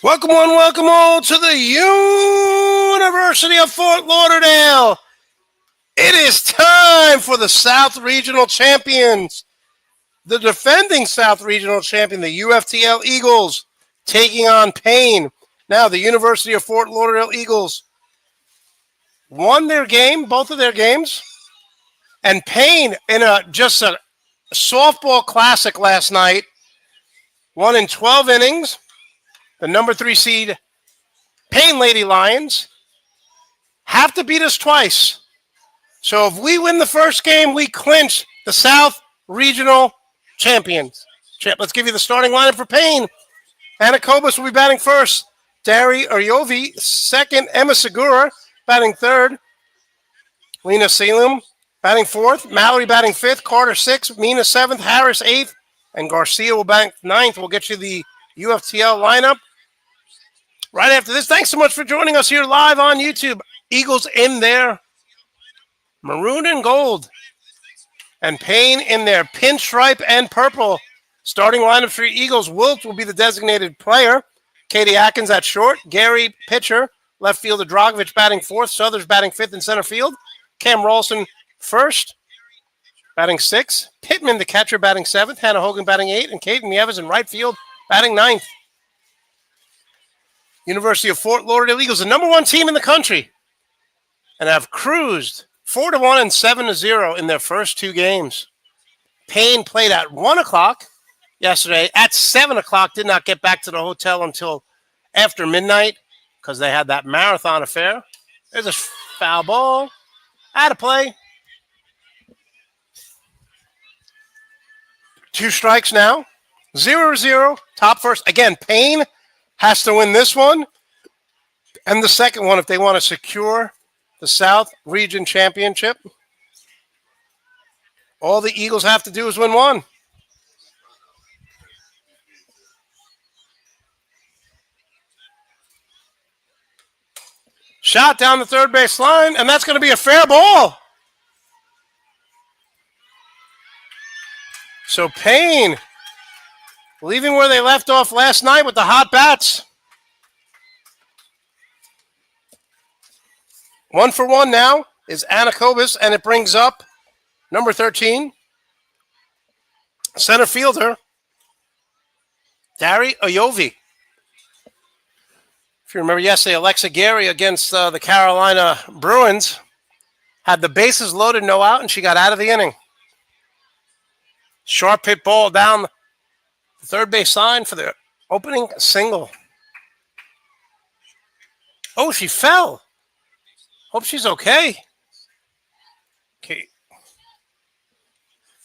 Welcome all to the University of Fort Lauderdale. It is time for the South Regional Champions, the defending South Regional Champion, the Uftl Eagles, taking on Paine. Now, the University of Fort Lauderdale Eagles won their game, both of their games, and Paine, in just a softball classic last night, won in 12 innings. The number 3 seed Paine Lady Lions have to beat us twice. So if we win the first game, we clinch the South Regional Champions. Let's give you the starting lineup for Paine. Anna Kobus will be batting first. Dari Aryovi second. Emma Segura batting third. Lena Salem batting fourth. Mallory batting fifth. Carter sixth. Mina seventh. Harris eighth. And Garcia will bat ninth. We'll get you the UFTL lineup right after this. Thanks so much for joining us here live on YouTube. Eagles in their maroon and gold, and Paine in their pinstripe and purple. Starting lineup for Eagles: Wilt will be the designated player. Katie Atkins at short. Gary pitcher. Left fielder Dragovich batting fourth. Southers batting fifth in center field. Cam Rawlson first, batting sixth. Pittman, the catcher, batting seventh. Hannah Hogan batting eighth. And Katie Nieves in right field batting ninth. University of Fort Lauderdale Eagles, the number 1 team in the country, and have cruised 4-1 and 7-0 in their first 2 games. Paine played at 1 o'clock yesterday. At 7 o'clock, did not get back to the hotel until after midnight because they had that marathon affair. There's a foul ball. Out of play. 2 strikes now. 0-0. Top first. Again, Paine has to win this one and the second one if they want to secure the South Region Championship. All the Eagles have to do is win one. Shot down the third base line, and that's going to be a fair ball. So Paine leaving where they left off last night with the hot bats. 1 for 1 now is Anna Kobus, and it brings up number 13, center fielder, Dari Ayovi. If you remember yesterday, Alexa Gary against the Carolina Bruins had the bases loaded, no out, and she got out of the inning. Sharp hit ball down the third base line for the opening single. Oh, she fell. Hope she's okay. Okay.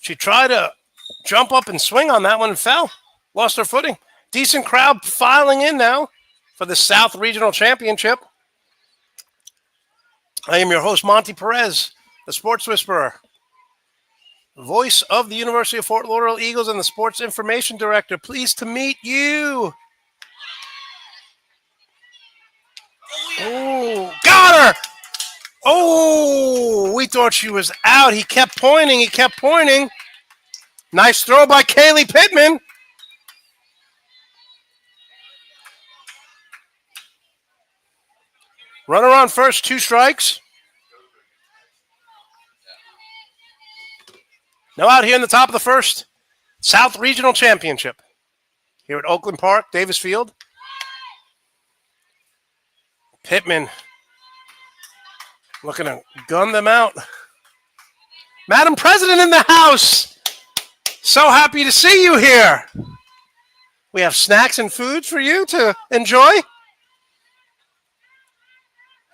She tried to jump up and swing on that one and fell. Lost her footing. Decent crowd filing in now for the South Regional Championship. I am your host, Monty Perez, the Sports Whisperer, voice of the University of Fort Lauderdale Eagles and the Sports Information Director. Pleased to meet you. Oh, got her. Oh, we thought she was out. He kept pointing. Nice throw by Kaylee Pittman. Runner on first, 2 strikes. No out here in the top of the first. South Regional Championship here at Oakland Park, Davis Field. Pittman looking to gun them out. Madam President in the house. So happy to see you here. We have snacks and foods for you to enjoy.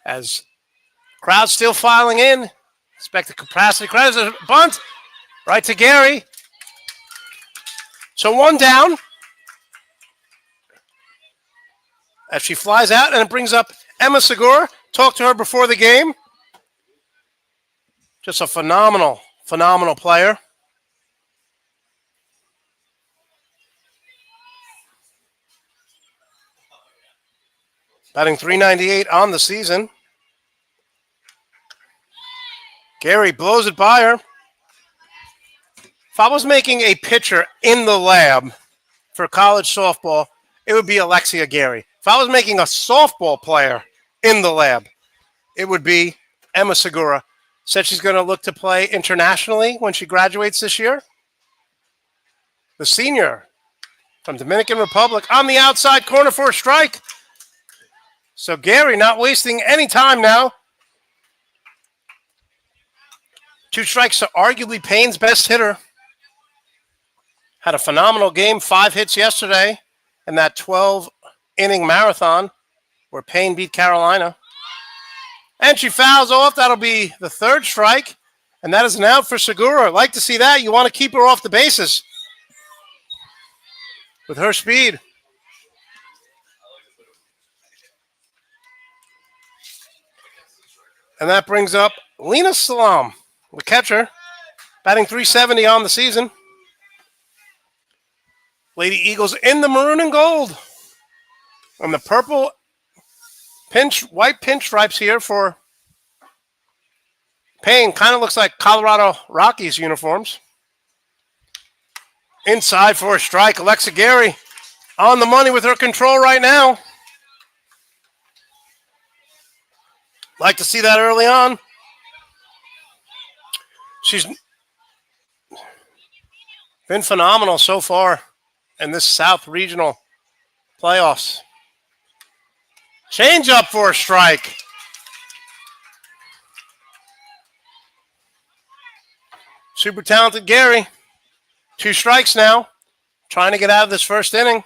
As crowd still filing in. Expect the capacity. Crowd is a bunt. Right to Gary. So 1 down. As she flies out, and it brings up Emma Segura. Talked to her before the game. Just a phenomenal player. Batting .398 on the season. Gary blows it by her. If I was making a pitcher in the lab for college softball, it would be Alexia Gary. If I was making a softball player in the lab, it would be Emma Segura. Said she's going to look to play internationally when she graduates this year. The senior from Dominican Republic on the outside corner for a strike. So Gary not wasting any time now. 2 strikes to arguably Payne's best hitter. Had a phenomenal game, 5 hits yesterday in that 12-inning marathon where Payne beat Carolina. And she fouls off. That'll be the 3rd strike. And that is an out for Segura. Like to see that. You want to keep her off the bases with her speed. And that brings up Lena Salam, the catcher, batting .370 on the season. Lady Eagles in the maroon and gold. And the purple white pinstripes here for Payne. Kind of looks like Colorado Rockies uniforms. Inside for a strike. Alexa Gary on the money with her control right now. Like to see that early on. She's been phenomenal so far in this South Regional playoffs. Change up for a strike. Super talented Gary. 2 strikes now. Trying to get out of this first inning.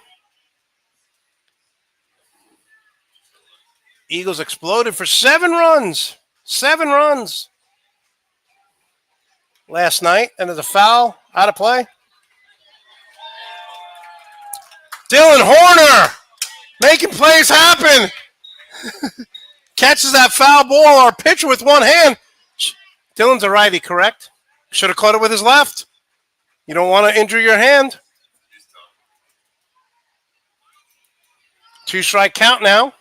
Eagles exploded for 7 runs. 7 runs last night. And there's a foul out of play. Dylan Horner making plays happen. Catches that foul ball or pitcher with one hand. Dylan's a righty, correct? Should have caught it with his left. You don't want to injure your hand. 2 strike count now.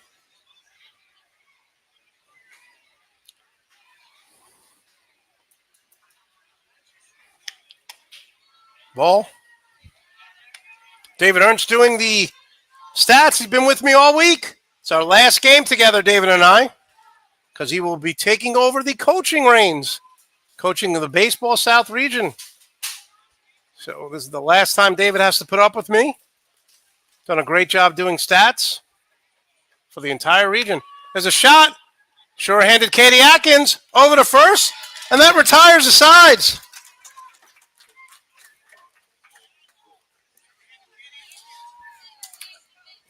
Ball. David Ernst doing the stats. He's been with me all week. It's our last game together, David and I, because he will be taking over the coaching reins, coaching the Baseball South region. So this is the last time David has to put up with me. Done a great job doing stats for the entire region. There's a shot. Sure-handed Katie Atkins over to first, and that retires the sides.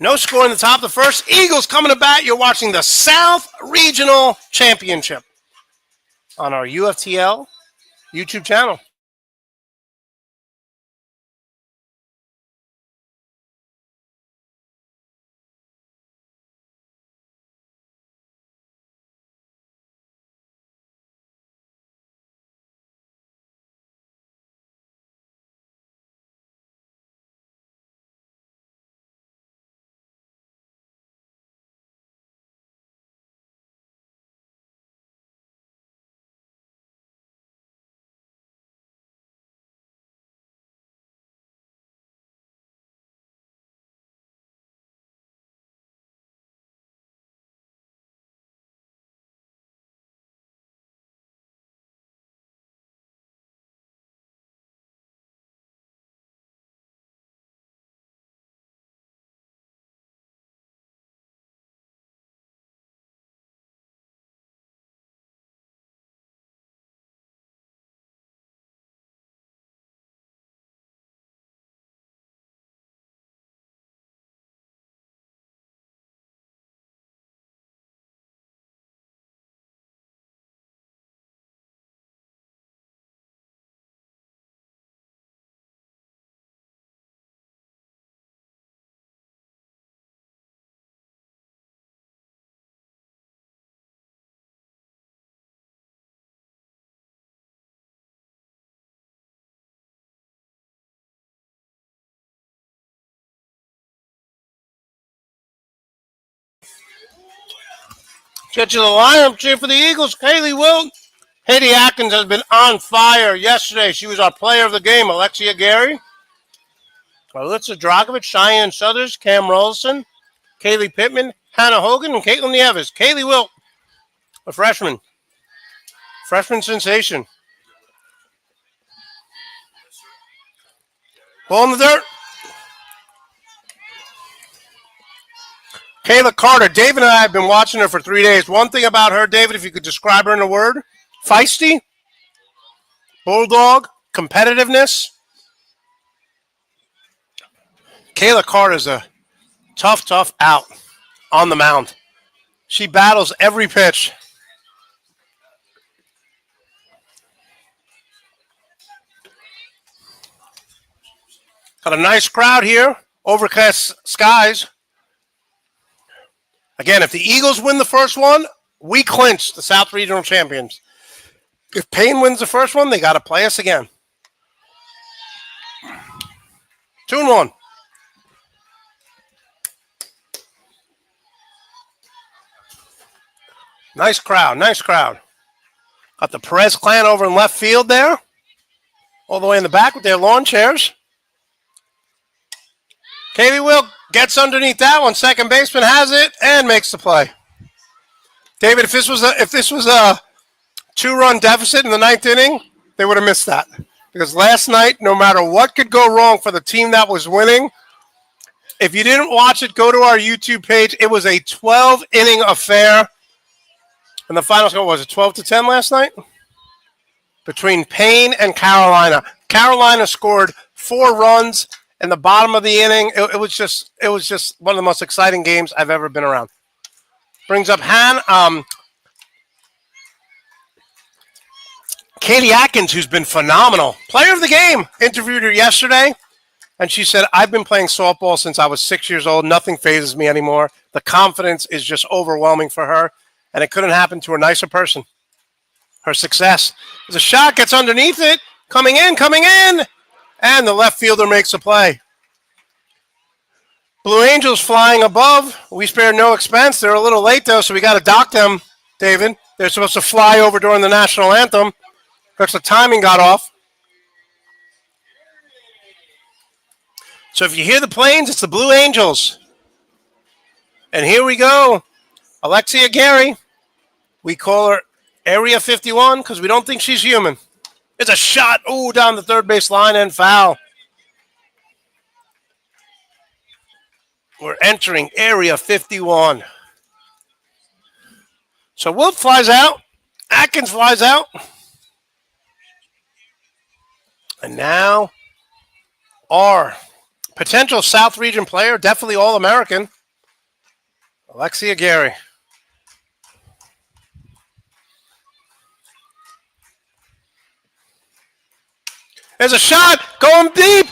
No score in the top of the first. Eagles coming to bat. You're watching the South Regional Championship on our UFTL YouTube channel. Get you the lineup cheer for the Eagles. Kaylee Wilt. Katie Atkins has been on fire yesterday. She was our player of the game. Alexia Gary, Alyssa Dragovich, Cheyenne Southers, Cam Rollison, Kaylee Pittman, Hannah Hogan, and Caitlin Nieves. Kaylee Wilt, a freshman. Freshman sensation. Ball in the dirt. Kayla Carter. David and I have been watching her for 3 days. One thing about her, David, if you could describe her in a word: feisty, bulldog, competitiveness. Kayla Carter's a tough out on the mound. She battles every pitch. Got a nice crowd here. Overcast skies. Again, if the Eagles win the first one, we clinch the South Regional Champions. If Payne wins the first one, they got to play us again. 2-1. Nice crowd, nice crowd. Got the Perez clan over in left field there. All the way in the back with their lawn chairs. Kaylee Wilt gets underneath that one. Second baseman has it and makes the play. David, if this was a 2-run deficit in the ninth inning, they would have missed that. Because last night, no matter what could go wrong for the team that was winning, if you didn't watch it, go to our YouTube page. It was a 12-inning affair. And the final score was it 12-10 last night? Between Payne and Carolina. Carolina scored 4 runs in the bottom of the inning. It was just one of the most exciting games I've ever been around. Brings up Katie Atkins, who's been phenomenal. Player of the game. Interviewed her yesterday, and she said, I've been playing softball since I was 6 years old. Nothing phases me anymore. The confidence is just overwhelming for her, and it couldn't happen to a nicer person. Her success. There's a shot, gets underneath it. Coming in. And the left fielder makes a play. Blue Angels flying above. We spare no expense. They're a little late, though, so we got to dock them, David. They're supposed to fly over during the national anthem. Because the timing got off. So if you hear the planes, it's the Blue Angels. And here we go. Alexia Gary. We call her Area 51 because we don't think she's human. It's a shot. Ooh, down the third base line and foul. We're entering Area 51. So Wilt flies out. Atkins flies out. And now our potential South Region player, definitely All-American, Alexia Gary. There's a shot. Going deep.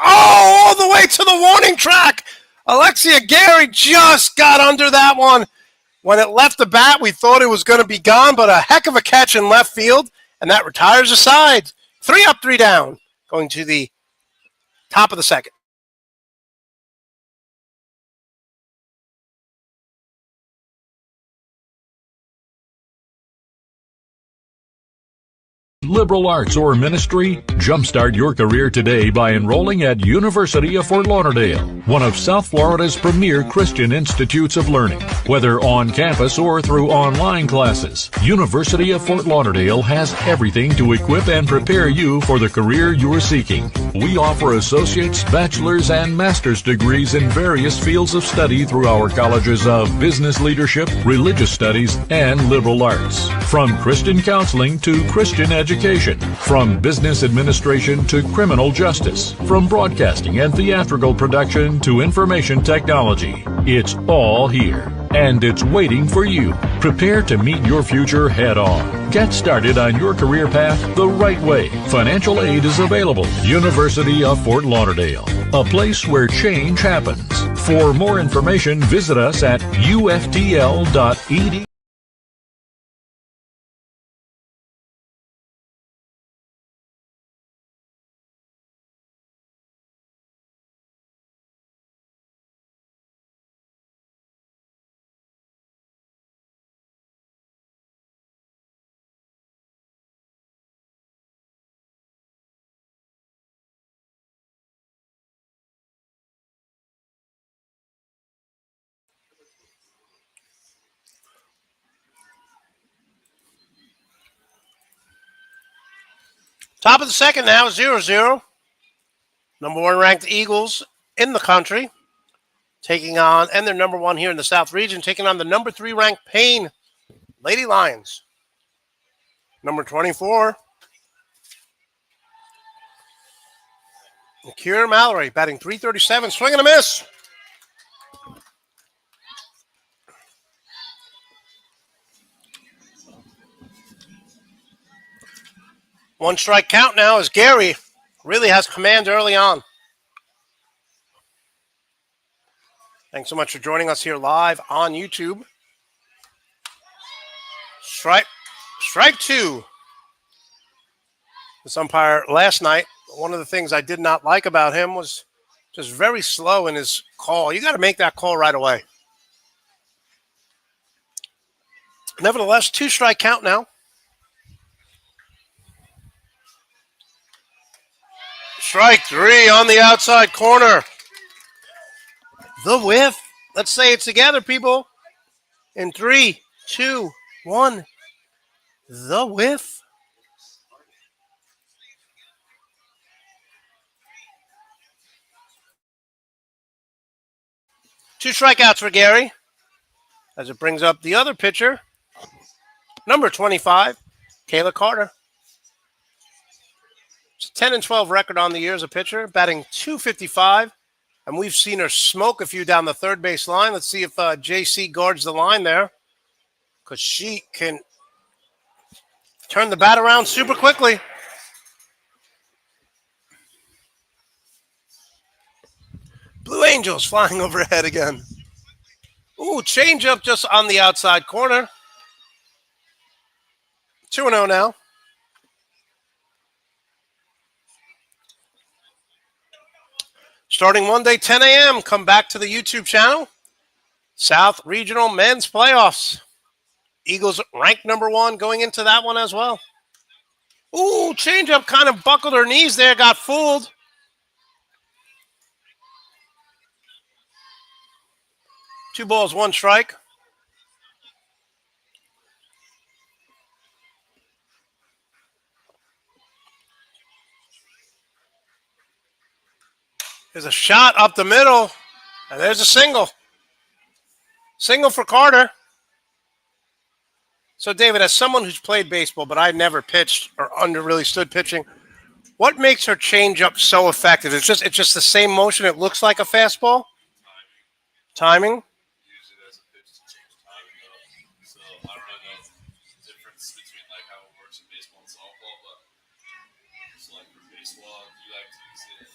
Oh, all the way to the warning track. Alexia Gary just got under that one. When it left the bat, we thought it was going to be gone, but a heck of a catch in left field, and that retires the side. 3 up, 3 down, going to the top of the second. Liberal arts or ministry? Jumpstart your career today by enrolling at University of Fort Lauderdale, one of South Florida's premier Christian institutes of learning. Whether on campus or through online classes, University of Fort Lauderdale has everything to equip and prepare you for the career you are seeking. We offer associate's, bachelor's, and master's degrees in various fields of study through our colleges of business leadership, religious studies, and liberal arts. From Christian counseling to Christian education, from business administration to criminal justice, from broadcasting and theatrical production to information technology. It's all here, and it's waiting for you. Prepare to meet your future head on. Get started on your career path the right way. Financial aid is available. University of Fort Lauderdale, a place where change happens. For more information, visit us at uftl.edu. Top of the second now, 0-0. Number 1 ranked Eagles in the country taking on, and they're number 1 here in the South region, taking on the number 3 ranked Payne Lady Lions. Number 24, Kieran Mallory, batting .337, swing and a miss. One strike count now as Gary really has command early on. Thanks so much for joining us here live on YouTube. Strike 2. This umpire last night, one of the things I did not like about him was just very slow in his call. You got to make that call right away. Nevertheless, 2 strike count now. Strike 3 on the outside corner. The whiff. Let's say it together, people. In 3, 2, 1. The whiff. Two strikeouts for Gary as it brings up the other pitcher, number 25, Kayla Carter. It's a 10-12 record on the year as a pitcher, batting .255, and we've seen her smoke a few down the third base line. Let's see if JC guards the line there, because she can turn the bat around super quickly. Blue Angels flying overhead again. Ooh, changeup just on the outside corner. 2-0 now. Starting Monday, 10 a.m., come back to the YouTube channel. South Regional Men's Playoffs. Eagles ranked number 1 going into that one as well. Ooh, changeup kind of buckled her knees there, got fooled. Two balls, one strike. There's a shot up the middle, and there's a single. Single for Carter. So, David, as someone who's played baseball, but I never pitched or really stood pitching, what makes her changeup so effective? It's just the same motion. It looks like a fastball. Timing. Usually there's a pitch to change timing up. So I don't really know the difference between like how it works in baseball and softball, but so like for baseball, you like to use it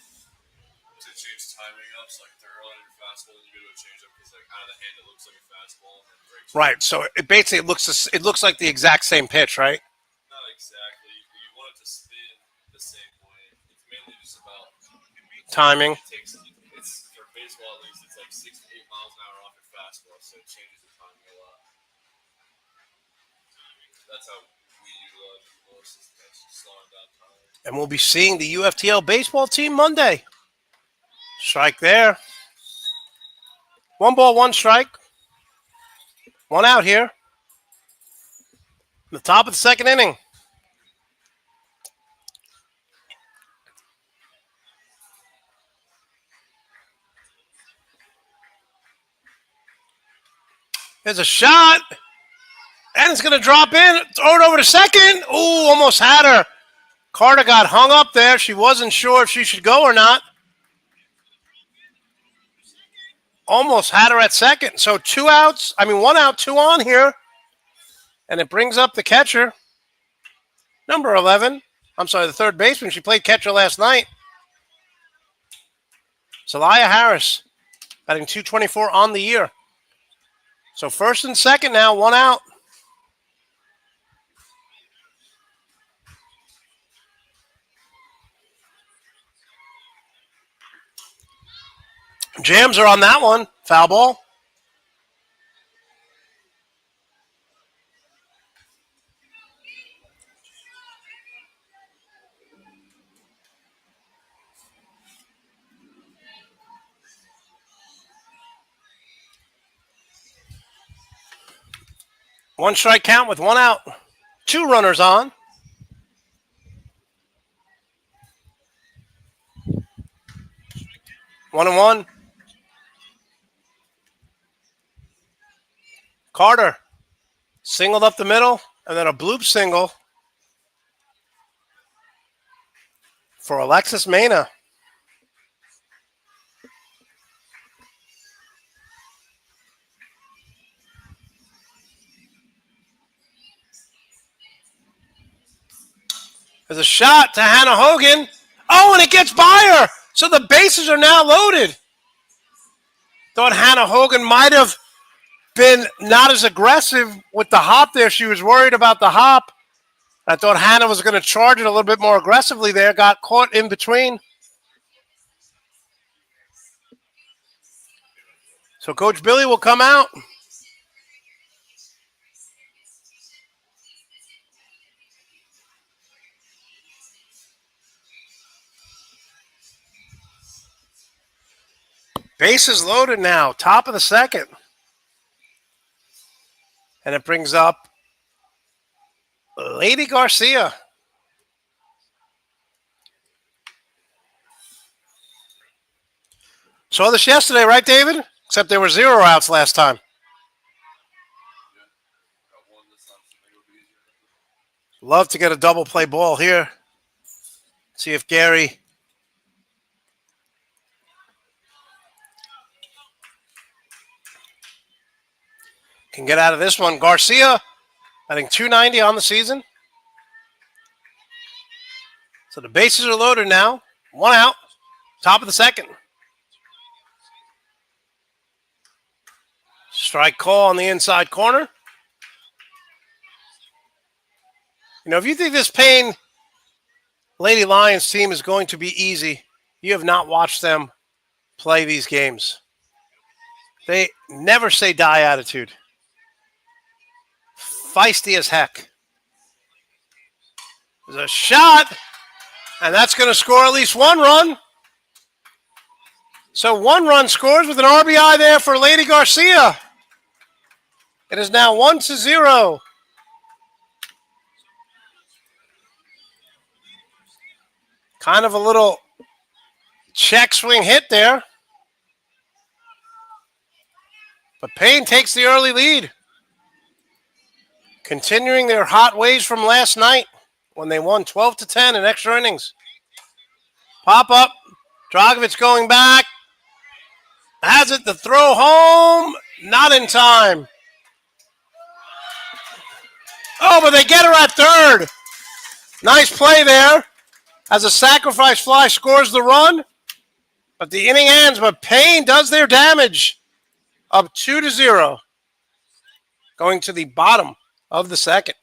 to change timing up. So like throw on your fastball, and you go to a change up because like out of the hand it looks like a fastball and then breaks. Right. So it basically it looks like the exact same pitch, right? Not exactly. You want it to spin the same way. It's mainly just about Timing. It's for baseball at least. It's like 6 to 8 miles an hour off your fastball, so it changes the timing a lot. That's how we utilize it most, is slowing down time. And we'll be seeing the UFTL baseball team Monday. Strike there. 1 ball, 1 strike. 1 out here. The top of the second inning. There's a shot. And it's going to drop in. Throw it over to second. Ooh, almost had her. Carter got hung up there. She wasn't sure if she should go or not. Almost had her at second. So 2 outs. 1 out, 2 on here. And it brings up the catcher. Number 11. I'm sorry, the third baseman. She played catcher last night. Zelaya Harris. Batting .224 on the year. So first and second now, 1 out. Jams are on that one. Foul ball. One strike count with 1 out. 2 runners on. 1-1. Carter singled up the middle, and then a bloop single for Alexis Mena. There's a shot to Hannah Hogan. Oh, and it gets by her. So the bases are now loaded. Thought Hannah Hogan might have been not as aggressive with the hop there. She was worried about the hop. I thought Hannah was going to charge it a little bit more aggressively there. Got caught in between. So Coach Billy will come out. Bases loaded now. Top of the second. And it brings up Lady Garcia. Saw this yesterday, right, David? Except there were 0 outs last time. Love to get a double play ball here. See if Gary can get out of this one. Garcia, I think 290 on the season. So the bases are loaded now. 1 out. Top of the second. Strike call on the inside corner. You know, if you think this Payne Lady Lions team is going to be easy, you have not watched them play these games. They never say die attitude. Feisty as heck. There's a shot, and that's going to score at least 1 run. So 1 run scores with an RBI there for Lady Garcia. It is now 1-0. Kind of a little check swing hit there. But Payne takes the early lead. Continuing their hot ways from last night when they won 12-10 in extra innings. Pop up. Dragovich going back. Has it to throw home. Not in time. Oh, but they get her at third. Nice play there. As a sacrifice fly scores the run. But the inning ends, but Payne does their damage. Up 2-0. Going to the bottom of the second.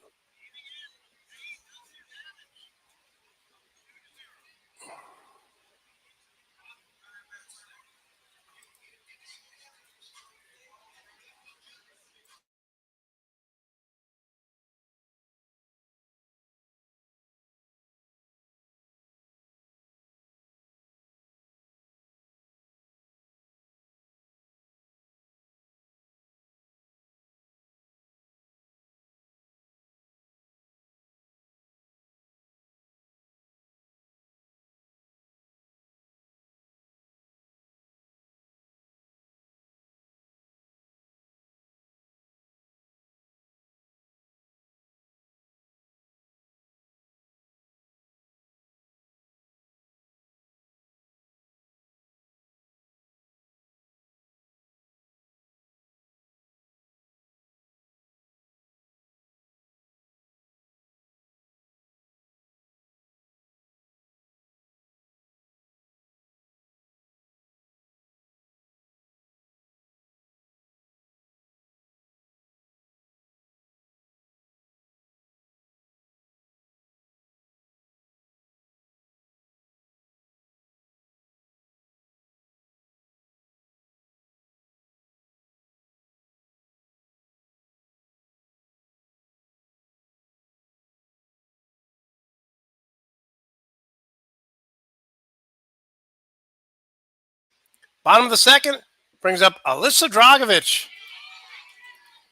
Bottom of the second brings up Alyssa Dragovich.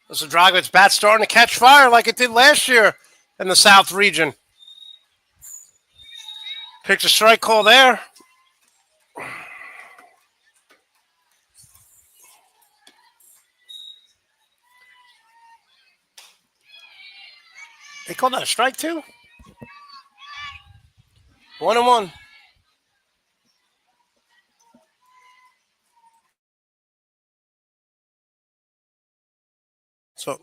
Alyssa Dragovich's bat starting to catch fire like it did last year in the South region. Picks a strike call there. They called that a strike too? 1-1. So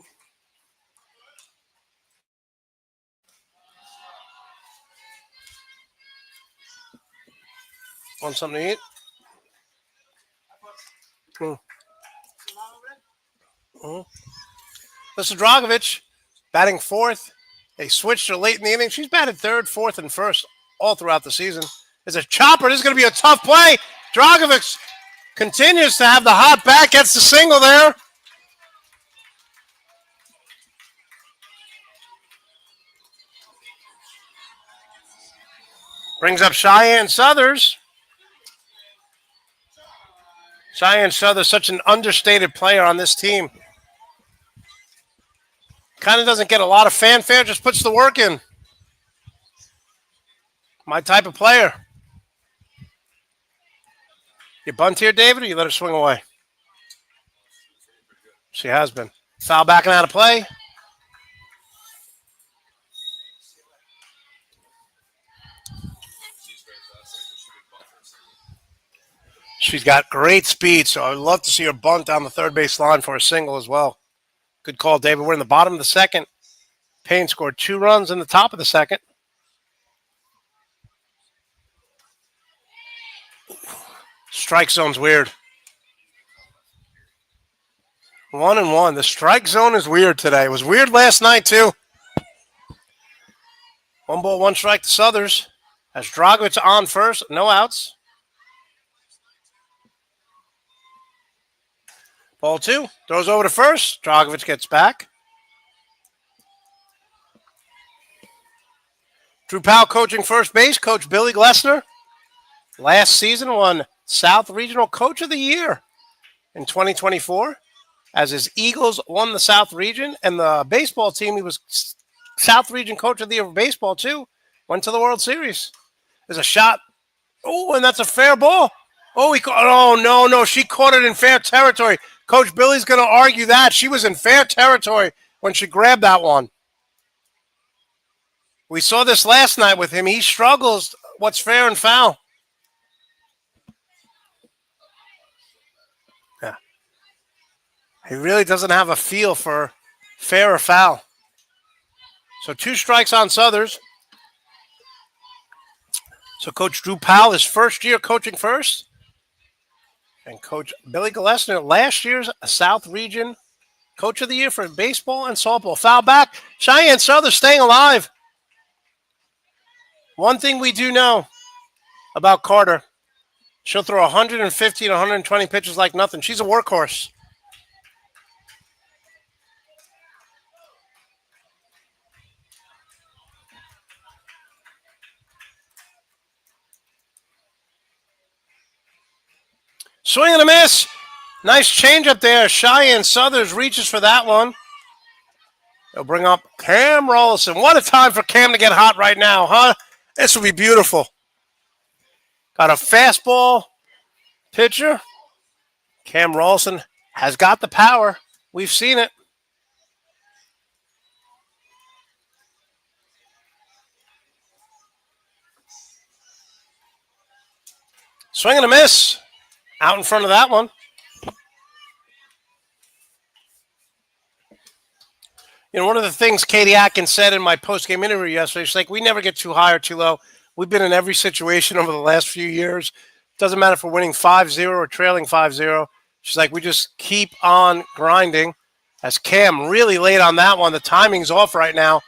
want something to eat? Listen, Dragovich batting fourth. They switched her late in the inning. She's batted third, fourth, and first all throughout the season. There's a chopper. This is going to be a tough play. Dragovich continues to have the hot bat. Gets the single there. Brings up Cheyenne Southers. Cheyenne Southers, such an understated player on this team. Kind of doesn't get a lot of fanfare, just puts the work in. My type of player. You bunt here, David, or you let her swing away? She has been. Foul backing out of play. She's got great speed, so I'd love to see her bunt down the third base line for a single as well. Good call, David. We're in the bottom of the second. Payne scored 2 runs in the top of the second. Strike zone's weird. 1-1. The strike zone is weird today. It was weird last night, too. 1 ball, 1 strike to Southers. As Dragovich on first, no outs. Ball 2. Throws over to first. Dragovich gets back. Drew Powell coaching first base. Coach Billy Glessner. Last season won South Regional Coach of the Year in 2024. As his Eagles won the South Region. And the baseball team, he was South Region Coach of the Year for baseball too. Went to the World Series. There's a shot. Oh, and that's a fair ball. Oh, no. She caught it in fair territory. Coach Billy's going to argue that. She was in fair territory when she grabbed that one. We saw this last night with him. He struggles what's fair and foul. Yeah. He really doesn't have a feel for fair or foul. So 2 strikes on Southers. So Coach Drew Powell, his first year coaching first. And Coach Billy Glessner, last year's South Region Coach of the Year for baseball and softball. Foul back. Cheyenne Southers staying alive. One thing we do know about Carter, she'll throw 150 to 120 pitches like nothing. She's a workhorse. Swing and a miss. Nice change up there. Cheyenne Southers reaches for that one. They'll bring up Cam Rollison. What a time for Cam to get hot right now, huh? This will be beautiful. Got a fastball pitcher. Cam Rollison has got the power. We've seen it. Swing and a miss. Out in front of that one. You know, one of the things Katie Atkins said in my post-game interview yesterday, she's like, we never get too high or too low. We've been in every situation over the last few years. Doesn't matter if we're winning 5-0 or trailing 5-0. She's like, we just keep on grinding. As Cam really late on that one. The timing's off right now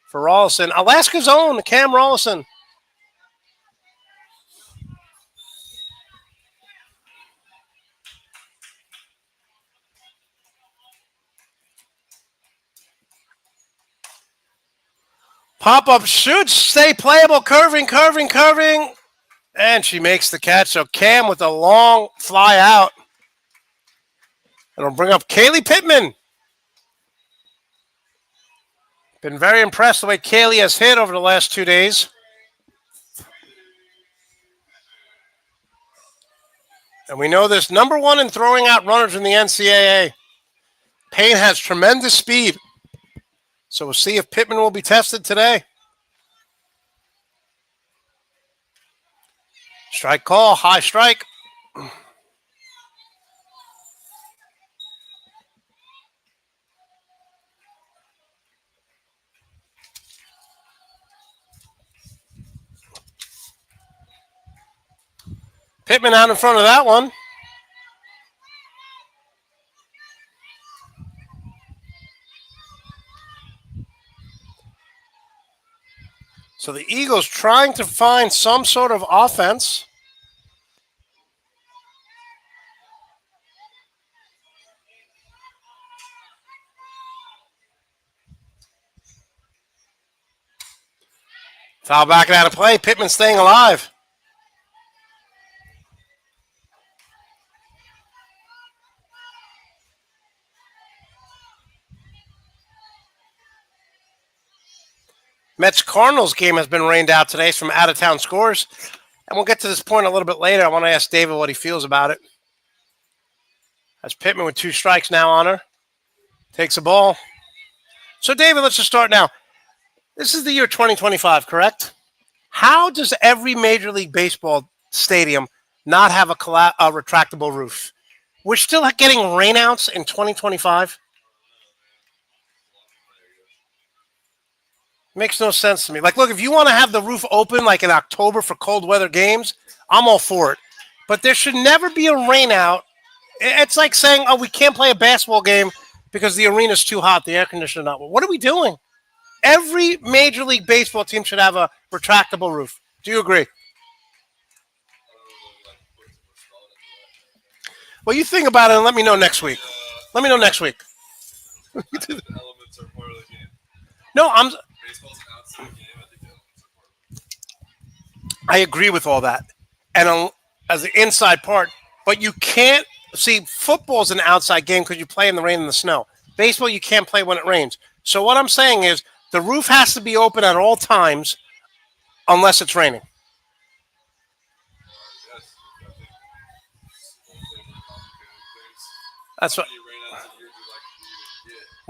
for Rollison. Alaska's own Cam Rollison. Pop-up should stay playable. Curving. And she makes the catch. So Cam with a long fly out. It'll bring up Kaylee Pittman. Been very impressed the way Kaylee has hit over the last 2 days. And we know this number 1 in throwing out runners in the NCAA. Payne has tremendous speed. So we'll see if Pittman will be tested today. Strike call, high strike. Pittman out in front of that one. So the Eagles trying to find some sort of offense. Foul back out of play. Pittman staying alive. Mets-Cardinals game has been rained out today from out-of-town scores. And we'll get to this point a little bit later. I want to ask David what he feels about it. As Pittman with 2 strikes now on her. Takes a ball. So, David, let's just start now. This is the year 2025, correct? How does every Major League Baseball stadium not have a retractable roof? We're still getting rainouts in 2025? Makes no sense to me. Like, look, if you want to have the roof open like in October for cold weather games, I'm all for it. But there should never be a rainout. It's like saying, oh, we can't play a basketball game because the arena's too hot, the air conditioner not. What are we doing? Every Major League Baseball team should have a retractable roof. Do you agree? Well, you think about it and let me know next week. Let me know next week. Elements are part of the game. No, Baseball's an outside game. I think the elements are part of it. I agree with all that. And as the inside part, but you can't see football's an outside game because you play in the rain and the snow. Baseball, you can't play when it rains. So what I'm saying is the roof has to be open at all times unless it's raining. Yes, I think That's what. any rainouts a year we like to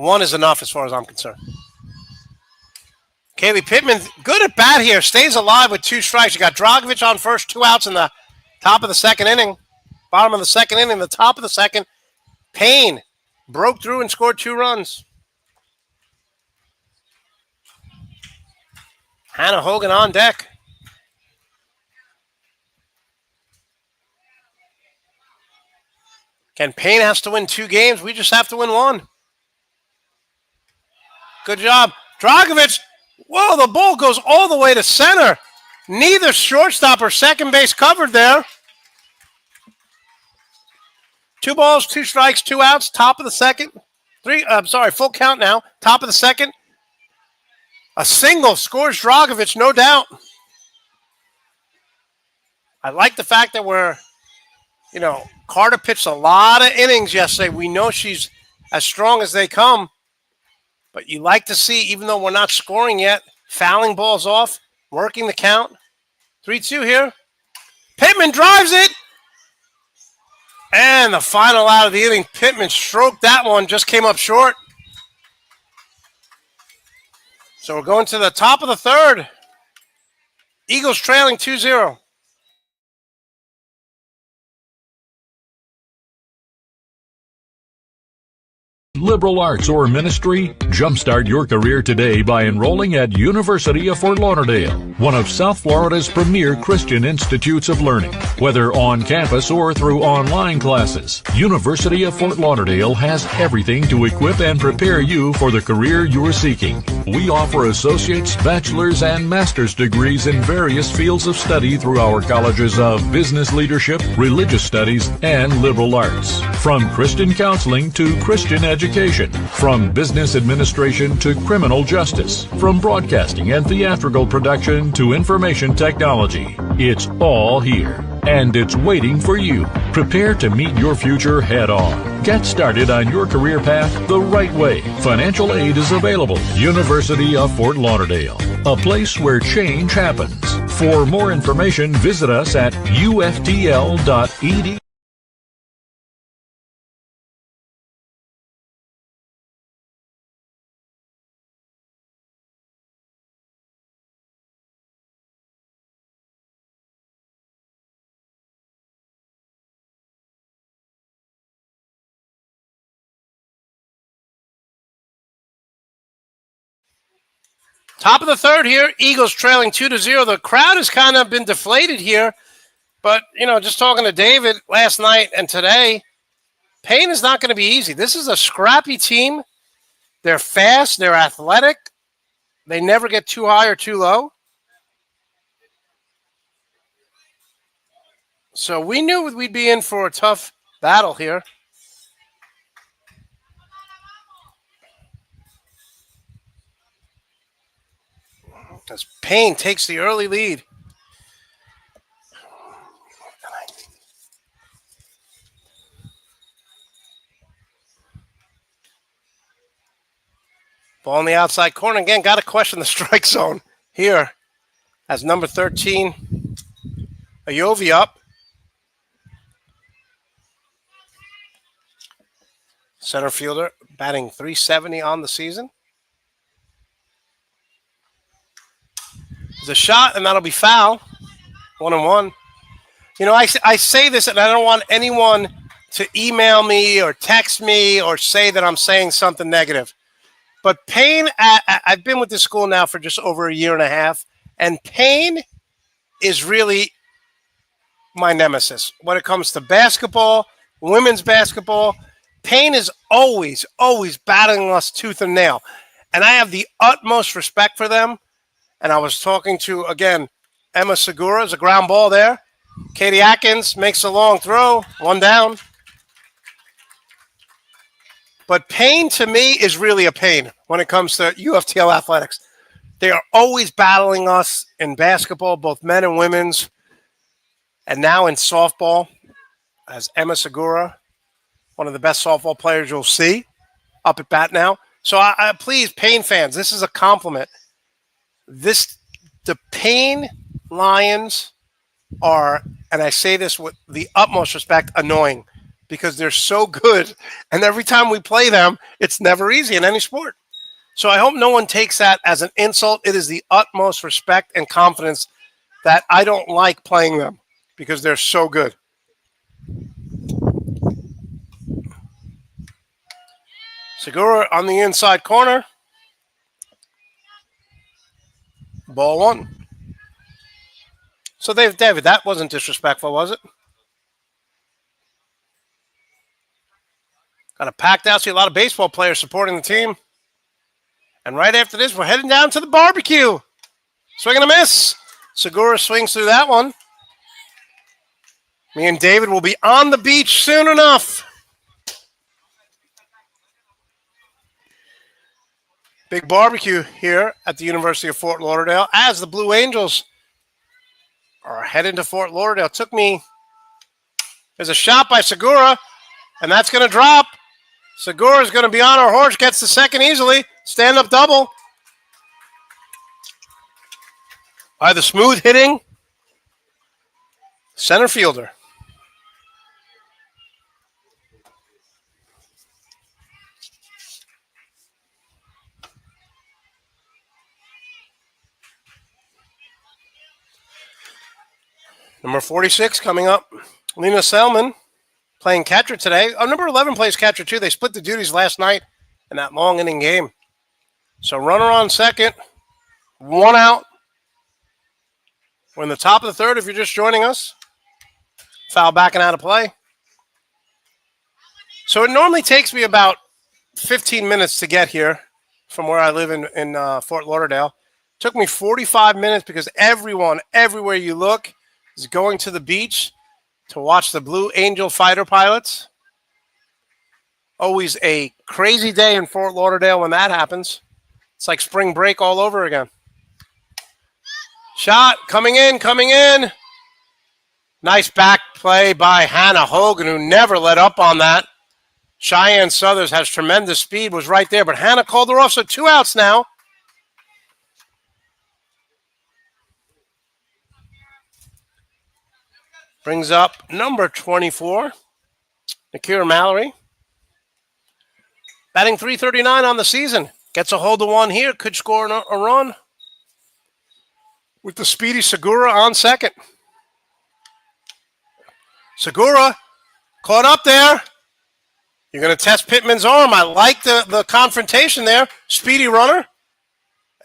get. One is enough as far as I'm concerned. Kaylee Pittman, good at bat here. Stays alive with 2 strikes. You got Dragovich on first, 2 outs in the top of the second inning. Bottom of the second inning, the top of the second. Payne broke through and scored 2 runs. Hannah Hogan on deck. Again, Payne has to win 2 games. We just have to win 1. Good job. Dragovich. Whoa, the ball goes all the way to center. Neither shortstop or second base covered there. 2 balls, 2 strikes, 2 outs, top of the second. Full count now. Top of the second. A single scores Dragovich, no doubt. I like the fact that Carter pitched a lot of innings yesterday. We know she's as strong as they come. But you like to see, even though we're not scoring yet, fouling balls off, working the count. 3-2 here. Pittman drives it. And the final out of the inning, Pittman stroked that one, just came up short. So we're going to the top of the third. Eagles trailing 2-0. Liberal arts or ministry? Jumpstart your career today by enrolling at University of Fort Lauderdale, one of South Florida's premier Christian institutes of learning. Whether on campus or through online classes, University of Fort Lauderdale has everything to equip and prepare you for the career you're seeking. We offer associate's, bachelor's, and master's degrees in various fields of study through our colleges of business leadership, religious studies, and liberal arts. From Christian counseling to Christian education, from business administration to criminal justice, from broadcasting and theatrical production to information technology. It's all here, and it's waiting for you. Prepare to meet your future head on. Get started on your career path the right way. Financial aid is available. University of Fort Lauderdale, a place where change happens. For more information, visit us at uftl.edu. Top of the third here, Eagles trailing 2-0. The crowd has kind of been deflated here. But, just talking to David last night and today, Payne is not going to be easy. This is a scrappy team. They're fast. They're athletic. They never get too high or too low. So we knew we'd be in for a tough battle here. As Paine takes the early lead. Ball in the outside corner. Again, got to question the strike zone here as number 13, Ayovi up. Center fielder batting .370 on the season. There's a shot, and that'll be foul. 1-1. I say this, and I don't want anyone to email me or text me or say that I'm saying something negative. But Payne, I've been with this school now for just over a year and a half, and Payne is really my nemesis when it comes to basketball, women's basketball. Payne is always, always battling us tooth and nail. And I have the utmost respect for them. And I was talking to, again, Emma Segura. Is a ground ball there. Katie Atkins makes a long throw. 1 down. But Payne, to me, is really a pain when it comes to UFTL athletics. They are always battling us in basketball, both men and women's, and now in softball, as Emma Segura, one of the best softball players you'll see, up at bat now. So I please, Payne fans, this is a compliment. The Payne Lions are, and I say this with the utmost respect, annoying. Because they're so good, and every time we play them, it's never easy in any sport. So I hope no one takes that as an insult. It is the utmost respect and confidence that I don't like playing them because they're so good. Segura on the inside corner. Ball 1. So David, that wasn't disrespectful, was it? Got a packed out. See a lot of baseball players supporting the team. And right after this, we're heading down to the barbecue. Swing and a miss. Segura swings through that one. Me and David will be on the beach soon enough. Big barbecue here at the University of Fort Lauderdale as the Blue Angels are heading to Fort Lauderdale. There's a shot by Segura, and that's going to drop. Segura is going to be on our horse, gets the second easily. Stand-up double. By the smooth hitting center fielder. Number 46 coming up, Lena Selman. Playing catcher today. Number 11 plays catcher too. They split the duties last night in that long inning game. So runner on second. 1 out. We're in the top of the third if you're just joining us. Foul backing out of play. So it normally takes me about 15 minutes to get here from where I live in Fort Lauderdale. It took me 45 minutes because everyone, everywhere you look, is going to the beach to watch the Blue Angel fighter pilots. Always a crazy day in Fort Lauderdale when that happens. It's like spring break all over again. Shot coming in. Nice back play by Hannah Hogan, who never let up on that. Cheyenne Southers has tremendous speed, was right there, but Hannah called her off, so 2 outs now. Brings up number 24, Nakira Mallory. Batting .339 on the season. Gets a hold of one here. Could score a run. With the speedy Segura on second. Segura caught up there. You're going to test Pittman's arm. I like the confrontation there. Speedy runner.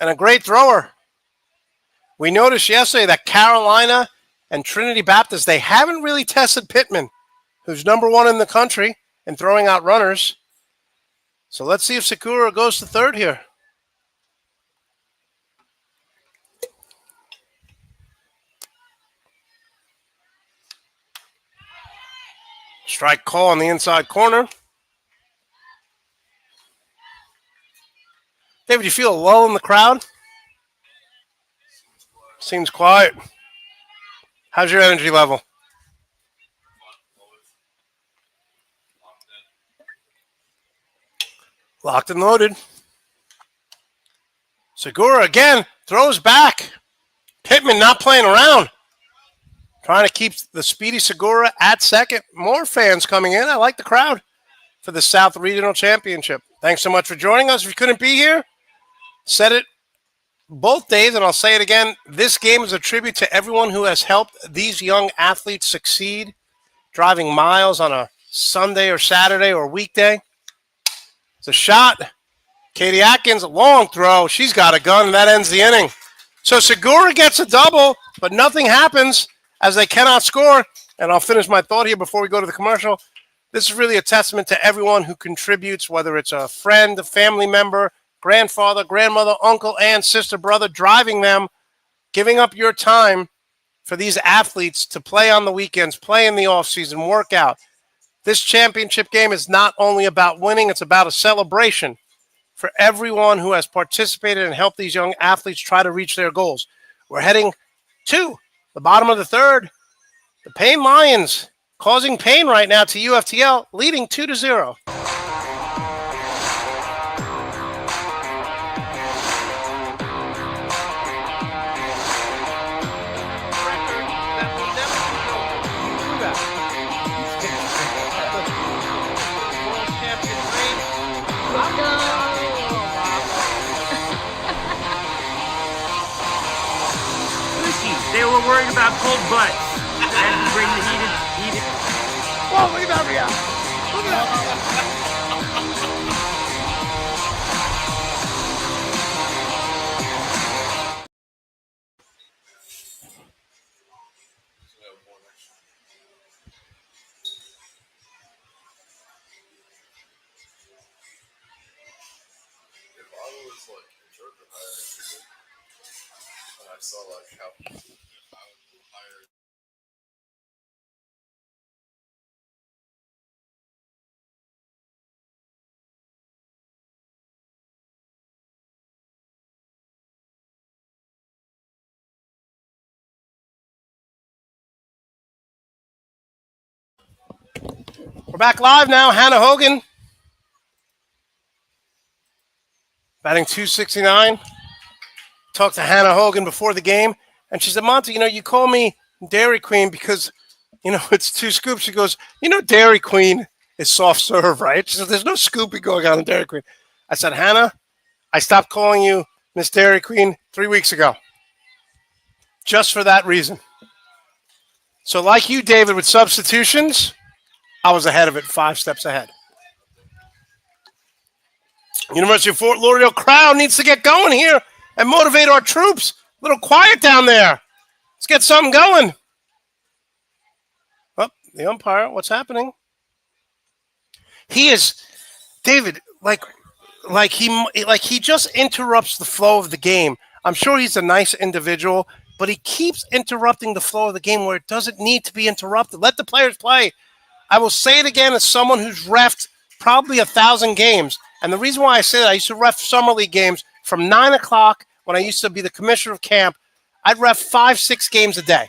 and a great thrower. We noticed yesterday that Carolina and Trinity Baptist, they haven't really tested Pittman, who's #1 in the country in throwing out runners. So let's see if Segura goes to third here. Strike call on the inside corner. David, you feel a lull in the crowd? Seems quiet. How's your energy level? Locked and loaded. Segura again throws back. Pittman not playing around. Trying to keep the speedy Segura at second. More fans coming in. I like the crowd for the South Regional Championship. Thanks so much for joining us. If you couldn't be here, said it both days, and I'll say it again. This game is a tribute to everyone who has helped these young athletes succeed, driving miles on a Sunday or Saturday or weekday. It's a shot. Katie Atkins, a long throw. She's got a gun, and that ends the inning. So Segura gets a double, but nothing happens as they cannot score. And I'll finish my thought here before we go to the commercial. This is really a testament to everyone who contributes, whether it's a friend, a family member, grandfather, grandmother, uncle, aunt, sister, brother, driving them, giving up your time for these athletes to play on the weekends, play in the offseason, work out. This championship game is not only about winning, it's about a celebration for everyone who has participated and helped these young athletes try to reach their goals. We're heading to the bottom of the third. The Paine Lions causing pain right now to UFTL, leading 2-0. They were worried about cold butts. Had to bring the heated. Whoa, look at that, Ria. Look at that. If I was like a jerk of higher, and I saw like how if I would hire. We're back live now. Hannah Hogan batting .269. Talked to Hannah Hogan before the game, and she said, Monty, you call me Dairy Queen because, it's 2 scoops. She goes, Dairy Queen is soft serve, right? She said, there's no scooping going on in Dairy Queen. I said, Hannah, I stopped calling you Miss Dairy Queen 3 weeks ago. Just for that reason. So like you, David, with substitutions, I was ahead of it, 5 steps ahead. University of Fort Lauderdale crowd needs to get going here and motivate our troops. A little quiet down there. Let's get something going. Oh, the umpire, what's happening? He is, David, like he just interrupts the flow of the game. I'm sure he's a nice individual, but he keeps interrupting the flow of the game where it doesn't need to be interrupted. Let the players play. I will say it again as someone who's reffed probably 1,000 games. And the reason why I say that, I used to ref summer league games from 9 o'clock when I used to be the commissioner of camp. I'd ref 5-6 games a day.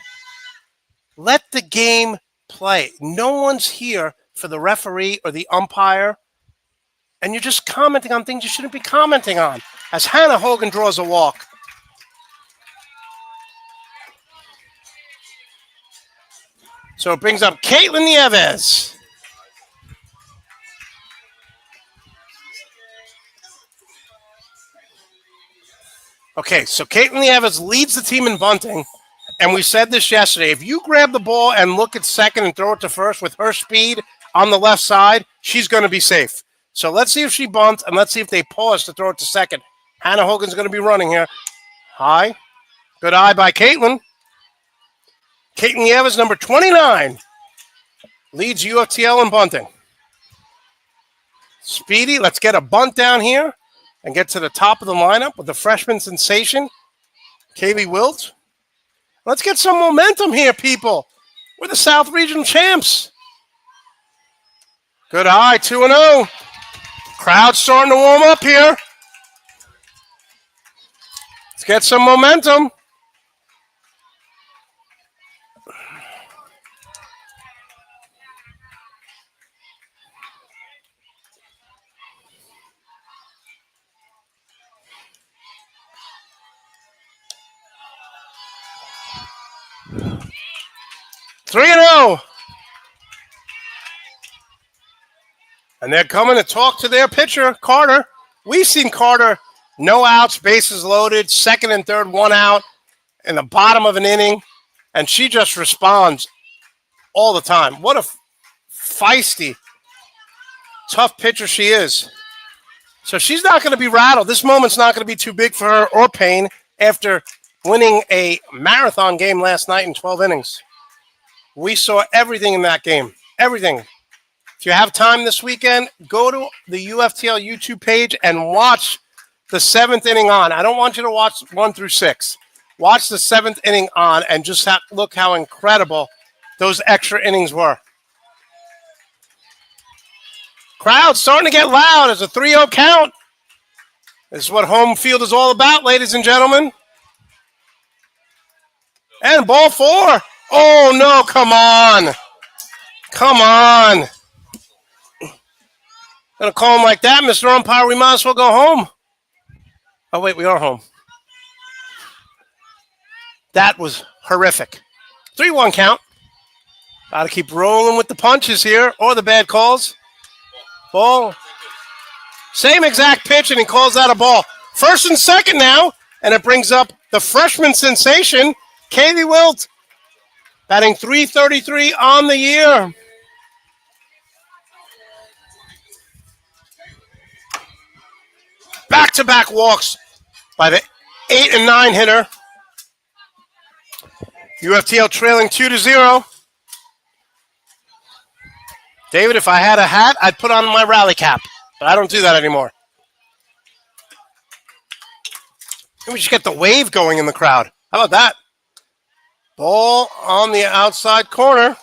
Let the game play. No one's here for the referee or the umpire. And you're just commenting on things you shouldn't be commenting on. As Hannah Hogan draws a walk. So it brings up Caitlin Nieves. Okay, so Caitlin Nieves leads the team in bunting, and we said this yesterday. If you grab the ball and look at second and throw it to first with her speed on the left side, she's going to be safe. So let's see if she bunts, and let's see if they pause to throw it to second. Hannah Hogan's going to be running here. High. Good eye by Caitlin. Caitlin Yevis, number 29, leads UFTL in bunting. Speedy, let's get a bunt down here and get to the top of the lineup with the freshman sensation, Kaylee Wilt. Let's get some momentum here, people. We're the South Regional champs. Good eye, 2-0. Crowd starting to warm up here. Let's get some momentum. Three and 0. And they're coming to talk to their pitcher, Carter. We've seen Carter, no outs, bases loaded, second and third, 1 out in the bottom of an inning, and she just responds all the time. What a feisty, tough pitcher she is. So she's not going to be rattled. This moment's not going to be too big for her or Payne after winning a marathon game last night in 12 innings. We saw everything in that game. Everything. If you have time this weekend, go to the UFTL YouTube page and watch the 7th inning on. I don't want you to watch 1 through 6. Watch the 7th inning on and just look how incredible those extra innings were. Crowd starting to get loud as a 3-0 count. This is what home field is all about, ladies and gentlemen. And ball 4. Oh, no, come on. Come on. Going to call him like that, Mr. Umpire. We might as well go home. Oh, wait, we are home. That was horrific. 3-1 count. Got to keep rolling with the punches here or the bad calls. Ball. Same exact pitch, and he calls out a ball. First and second now, and it brings up the freshman sensation, Kaylee Wilt, batting .333 on the year. Back-to-back walks by the 8 and 9 hitter. UFTL trailing 2-0. David, if I had a hat, I'd put on my rally cap, but I don't do that anymore. We should get the wave going in the crowd. How about that? Ball on the outside corner.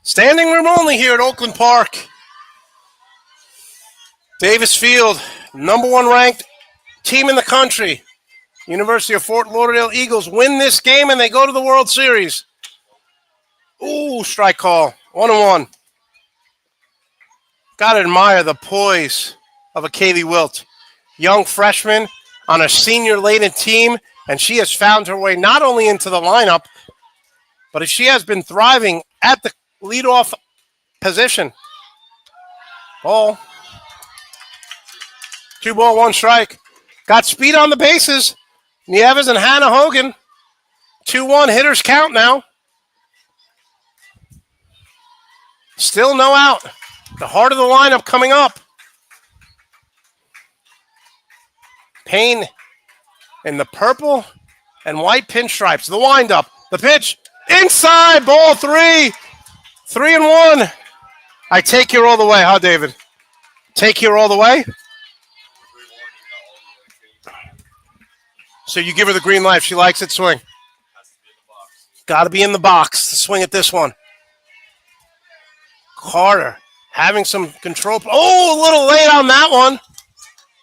Standing room only here at Oakland Park. Davis Field, number 1 ranked team in the country. University of Fort Lauderdale Eagles win this game and they go to the World Series. Ooh, strike call. 1-1. Got to admire the poise of a Kaylee Wilt. Young freshman on a senior-laden team, and she has found her way not only into the lineup, but she has been thriving at the leadoff position. Ball. 2 ball, 1 strike. Got speed on the bases. Nieves and Hannah Hogan. 2-1 hitters count now. Still no out. The heart of the lineup coming up. Payne in the purple and white pinstripes. The windup. The pitch. Inside. Ball 3. 3-1. I take here all the way, huh, David? Take here all the way? So you give her the green light. If she likes it, swing. Got to be in the box to swing at this one. Carter having some control. Oh, a little late on that one.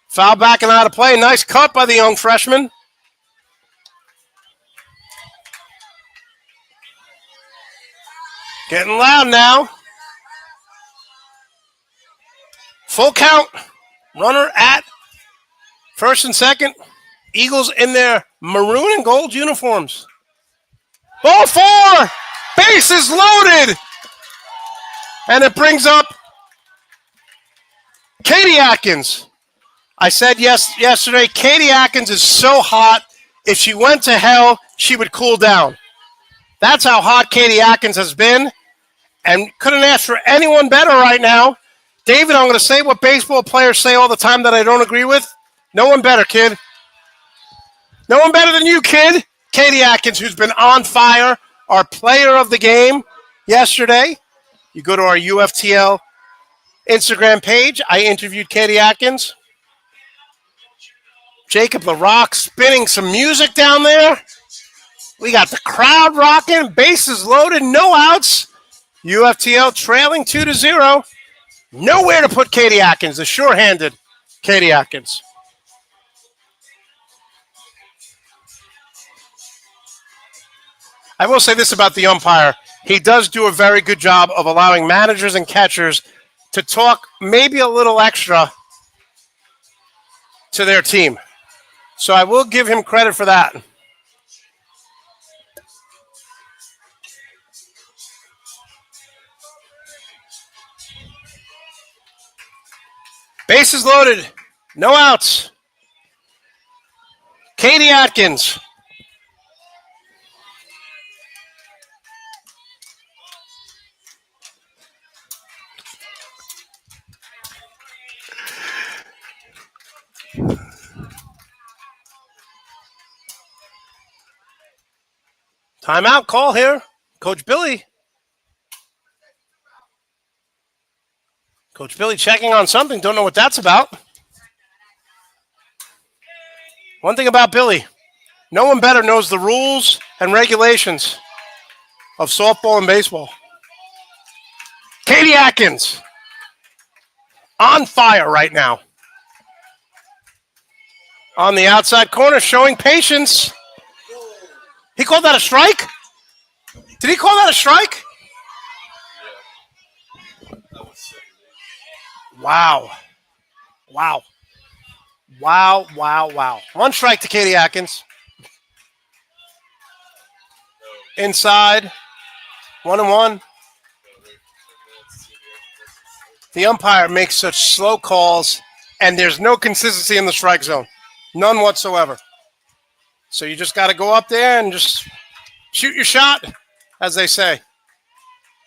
Foul back and out of play. Nice cut by the young freshman. Getting loud now. Full count. Runner at first and second. Eagles in their maroon and gold uniforms. Ball 4. Bases loaded. And it brings up Katie Atkins. I said yesterday, Katie Atkins is so hot, if she went to hell, she would cool down. That's how hot Katie Atkins has been, and couldn't ask for anyone better right now David, I'm going to say what baseball players say all the time that I don't agree with. No one better, kid. No one better than you, kid. Katie Atkins, who's been on fire, our player of the game yesterday. You go to our UFTL Instagram page. I interviewed Katie Atkins. Jacob LaRock spinning some music down there. We got the crowd rocking, bases loaded, no outs. UFTL trailing 2-0. Nowhere to put Katie Atkins, the sure-handed Katie Atkins. I will say this about the umpire. He does do a very good job of allowing managers and catchers to talk maybe a little extra to their team. So I will give him credit for that. Bases loaded. No outs. Katie Atkins. Timeout call here. Coach Billy. Coach Billy checking on something. Don't know what that's about. One thing about Billy, no one better knows the rules and regulations of softball and baseball. Katie Atkins on fire right now. On the outside corner, showing patience. He called that a strike? Did he call that a strike? Wow. Wow. Wow, wow, wow. One strike to Katie Atkins. Inside. 1-1. The umpire makes such slow calls, and there's no consistency in the strike zone. None whatsoever. So you just got to go up there and just shoot your shot, as they say.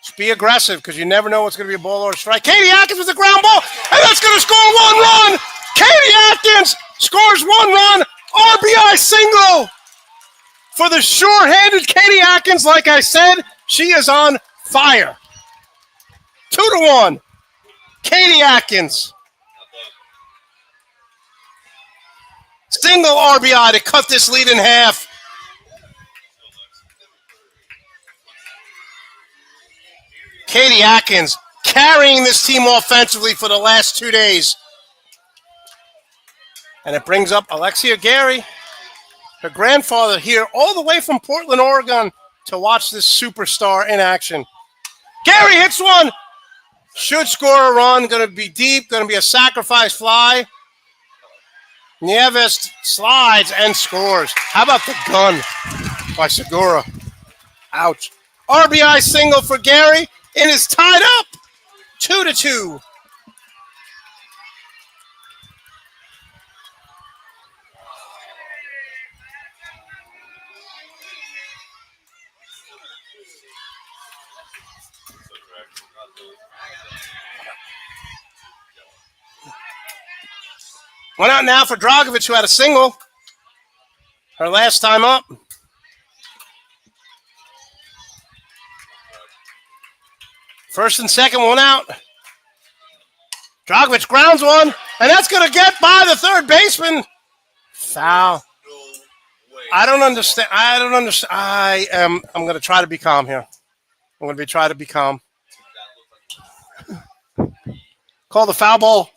Just be aggressive because you never know what's going to be a ball or a strike. Katie Atkins with a ground ball, and that's going to score 1 run. Katie Atkins scores 1 run. RBI single for the sure-handed Katie Atkins. Like I said, she is on fire. 2-1. Katie Atkins. Single RBI to cut this lead in half. Katie Atkins carrying this team offensively for the last 2 days. And it brings up Alexia Gary, her grandfather, here all the way from Portland, Oregon, to watch this superstar in action. Gary hits one. Should score a run. Going to be deep. Going to be a sacrifice fly. Nieves slides and scores. How about the gun by Segura? Ouch. RBI single for Gary. It is tied up 2-2. One out now for Dragovic, who had a single. Her last time up. First and second, 1 out. Dragovic grounds one, and that's going to get by the third baseman. Foul. I don't understand. I'm going to try to be calm here. I'm going to try to be calm. Call the foul ball.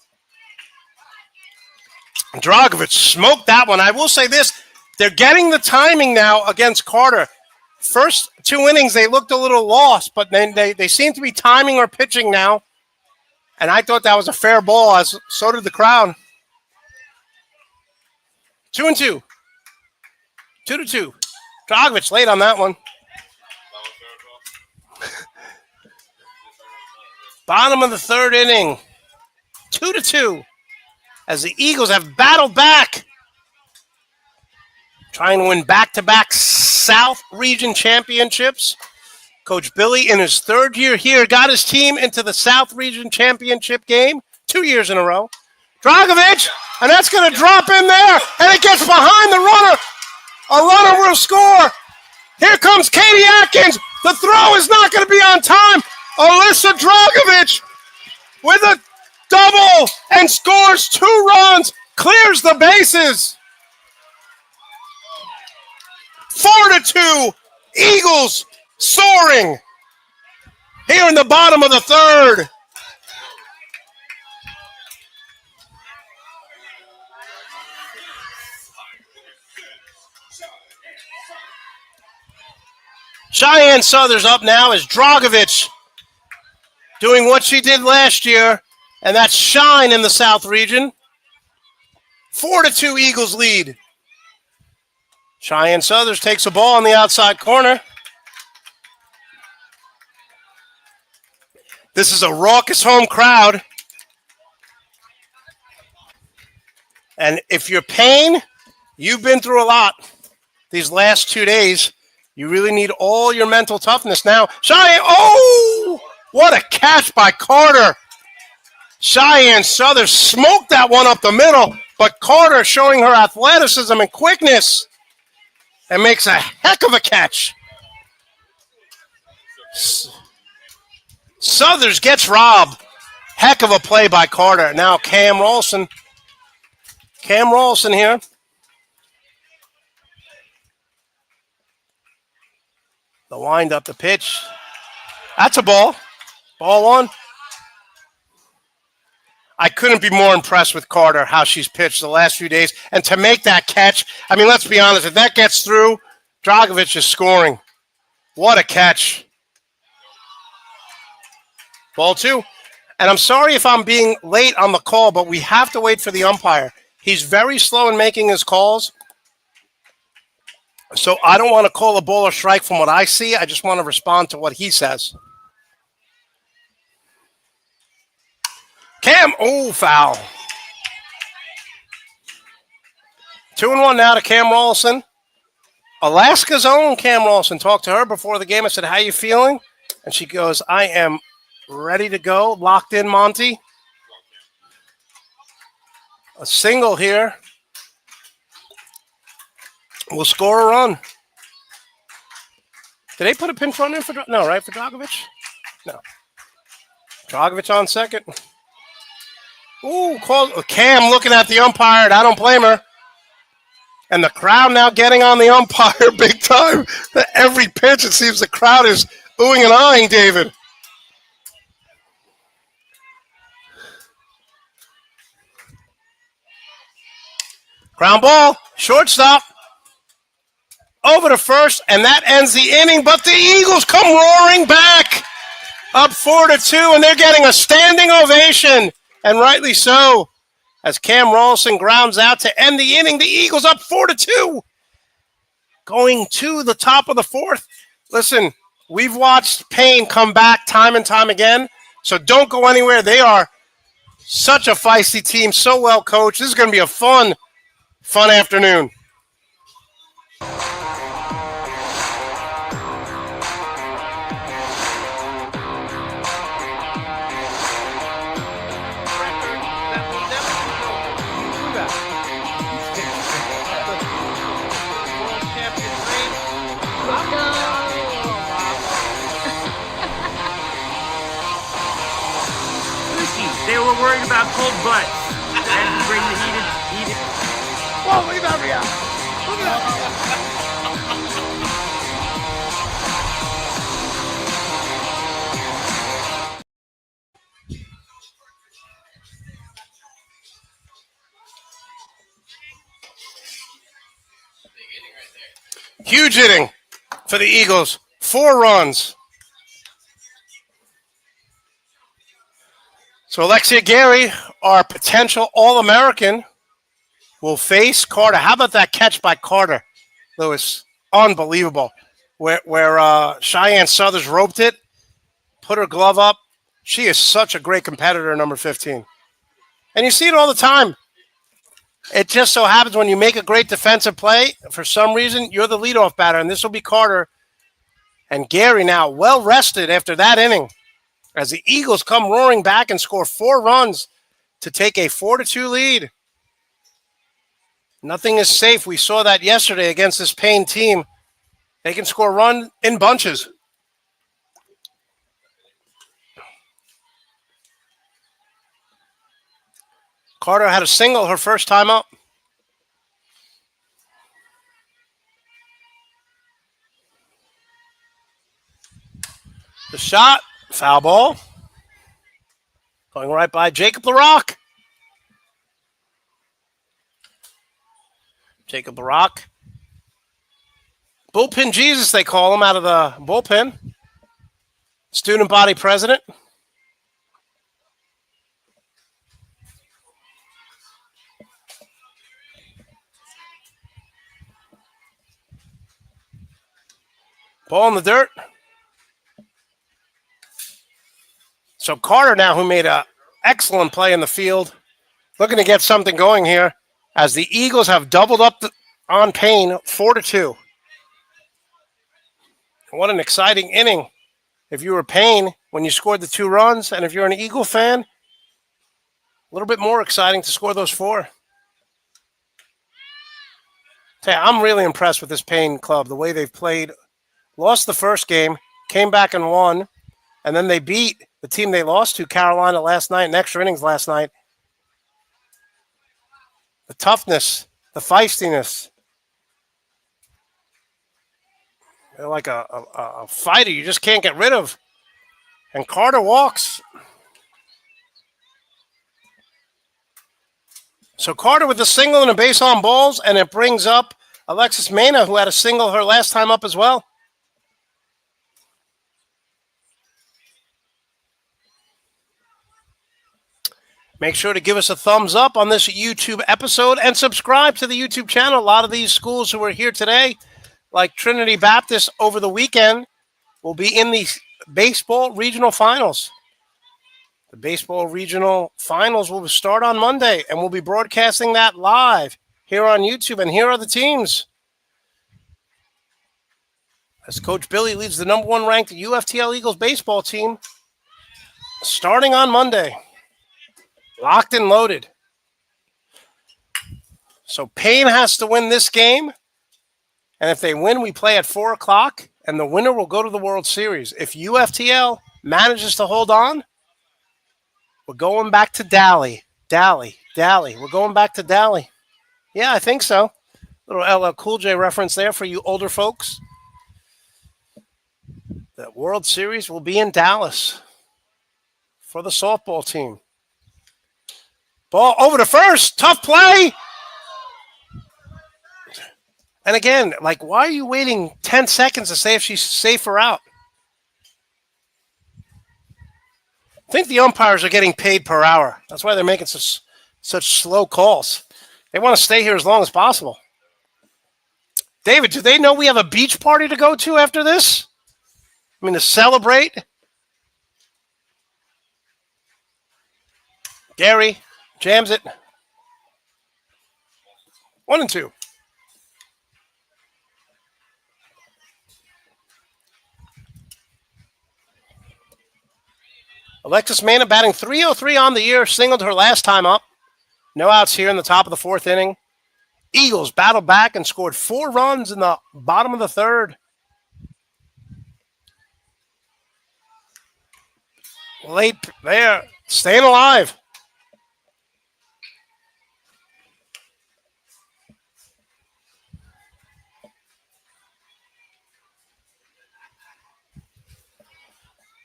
Dragovic smoked that one. I will say this. They're getting the timing now against Carter. First 2 innings, they looked a little lost, but then they seem to be timing or pitching now. And I thought that was a fair ball, as so did the crowd. 2-2. 2-2. Dragovic late on that one. Bottom of the third inning. 2-2. As the Eagles have battled back, trying to win back-to-back South Region championships. Coach Billy, in his third year here, got his team into the South Region Championship game 2 years in a row. Dragovic, and that's going to drop in there, and it gets behind the runner. A runner will score. Here comes Katie Atkins. The throw is not going to be on time. Alyssa Dragovic with a double and scores 2 runs, clears the bases. 4-2, Eagles soaring here in the bottom of the third. Cheyenne Southers up now as Dragovic doing what she did last year, and that's shine in the South region. 4-2 Eagles lead. Cheyenne Southers takes a ball on the outside corner. This is a raucous home crowd. And if you're Payne, you've been through a lot these last 2 days. You really need all your mental toughness now. Cheyenne, oh, what a catch by Carter. Cheyenne Southern smoked that one up the middle, but Carter showing her athleticism and quickness and makes a heck of a catch. Southers gets robbed. Heck of a play by Carter. Now Cam Rawlson. Cam Rawlson here. The wind up the pitch. That's a ball. Ball one. I couldn't be more impressed with Carter, how she's pitched the last few days. And to make that catch, I mean, let's be honest, if that gets through, Dragovic is scoring. What a catch. Ball 2. And I'm sorry if I'm being late on the call, but we have to wait for the umpire. He's very slow in making his calls. So I don't want to call a ball or strike from what I see. I just want to respond to what he says. Cam, oh, foul. 2-1 now to Cam Rawlson. Alaska's own Cam Rawlson. Talked to her before the game. I said, how you feeling? And she goes, I am ready to go. Locked in, Monty. A single here will score a run. Did they put a pinch run in for no, right, for Dragovic? No. Dragovic on second. Ooh, Cam looking at the umpire. I don't blame her. And the crowd now getting on the umpire big time. Every pitch, it seems the crowd is oohing and eyeing David. Ground ball, shortstop. Over to first, and that ends the inning. But the Eagles come roaring back. Up 4-2, and they're getting a standing ovation. And rightly so. As Cam Rawlson grounds out to end the inning, the Eagles up 4-2. Going to the top of the fourth. Listen, we've watched Payne come back time and time again, so don't go anywhere. They are such a feisty team, so well coached. This is going to be a fun afternoon. They were worried about cold butts. Had to bring the heated. Whoa, look at that reaction. Look at that. Huge inning for the Eagles. 4 runs. So Alexia Gary, our potential All-American, will face Carter. How about that catch by Carter, Lewis? Unbelievable. Where Cheyenne Southers roped it, put her glove up. She is such a great competitor, number 15. And you see it all the time. It just so happens when you make a great defensive play, for some reason, you're the leadoff batter, and this will be Carter And Gary now well rested after that inning as the Eagles come roaring back and score 4 runs to take a 4-2 lead. Nothing is safe. We saw that yesterday against this Payne team. They can score a run in bunches. Carter had a single her first time up. The shot, foul ball. Going right by Jacob LaRock. Jacob LaRock. Bullpen Jesus, they call him, out of the bullpen. Student body president. Ball in the dirt. So Carter now, who made an excellent play in the field, looking to get something going here as the Eagles have doubled up on Payne 4-2. What an exciting inning. If you were Payne when you scored the 2 runs, and if you're an Eagle fan, a little bit more exciting to score those 4. I'm really impressed with this Payne club, the way they've played. Lost the first game, came back and won, and then they beat the team they lost to, Carolina, last night in extra innings last night. The toughness, the feistiness. They're like a fighter you just can't get rid of. And Carter walks. So Carter with a single and a base on balls, and it brings up Alexis Paine, who had a single her last time up as well. Make sure to give us a thumbs up on this YouTube episode and subscribe to the YouTube channel. A lot of these schools who are here today, like Trinity Baptist over the weekend, will be in the baseball regional finals. The baseball regional finals will start on Monday, and we'll be broadcasting that live here on YouTube. And here are the teams. As Coach Billy leads the number 1 ranked UFTL Eagles baseball team, starting on Monday. Locked and loaded. So Payne has to win this game. And if they win, we play at 4 o'clock, and the winner will go to the World Series. If UFTL manages to hold on, we're going back to Dally. We're going back to Dally. Yeah, I think so. Little LL Cool J reference there for you older folks. The World Series will be in Dallas for the softball team. Ball over to first. Tough play. And again, why are you waiting 10 seconds to say if she's safe or out? I think the umpires are getting paid per hour. That's why they're making such slow calls. They want to stay here as long as possible. David, do they know we have a beach party to go to after this? To celebrate? Gary jams it. 1-2. Alexis Paine batting .303 on the year, singled her last time up. No outs here in the top of the 4th inning. Eagles battled back and scored 4 runs in the bottom of the 3rd. Late there, staying alive.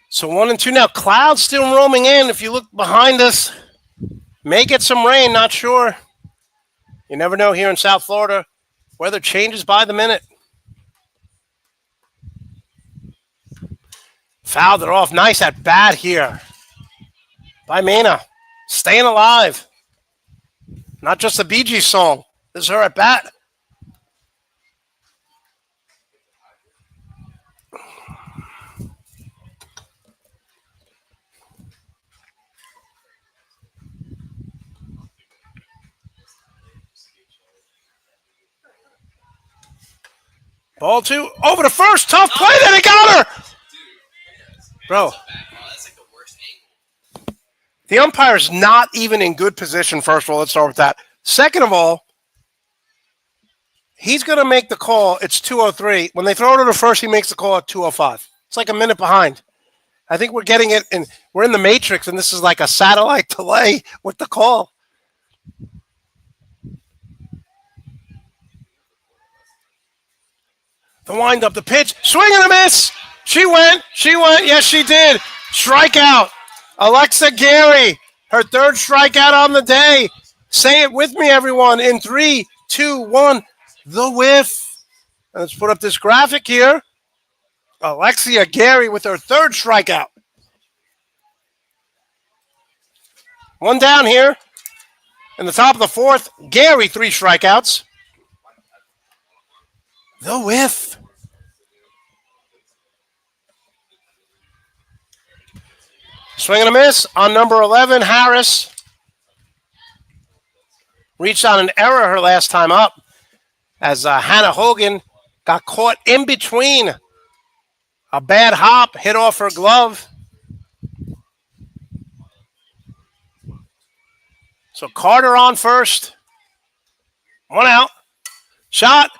So 1-2 now. Clouds still roaming in. If you look behind us, may get some rain, not sure. You never know here in South Florida. Weather changes by the minute. Fouled it off. Nice at bat here by Paine. Staying alive. Not just a Bee Gees song. This is her at bat. Ball 2 over to first. Tough play. Then he got her. Bro. That's like the worst angle. The umpire's not even in good position, first of all. Let's start with that. Second of all, he's going to make the call. It's 2:03. When they throw it to first, he makes the call at 2:05. It's like a minute behind. I think we're getting it, and we're in the Matrix, and this is like a satellite delay with the call. The wind up, the pitch, swing and a miss. She went. Yes, she did. Strikeout. Alexa Gary, her third strikeout on the day. Say it with me, everyone. In 3, 2, 1, the whiff. Let's put up this graphic here. Alexia Gary with her third strikeout. One down here. In the top of the fourth, Gary, 3 strikeouts. The whiff. Swing and a miss on number 11, Harris. Reached on an error her last time up as Hannah Hogan got caught in between. A bad hop hit off her glove. So Carter on first. 1 out. Shot.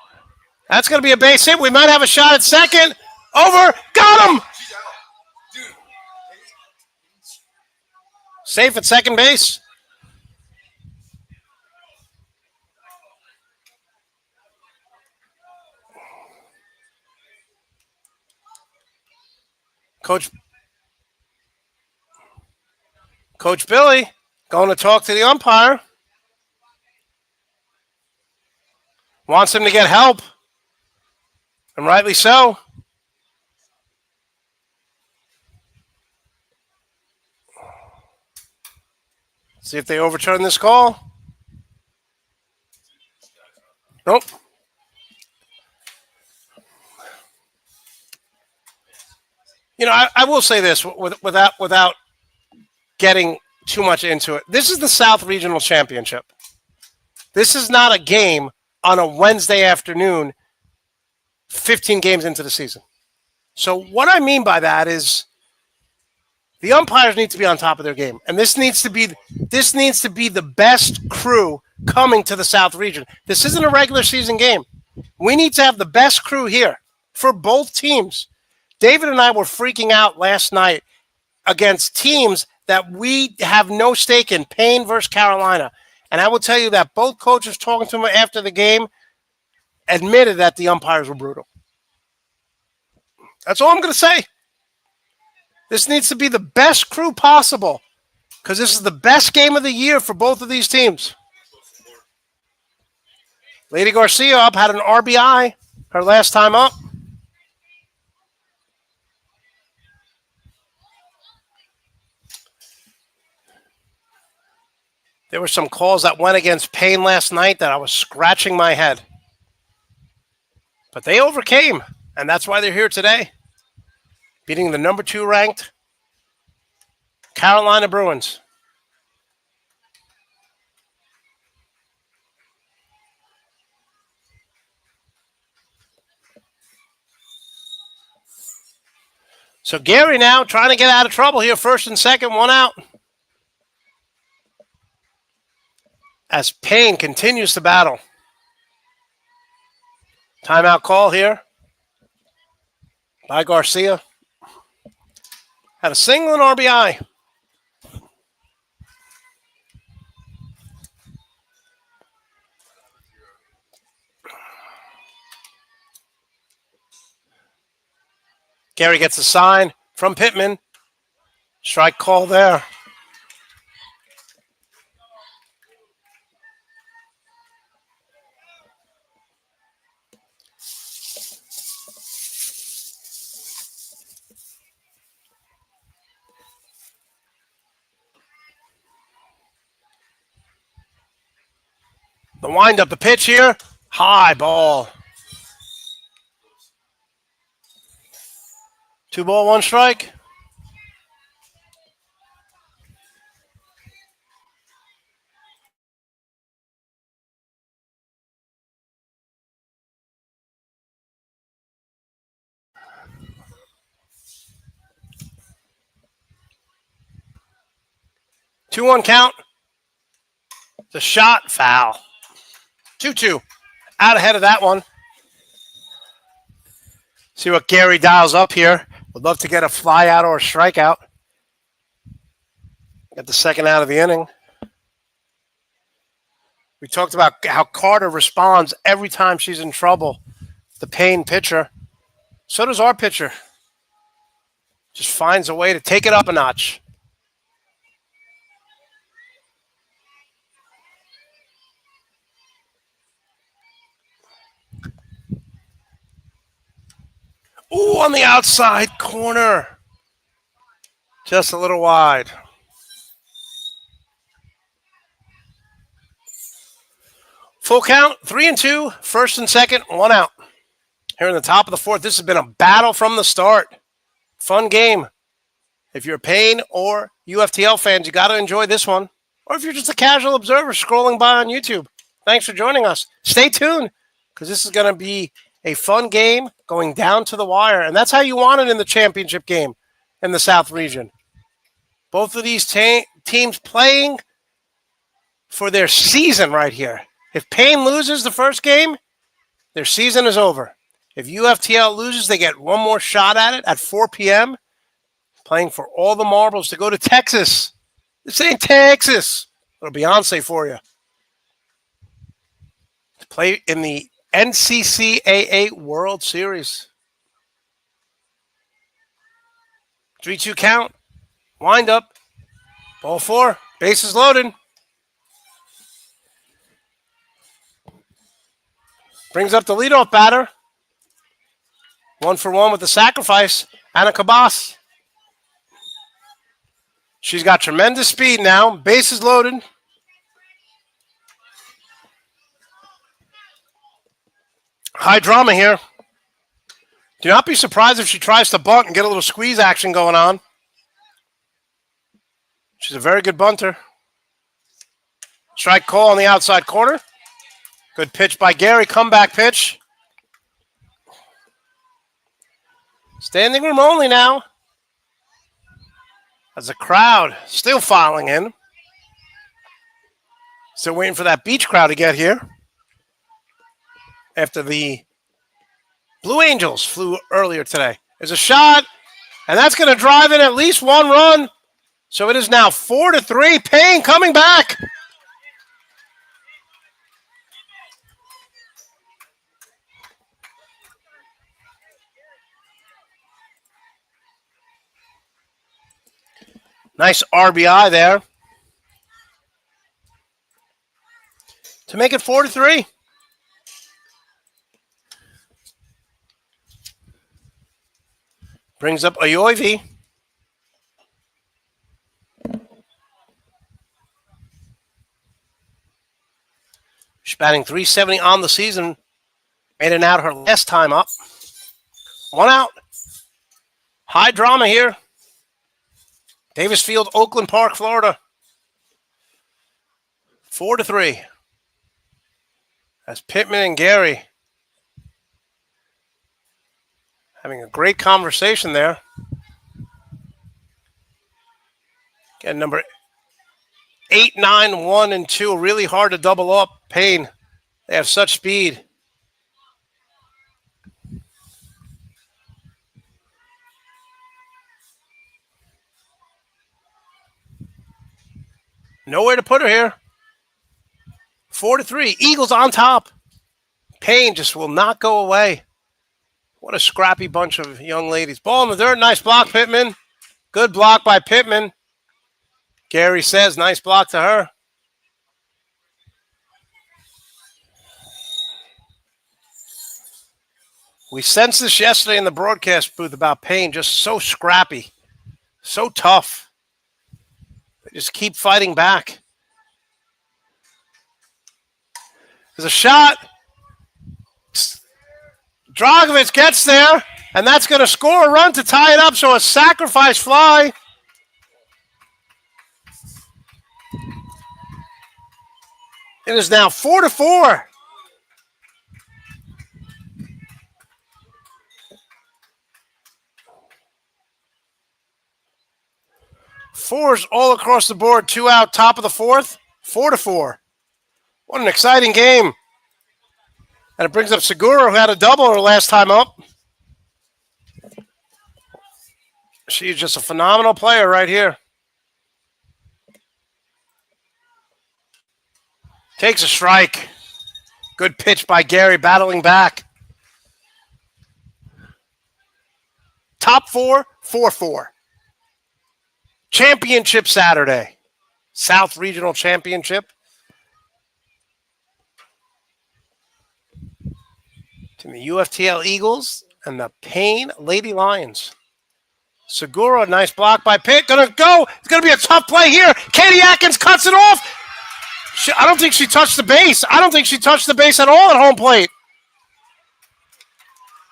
That's going to be a base hit. We might have a shot at second. Over. Got him. Safe at second base. Coach Billy going to talk to the umpire. Wants him to get help. And rightly so. See if they overturn this call. Nope. You know, I will say this without getting too much into it. This is the South Regional Championship. This is not a game on a Wednesday afternoon, 15 games into the season. So what I mean by that is the umpires need to be on top of their game. And this needs to be the best crew coming to the South Region. This isn't a regular season game. We need to have the best crew here for both teams. David and I were freaking out last night against teams that we have no stake in, Payne versus Carolina. And I will tell you that both coaches talking to me after the game admitted that the umpires were brutal. That's all I'm going to say. This needs to be the best crew possible because this is the best game of the year for both of these teams. Lady Garcia up, had an RBI her last time up. There were some calls that went against Payne last night that I was scratching my head. But they overcame, and that's why they're here today, beating the number 2 ranked Carolina Bruins. So Gary now trying to get out of trouble here, first and second, 1 out. As Payne continues to battle. Timeout call here by Garcia. Had a single and RBI. Gary gets a sign from Pittman. Strike call there. The wind up, the pitch here. High ball. 2 ball, 1 strike. 2-1 count. The shot, foul. 2-2. Out ahead of that one. See what Gary dials up here. Would love to get a fly out or a strikeout. Get the second out of the inning. We talked about how Carter responds every time she's in trouble. The Payne pitcher. So does our pitcher. Just finds a way to take it up a notch. Ooh, on the outside corner. Just a little wide. Full count, 3-2, first and second, 1 out. Here in the top of the fourth, this has been a battle from the start. Fun game. If you're a Paine or UFTL fans, you got to enjoy this one. Or if you're just a casual observer scrolling by on YouTube, thanks for joining us. Stay tuned, because this is going to be a fun game going down to the wire. And that's how you want it in the championship game in the South region. Both of these teams playing for their season right here. If Paine loses the first game, their season is over. If UFTL loses, they get one more shot at it at 4 p.m., playing for all the marbles to go to Texas. This ain't Texas. Little Beyonce for you. To play in the NCCAA World Series. 3-2 count. Wind up. Ball 4. Bases loaded. Brings up the leadoff batter. 1-for-1 with the sacrifice. Anna Cabas. She's got tremendous speed now. Bases loaded. High drama here. Do not be surprised if she tries to bunt and get a little squeeze action going on. She's a very good bunter. Strike call on the outside corner. Good pitch by Gary. Comeback pitch. Standing room only now. As the crowd still filing in. Still waiting for that beach crowd to get here. After the Blue Angels flew earlier today. There's a shot. And that's going to drive in at least one run. So it is now 4-3. Paine coming back. Nice RBI there to make it 4-3. Brings up Ayoivi. She's batting .370 on the season. Made it out her last time up. 1 out. High drama here. Davis Field, Oakland Park, Florida. 4-3. That's Pittman and Gary having a great conversation there. Again, number 8, 9, 1, and 2. Really hard to double up. Paine. They have such speed. Nowhere to put her here. 4-3. Eagles on top. Paine just will not go away. What a scrappy bunch of young ladies. Ball in the dirt. Nice block, Pittman. Good block by Pittman. Gary says nice block to her. We sensed this yesterday in the broadcast booth about Paine. Just so scrappy. So tough. They just keep fighting back. There's a shot. Dragovich gets there, and that's going to score a run to tie it up, so a sacrifice fly. It is now 4-4. 4s all across the board. 2 out, top of the 4th, 4-4. What an exciting game. And it brings up Segura, who had a double her last time up. She's just a phenomenal player right here. Takes a strike. Good pitch by Gary, battling back. Top 4, 4-4. Championship Saturday. South Regional Championship. To the Uftl Eagles and the Paine Lady Lions. Segura, nice block by Pitt. Gonna go. It's gonna be a tough play here. Katie Atkins cuts it off. I don't think she touched the base. I don't think she touched the base at all at home plate.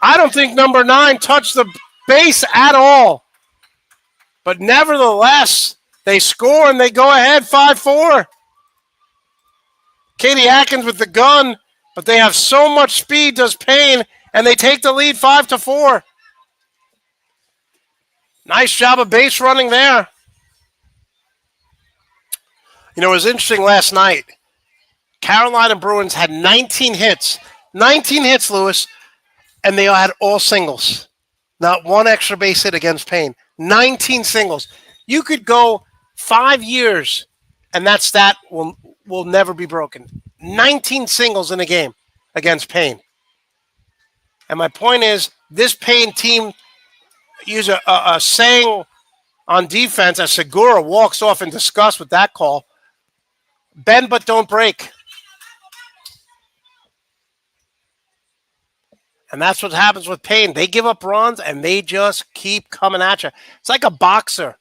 I don't think number 9 touched the base at all. But nevertheless, they score and they go ahead 5-4. Katie Atkins with the gun, but they have so much speed, does Payne, and they take the lead 5-4. Nice job of base running there. You know, it was interesting last night. Carolina Bruins had 19 hits. 19 hits, Lewis, and they had all singles. Not one extra base hit against Payne. 19 singles. You could go 5 years, and that stat will never be broken. 19 singles in a game against Payne. And my point is, this Payne team use a saying on defense as Segura walks off in disgust with that call. Bend but don't break. And that's what happens with Payne. They give up runs, and they just keep coming at you. It's like a boxer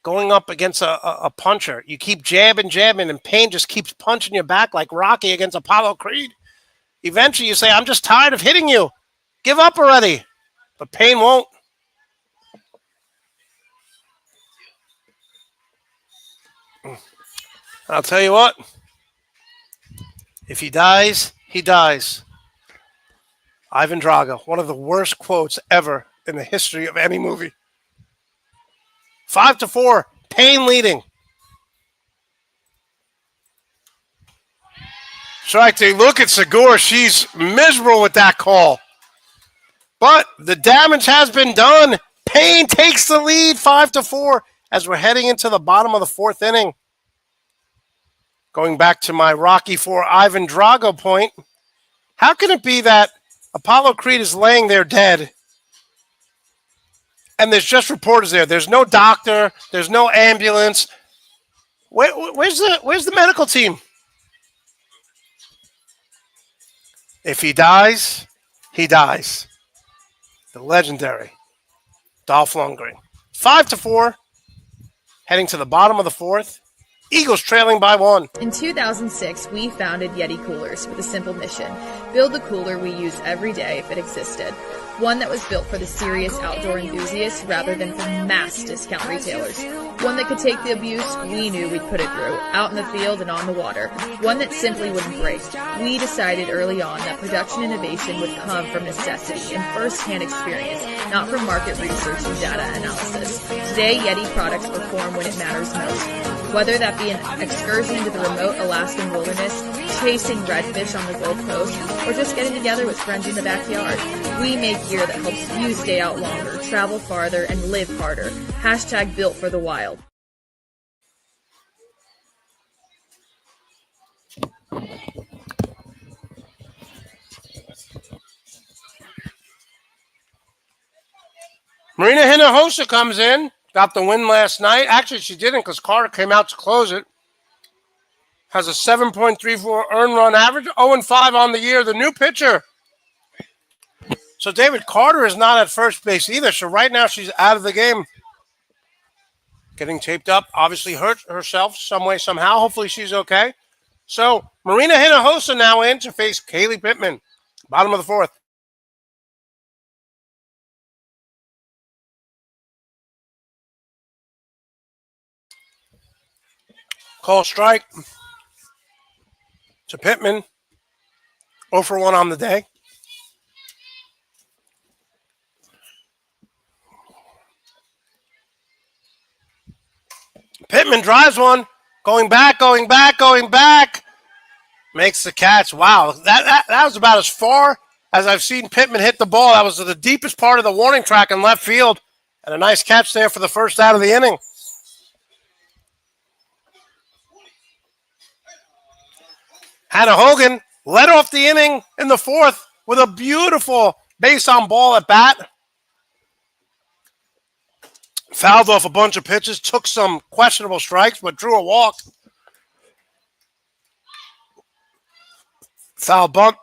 going up against a puncher. You keep jabbing, and Payne just keeps punching you back like Rocky against Apollo Creed. Eventually, you say, I'm just tired of hitting you. Give up already. But Payne won't. I'll tell you what. If he dies, he dies. Ivan Drago, one of the worst quotes ever in the history of any movie. 5-4, Payne leading. Strike to look at Segura. She's miserable with that call. But the damage has been done. Payne takes the lead 5-4 as we're heading into the bottom of the 4th inning. Going back to my Rocky IV Ivan Drago point, how can it be that Apollo Creed is laying there dead and there's just reporters there? There's no doctor. There's no ambulance. Where's the medical team? If he dies, he dies. The legendary Dolph Lundgren. 5-4, heading to the bottom of the 4th. Eagles trailing by 1. In 2006, we founded Yeti Coolers with a simple mission: build the cooler we use every day if it existed. One that was built for the serious outdoor enthusiasts rather than for mass discount retailers. One that could take the abuse we knew we'd put it through, out in the field and on the water. One that simply wouldn't break. We decided early on that production innovation would come from necessity and first-hand experience, not from market research and data analysis. Today, Yeti products perform when it matters most. Whether that be an excursion into the remote Alaskan wilderness, chasing redfish on the Gold Coast, or just getting together with friends in the backyard, we make gear that helps you stay out longer, travel farther, and live harder. Hashtag built for the wild. Marina Hinojosa comes in. Got the win last night. Actually, she didn't because Carter came out to close it. Has a 7.34 earned run average, 0-5 on the year. The new pitcher. So David Carter is not at first base either. So right now she's out of the game. Getting taped up. Obviously hurt herself some way, somehow. Hopefully she's okay. So Marina Hinojosa now in to face Kaylee Pittman. Bottom of the 4th. Call strike to Pittman. 0-1 on the day. Pittman drives one. Going back. Makes the catch. Wow, that was about as far as I've seen Pittman hit the ball. That was the deepest part of the warning track in left field. And a nice catch there for the first out of the inning. Hannah Hogan led off the inning in the fourth with a beautiful base on ball at bat. Fouled off a bunch of pitches, took some questionable strikes, but drew a walk. Foul bunt.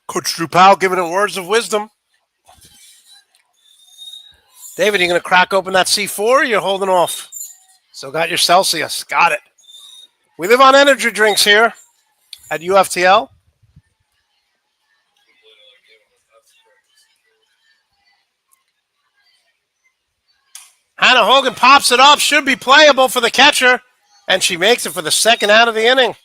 Coach Drew Powell giving it words of wisdom. David, you going to crack open that C4 or you're holding off? Still got your Celsius. Got it. We live on energy drinks here at UFTL. Hannah Hogan pops it up. Should be playable for the catcher. And she makes it for the second out of the inning.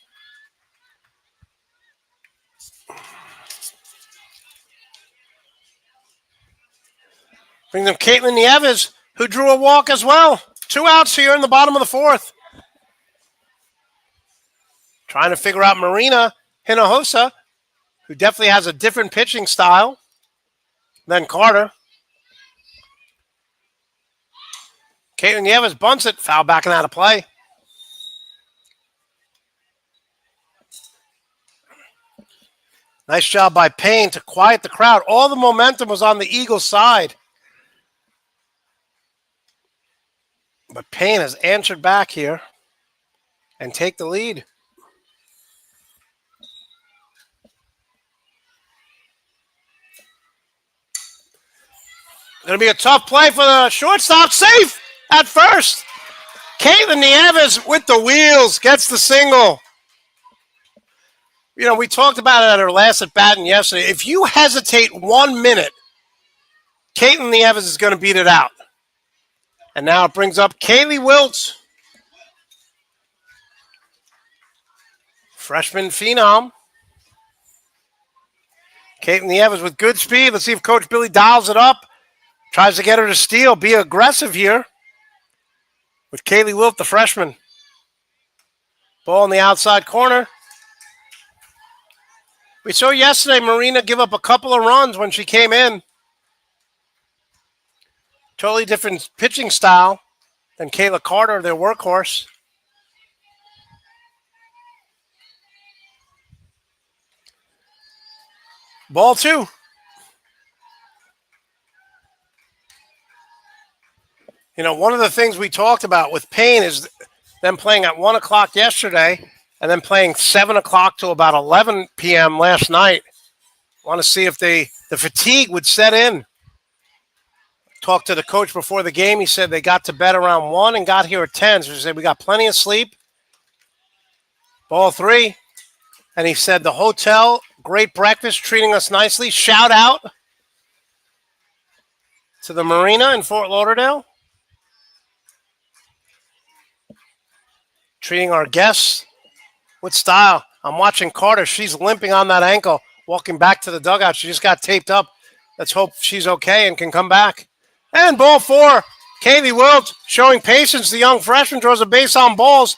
Brings up Caitlin Nieves, who drew a walk as well. 2 outs here in the bottom of the fourth. Trying to figure out Marina Hinojosa, who definitely has a different pitching style than Carter. Caitlin Nieves bunts it, foul back and out of play. Nice job by Payne to quiet the crowd. All the momentum was on the Eagles' side. But Payne has answered back here and take the lead. Going to be a tough play for the shortstop. Safe at first. Caitlin Nieves with the wheels gets the single. You know, we talked about it at her last at bat and yesterday. If you hesitate 1 minute, Caitlin Nieves is going to beat it out. And now it brings up Kaylee Wiltz. Freshman phenom. Caitlin Nieves with good speed. Let's see if Coach Billy dials it up. Tries to get her to steal. Be aggressive here with Kaylee Wilt, the freshman. Ball in the outside corner. We saw yesterday Marina give up a couple of runs when she came in. Totally different pitching style than Kayla Carter, their workhorse. Ball 2. You know, one of the things we talked about with Payne is them playing at 1 o'clock yesterday and then playing 7 o'clock till about 11 p.m. last night. Want to see if the fatigue would set in. Talked to the coach before the game. He said they got to bed around 1 and got here at 10. So he said, we got plenty of sleep. Ball 3. And he said, the hotel, great breakfast, treating us nicely. Shout out to the marina in Fort Lauderdale. Treating our guests with style. I'm watching Carter. She's limping on that ankle, walking back to the dugout. She just got taped up. Let's hope she's okay and can come back. And ball 4, Kaylee Wilt showing patience. The young freshman throws a base on balls.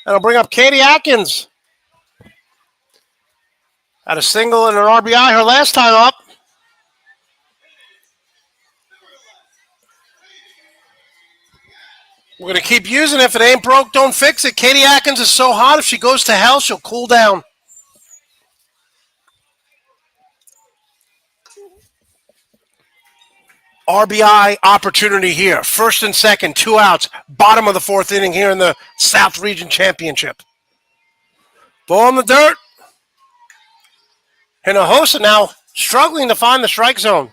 And it'll bring up Katie Atkins. Had a single and an RBI her last time up. We're going to keep using it. If it ain't broke, don't fix it. Katie Atkins is so hot, if she goes to hell, she'll cool down. RBI opportunity here. First and second, 2 outs. Bottom of the 4th inning here in the South Region Championship. Ball in the dirt. Hinojosa now struggling to find the strike zone.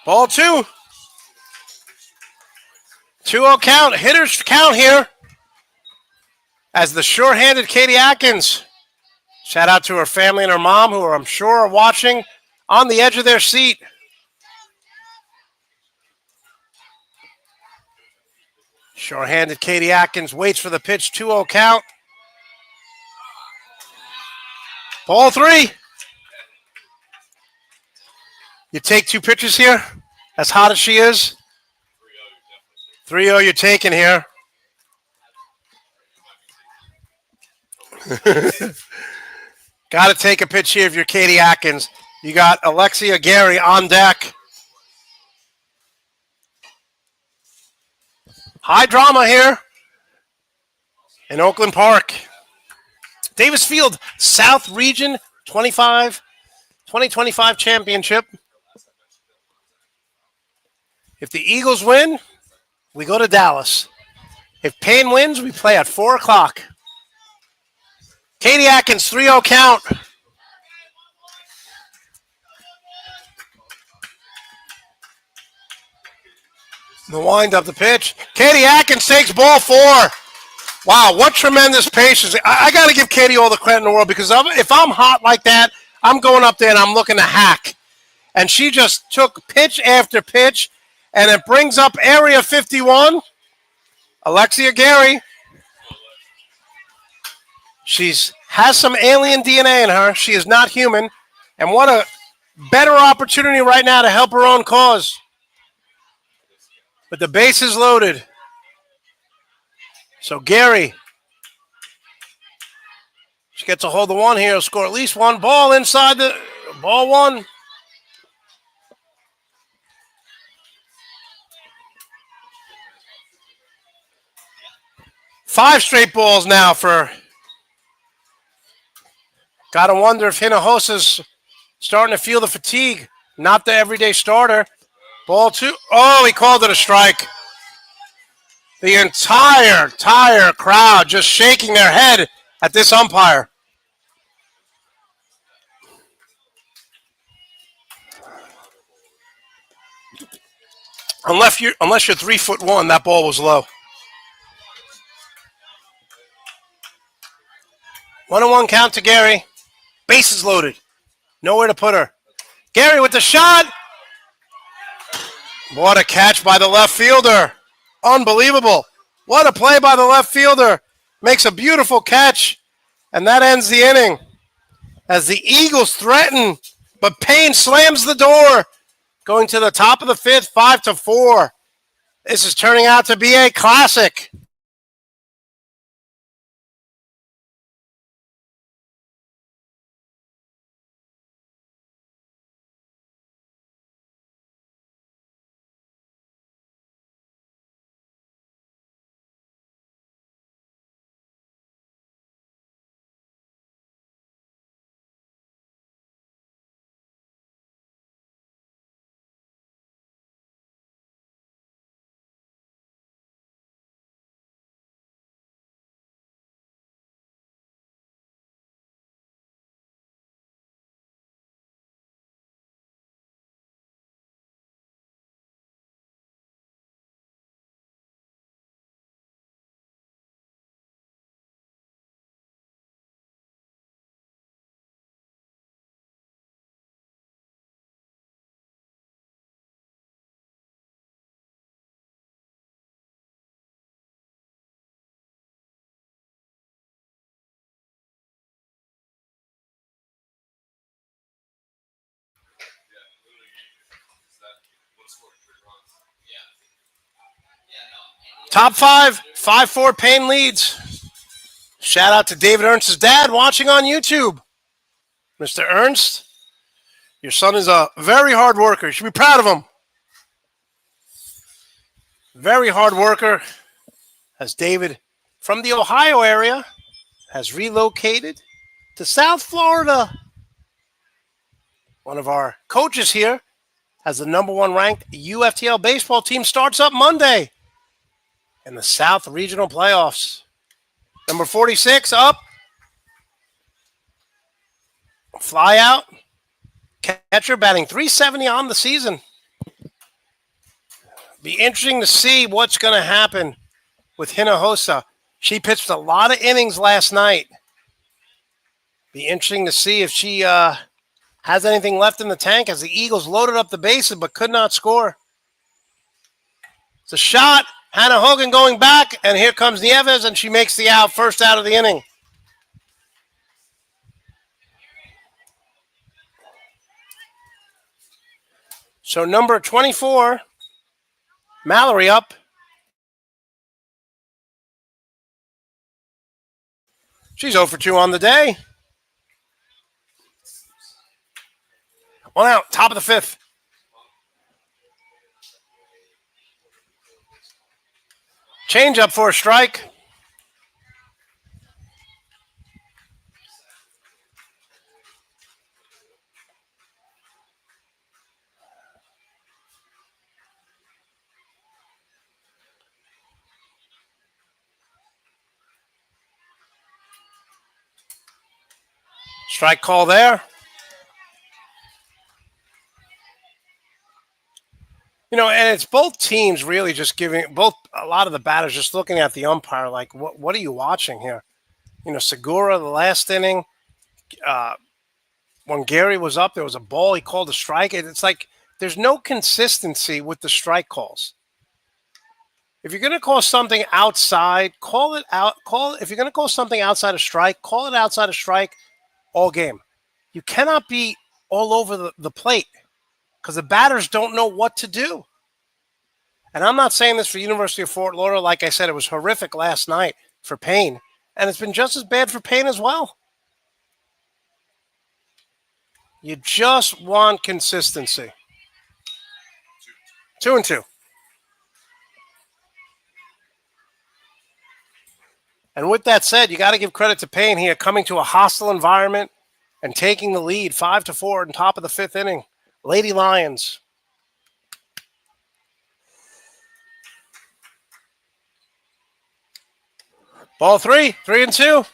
Ball 2. 2-0 count. Hitters count here. As the short-handed Katie Atkins. Shout out to her family and her mom, who I'm sure are watching on the edge of their seat. Short-handed Katie Atkins waits for the pitch, 2-0 count. Ball 3. You take 2 pitches here, as hot as she is. 3-0 you're taking here. Got to take a pitch here if you're Katie Atkins. You got Alexia Gary on deck. High drama here in Oakland Park. Davis Field South Region 2025 Championship. If the Eagles win, we go to Dallas. If Payne wins, we play at 4 o'clock. Katie Atkins, 3-0 count. The wind up the pitch. Katie Atkins takes ball 4. Wow, what tremendous patience. I got to give Katie all the credit in the world because if I'm hot like that, I'm going up there and I'm looking to hack. And she just took pitch after pitch, and it brings up Area 51. Alexia Gary. She's has some alien DNA in her. She is not human. And what a better opportunity right now to help her own cause. But the base is loaded. So Gary, she gets a hold of 1 here. Score at least 1 ball inside the ball 1. Five straight balls now for. Got to wonder if Hinojosa's starting to feel the fatigue. Not the everyday starter. Ball 2. Oh, he called it a strike. The entire crowd just shaking their head at this umpire. Unless you're 3'1", that ball was low. 1-1 count to Gary. Bases loaded. Nowhere to put her. Gary with the shot. What a catch by the left fielder. Unbelievable. What a play by the left fielder. Makes a beautiful catch. And that ends the inning. As the Eagles threaten, but Payne slams the door. Going to the top of the 5th, 5-4. This is turning out to be a classic. Top 5, 5-4 Payne leads. Shout out to David Ernst's dad watching on YouTube. Mr. Ernst, your son is a very hard worker. You should be proud of him. Very hard worker. As David, from the Ohio area, has relocated to South Florida. One of our coaches here has the number 1 ranked UFTL baseball team starts up Monday in the South Regional Playoffs. Number 46 up. Fly out. Catcher batting .370 on the season. Be interesting to see what's going to happen with Hinojosa. She pitched a lot of innings last night. Be interesting to see if she has anything left in the tank as the Eagles loaded up the bases but could not score. It's a shot. Hannah Hogan going back, and here comes Nieves, and she makes the out, first out of the inning. So number 24, Mallory up. She's 0 for 2 on the day. One out, top of the fifth. Change up for a strike. Strike call there. You know, and it's both teams really just giving a lot of the batters just looking at the umpire like, what are you watching here? You know, Segura, the last inning, when Gary was up, there was a ball, he called a strike. It's like there's no consistency with the strike calls. If you're going to call something outside, call it out. If you're going to call something outside a strike, call it outside a strike all game. You cannot be all over the plate because the batters don't know what to do. And I'm not saying this for University of Fort Lauderdale. Like I said, it was horrific last night for Payne, and it's been just as bad for Payne as well. You just want consistency. 2-2. And with that said, you got to give credit to Payne here, coming to a hostile environment and taking the lead 5-4 on top of the fifth inning. Lady Lions. Ball 3, 3-2.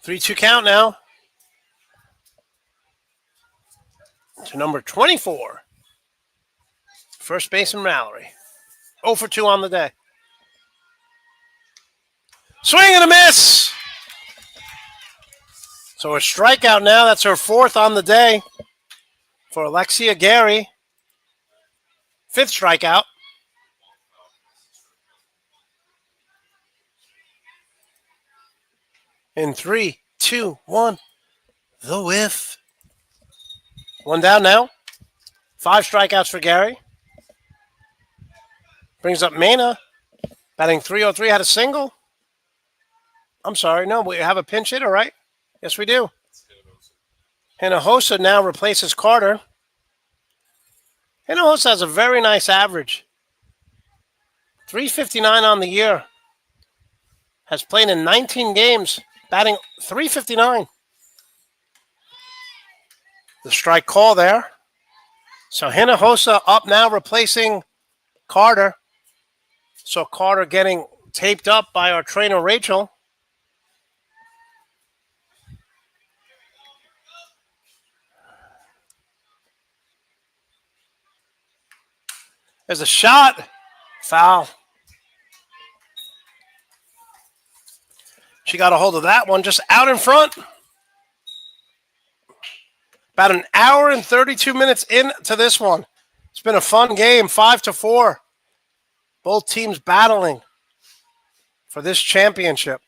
Three-two count now to number 24. First baseman Mallory. 0 for 2 on the day. Swing and a miss. So a strikeout now. That's her fourth on the day for Alexia Gary. Fifth strikeout. In 3, 2, 1. The whiff. One down now. 5 strikeouts for Gary. Brings up Mena. Batting .303, had a single. I'm sorry, no, we have a pinch hitter, right? Yes, we do. Hinojosa now replaces Carter. Hinojosa has a very nice average. 359 on the year. Has played in 19 games, batting .359. The strike call there. So Hinojosa up now replacing Carter. So Carter getting taped up by our trainer, Rachel. There's a shot. Foul. She got a hold of that one just out in front. About an hour and 32 minutes into this one. It's been a fun game, 5-4. Both teams battling for this championship.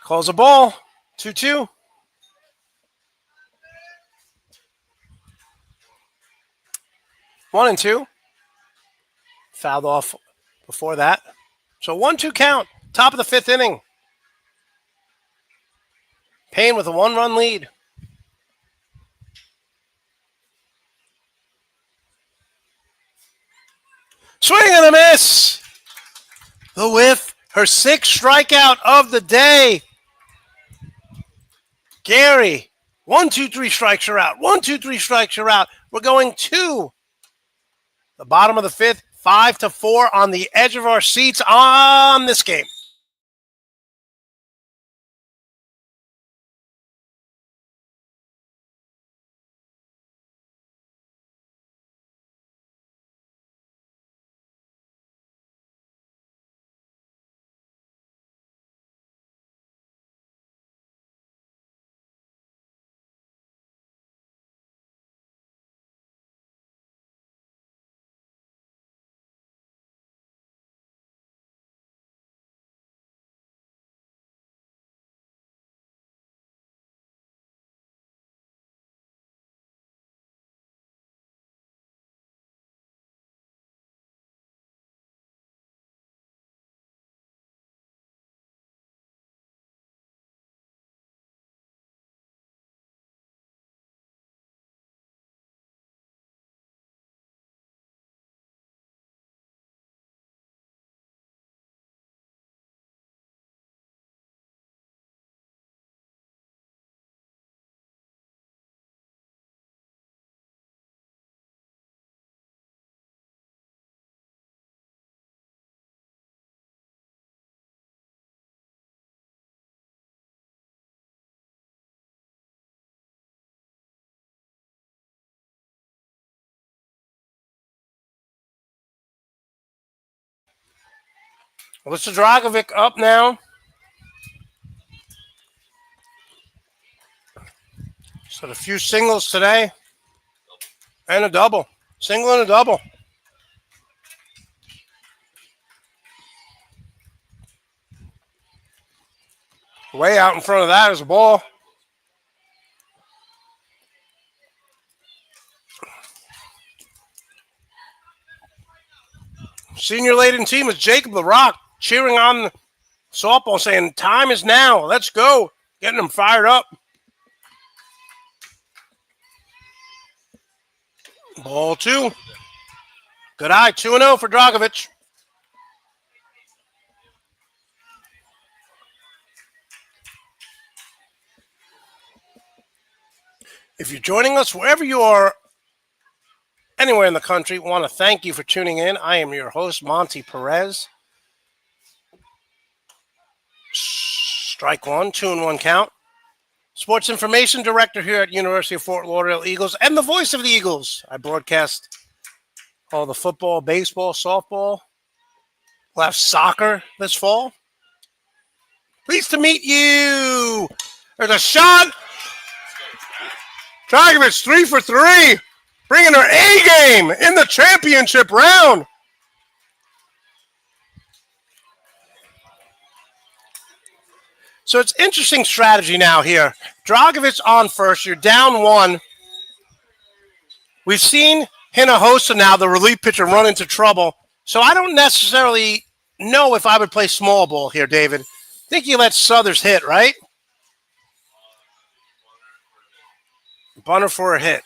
Calls a ball, 2-2. One and two. Fouled off before that. So 1-2 count, top of the fifth inning. Payne with a 1-run lead. Swing and a miss. The whiff, her sixth strikeout of the day. Gary, 1, 2, 3 strikes her out. 1, 2, 3 strikes her out. We're going to the bottom of the fifth, 5-4 on the edge of our seats on this game. Alyssa Dragovic up now. So a few singles today and a double. Single and a double. Way out in front of that is a ball. Senior laden team is Jacob LaRock cheering on the softball, saying, time is now. Let's go. Getting them fired up. Ball 2. Good eye. 2-0 for Dragovic. If you're joining us wherever you are, anywhere in the country, want to thank you for tuning in. I am your host, Monty Perez. Strike 1, 2-1 count. Sports information director here at University of Fort Lauderdale Eagles and the voice of the Eagles. I broadcast all the football, baseball, softball. We'll have soccer this fall. Pleased to meet you. There's a shot. Dragovic 3 for 3. Bringing her A game in the championship round. So it's interesting strategy now here. Dragovic on first. You're down 1. We've seen Hinojosa now, the relief pitcher, run into trouble. So I don't necessarily know if I would play small ball here, David. I think you let Southers hit, right? Bunter for a hit.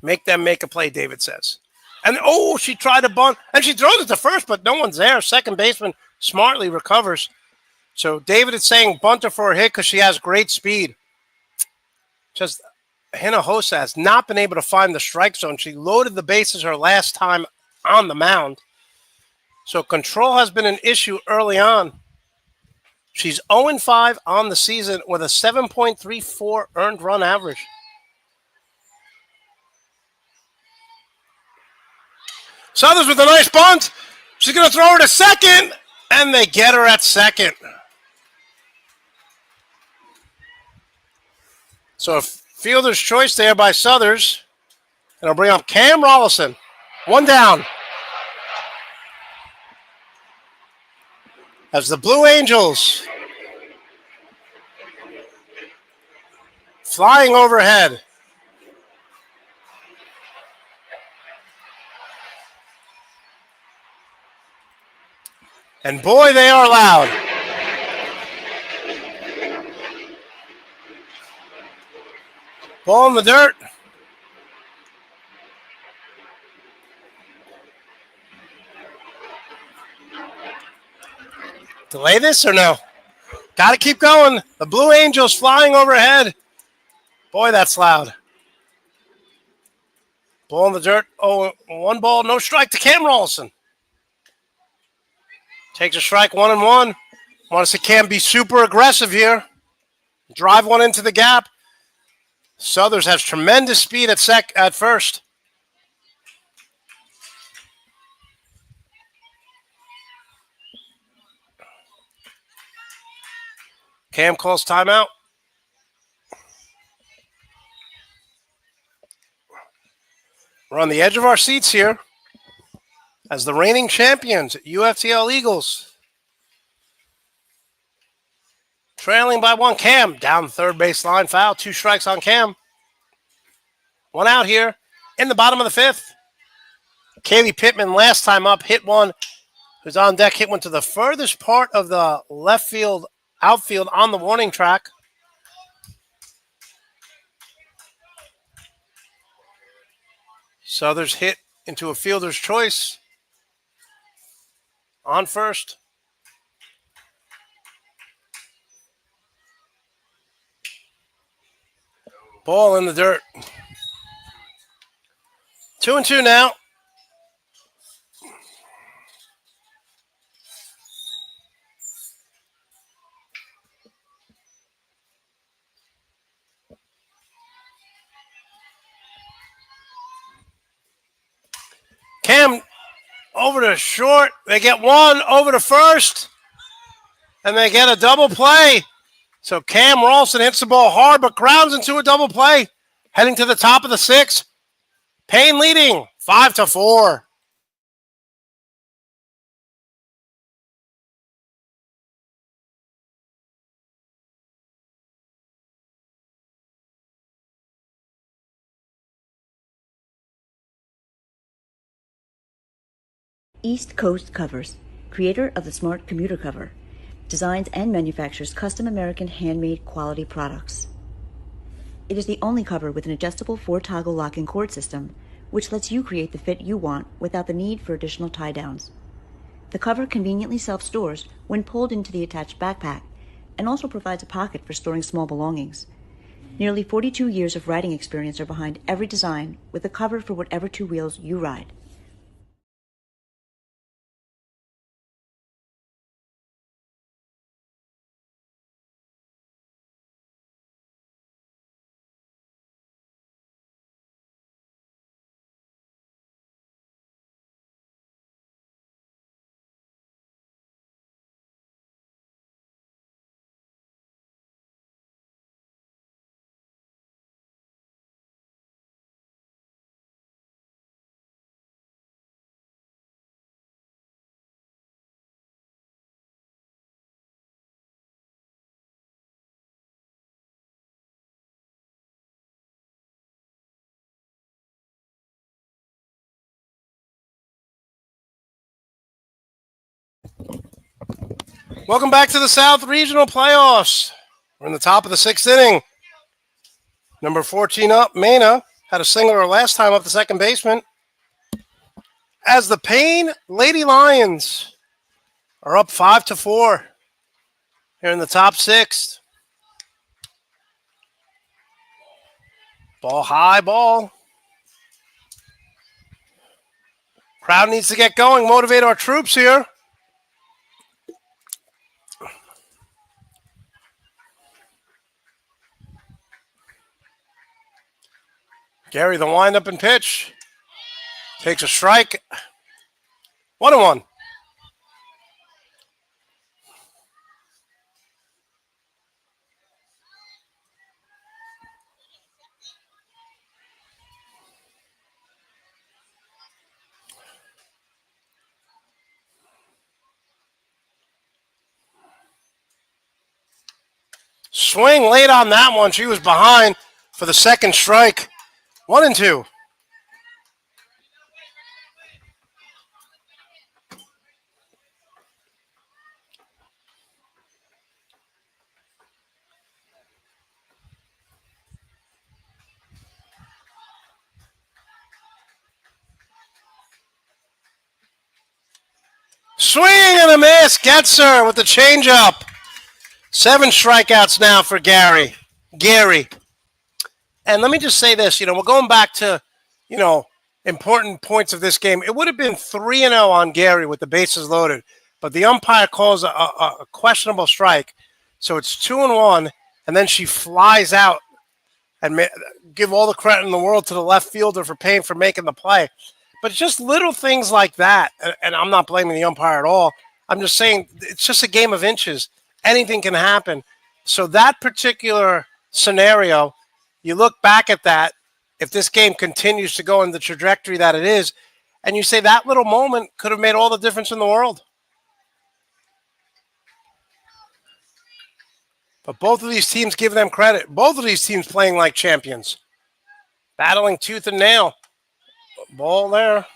Make them make a play, David says. And, she tried to bunt. And she throws it to first, but no one's there. Second baseman smartly recovers. So David is saying bunter for a hit because she has great speed. Just Hinojosa has not been able to find the strike zone. She loaded the bases her last time on the mound. So control has been an issue early on. She's 0-5 on the season with a 7.34 earned run average. Southers with a nice bunt. She's going to throw her to second, and they get her at second. So a fielder's choice there by Southers. And I'll bring up Cam Rollison. 1 down. As the Blue Angels flying overhead. And boy, they are loud. Ball in the dirt. Delay this or no? Got to keep going. The Blue Angels flying overhead. Boy, that's loud. Ball in the dirt. 1 ball, no strike to Cam Rollison. Takes a strike, 1-1. Want to see Cam be super aggressive here. Drive one into the gap. Southers has tremendous speed at first. Cam calls timeout. We're on the edge of our seats here as the reigning champions, UFTL Eagles. Trailing by 1. Cam down third baseline, foul. 2 strikes on Cam. 1 out here in the bottom of the 5th. Kaylee Pittman last time up hit one. Who's on deck, hit one to the furthest part of the left field outfield on the warning track. Southers hit into a fielder's choice on first. Ball in the dirt. 2-2 now. Cam over to short. They get one over to first, and they get a double play. So Cam Ralston hits the ball hard, but grounds into a double play. Heading to the top of the sixth. Paine leading 5-4. East Coast Covers, creator of the Smart Commuter Cover, designs and manufactures custom American handmade quality products. It is the only cover with an adjustable 4-toggle lock and cord system, which lets you create the fit you want without the need for additional tie-downs. The cover conveniently self-stores when pulled into the attached backpack, and also provides a pocket for storing small belongings. Nearly 42 years of riding experience are behind every design, with a cover for whatever two wheels you ride. Welcome back to the South Regional Playoffs. We're in the top of the sixth inning. Number 14 up, Maine, had a single last time up the second baseman. As the Payne Lady Lions are up 5-4 here in the top sixth. Ball high, ball. Crowd needs to get going, motivate our troops here. Gary, the windup and pitch. Takes a strike. 1-1. Swing late on that one. She was behind for the second strike. 1-2. Swing and a miss. Gets her with the changeup. 7 strikeouts now for Gary. And let me just say this. We're going back to, important points of this game. It would have been 3-0 on Gary with the bases loaded, but the umpire calls a questionable strike. So it's 2-1, and then she flies out and give all the credit in the world to the left fielder for Payne for making the play. But just little things like that, and I'm not blaming the umpire at all. I'm just saying it's just a game of inches. Anything can happen. So that particular scenario, you look back at that, if this game continues to go in the trajectory that it is, and you say that little moment could have made all the difference in the world. But both of these teams, give them credit. Both of these teams playing like champions. Battling tooth and nail. Ball there.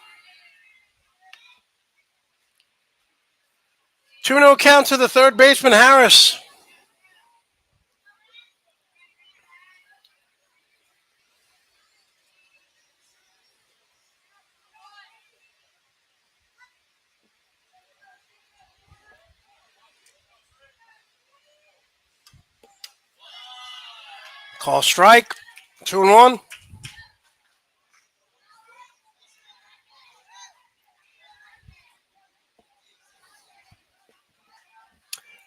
2-0 count to the third baseman, Harris. Call strike. 2-1.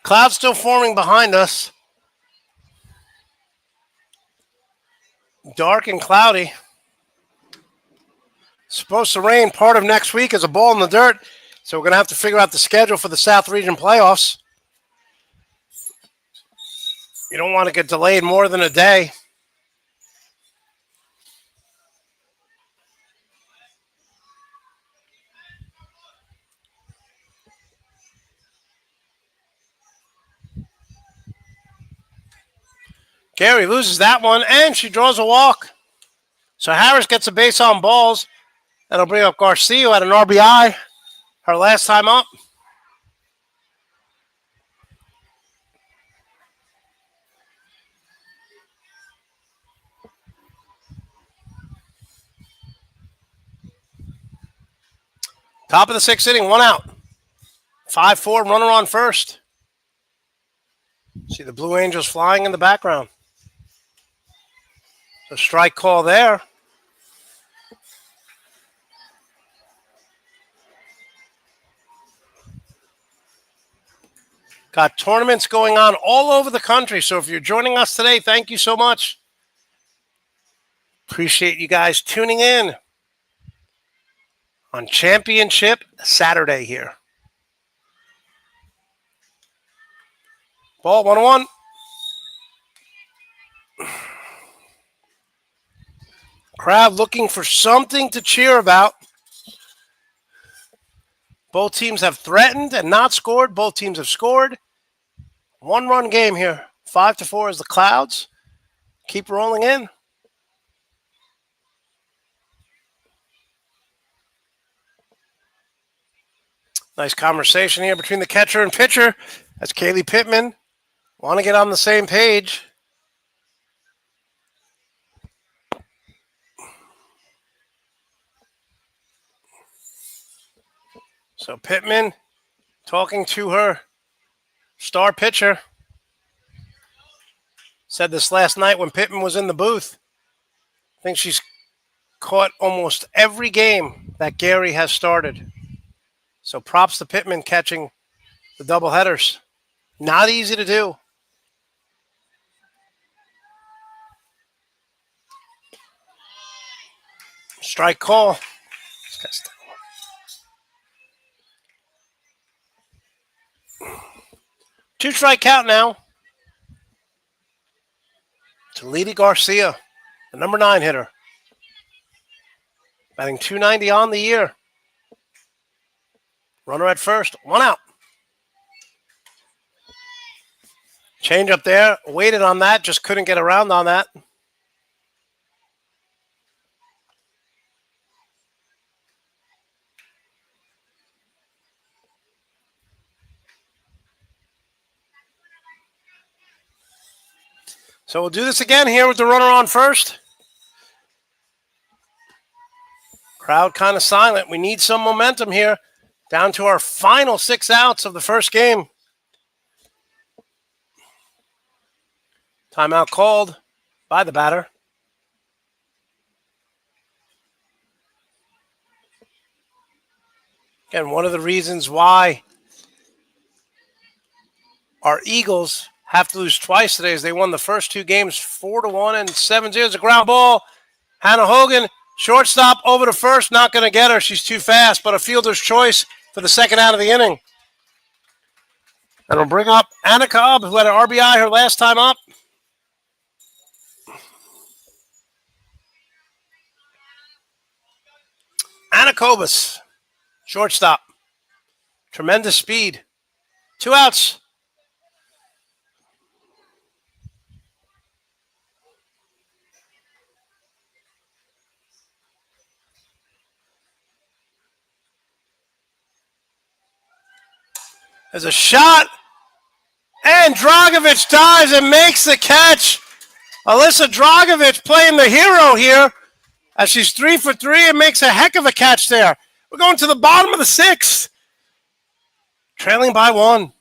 Cloud still forming behind us. Dark and cloudy. supposed to rain part of next week as a ball in the dirt. So we're going to have to figure out the schedule for the South Region playoffs. You don't want to get delayed more than a day. Gary loses that one, and she draws a walk. So Harris gets a base on balls. That'll bring up Garcia at an RBI, her last time up. Top of the sixth inning, 1 out. 5-4, runner on first. See the Blue Angels flying in the background. So strike call there. Got tournaments going on all over the country. So if you're joining us today, thank you so much. Appreciate you guys tuning in on Championship Saturday here. Ball 1-1. Crowd looking for something to cheer about. Both teams have threatened and not scored. Both teams have scored. 1-run game here. 5-4 is the Clouds. Keep rolling in. Nice conversation here between the catcher and pitcher. That's Kaylee Pittman. Want to get on the same page. So Pittman talking to her star pitcher. Said this last night when Pittman was in the booth. I think she's caught almost every game that Gary has started. So props to Pittman catching the doubleheaders. Not easy to do. Strike call. 2-strike count now to Lady Garcia, the number 9 hitter. Batting .290 on the year. Runner at first, 1 out. Change up there, waited on that, just couldn't get around on that. So we'll do this again here with the runner on first. Crowd kind of silent. We need some momentum here. Down to our final 6 outs of the first game. Timeout called by the batter. Again, one of the reasons why our Eagles have to lose twice today is they won the first 2 games 4-1 and 7-0. It's a ground ball. Hannah Hogan, shortstop over to first. Not going to get her. She's too fast, but a fielder's choice for the second out of the inning. And we'll bring up Anna Cobb, who had an RBI her last time up. Anna Kobus, shortstop. Tremendous speed. 2 outs. There's a shot, and Dragovich dives and makes the catch. Alyssa Dragovich playing the hero here as she's 3 for 3 and makes a heck of a catch there. We're going to the bottom of the 6th, trailing by 1.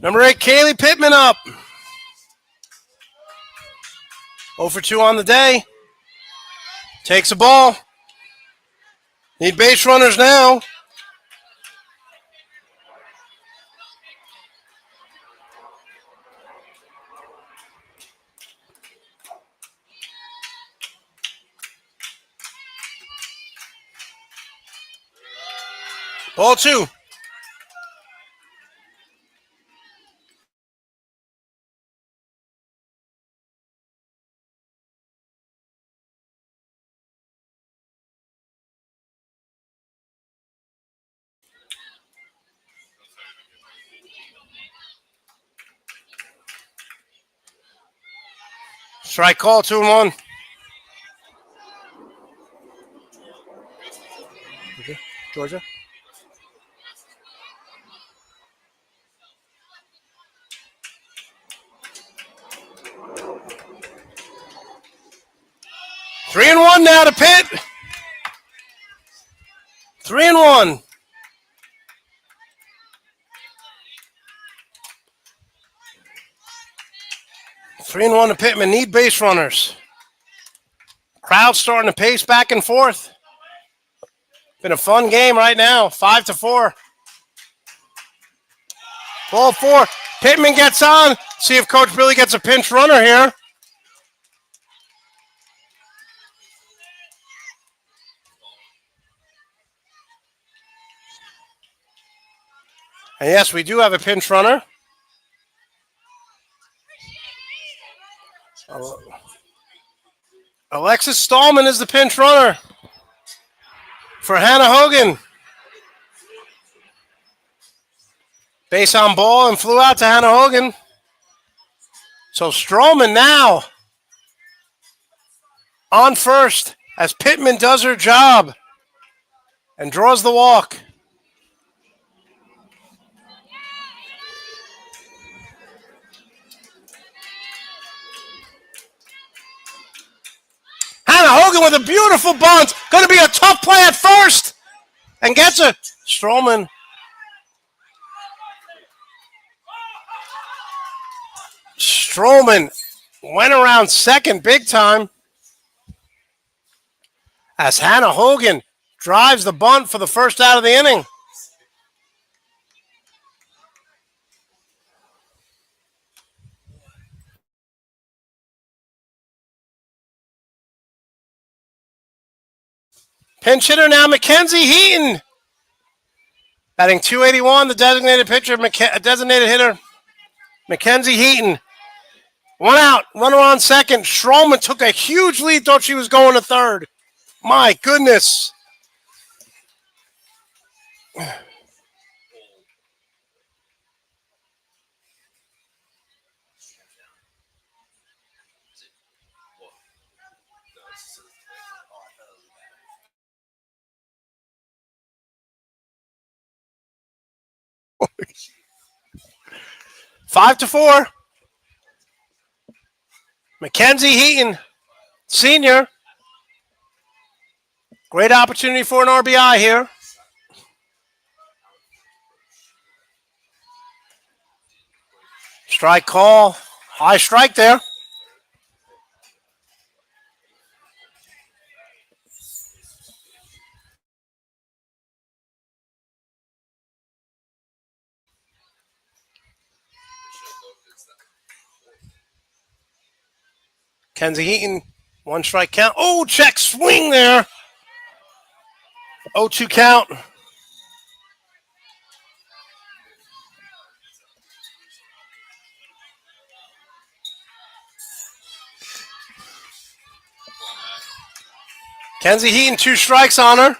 Number 8, Kaylee Pittman up. 0 for 2 on the day. Takes a ball. Need base runners now. Ball 2. Strike call, 2-1. Okay. Georgia. Three and one now to Pitt. 3-1. Three and one to Pittman. Need base runners. Crowd starting to pace back and forth. Been a fun game right now. 5-4. Ball 4. Pittman gets on. See if Coach Billy gets a pinch runner here. And yes, we do have a pinch runner. Alexis Stallman is the pinch runner for Hannah Hogan. Base on ball and flew out to Hannah Hogan. So Stroman now on first as Pittman does her job and draws the walk. Hannah Hogan with a beautiful bunt. Going to be a tough play at first. And gets it. Stroman. Stroman went around second big time. As Hannah Hogan drives the bunt for the first out of the inning. Pinch hitter now, Mackenzie Heaton. Batting .281, the designated pitcher, designated hitter, Mackenzie Heaton. One out, runner on second. Stroman took a huge lead, thought she was going to third. My goodness. Five to 4. Mackenzie Heaton, senior. Great opportunity for an RBI here. Strike call. High strike there. Kenzie Heaton, 1 strike count. Oh, check swing there. 0-2 count. Kenzie Heaton, 2 strikes on her.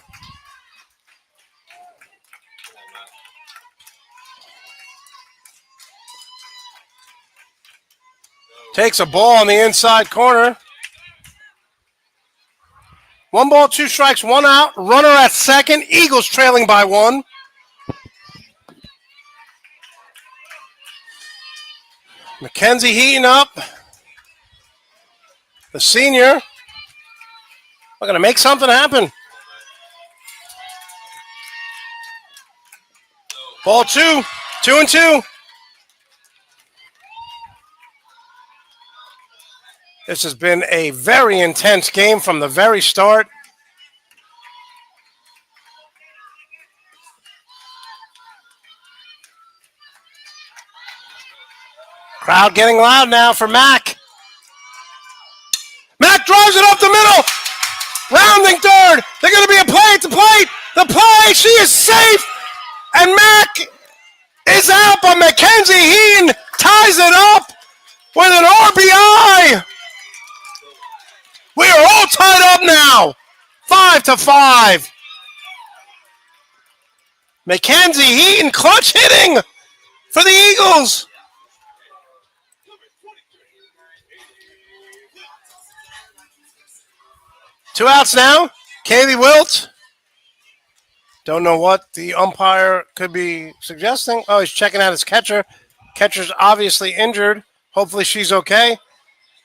Takes a ball on the inside corner. 1 ball, 2 strikes, 1 out. Runner at second. Eagles trailing by 1. Mackenzie Heaton up. The senior. We're going to make something happen. Ball 2. 2-2. This has been a very intense game from the very start. Crowd getting loud now for Mac. Mac drives it up the middle. Rounding third. They're going to be a play at the plate. The play. She is safe. And Mac is out, but Mackenzie Heaton ties it up with an RBI. We are all tied up now. 5-5. Mackenzie Heaton clutch hitting for the Eagles. Two outs now. Kaylee Wilt. Don't know what the umpire could be suggesting. Oh, he's checking out his catcher. Catcher's obviously injured. Hopefully she's okay.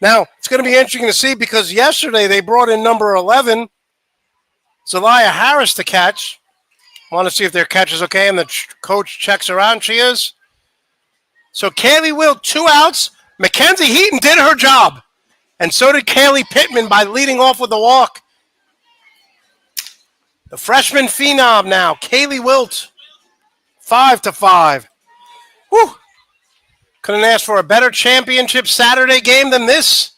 Now, it's going to be interesting to see because yesterday they brought in number 11, Zelaya Harris, to catch. Want to see if their catcher's okay, and the coach checks her out, and she is. So Kaylee Wilt, 2 outs. Mackenzie Heaton did her job, and so did Kaylee Pittman by leading off with the walk. The freshman phenom now, Kaylee Wilt, 5-5. Whew. Couldn't ask for a better championship Saturday game than this.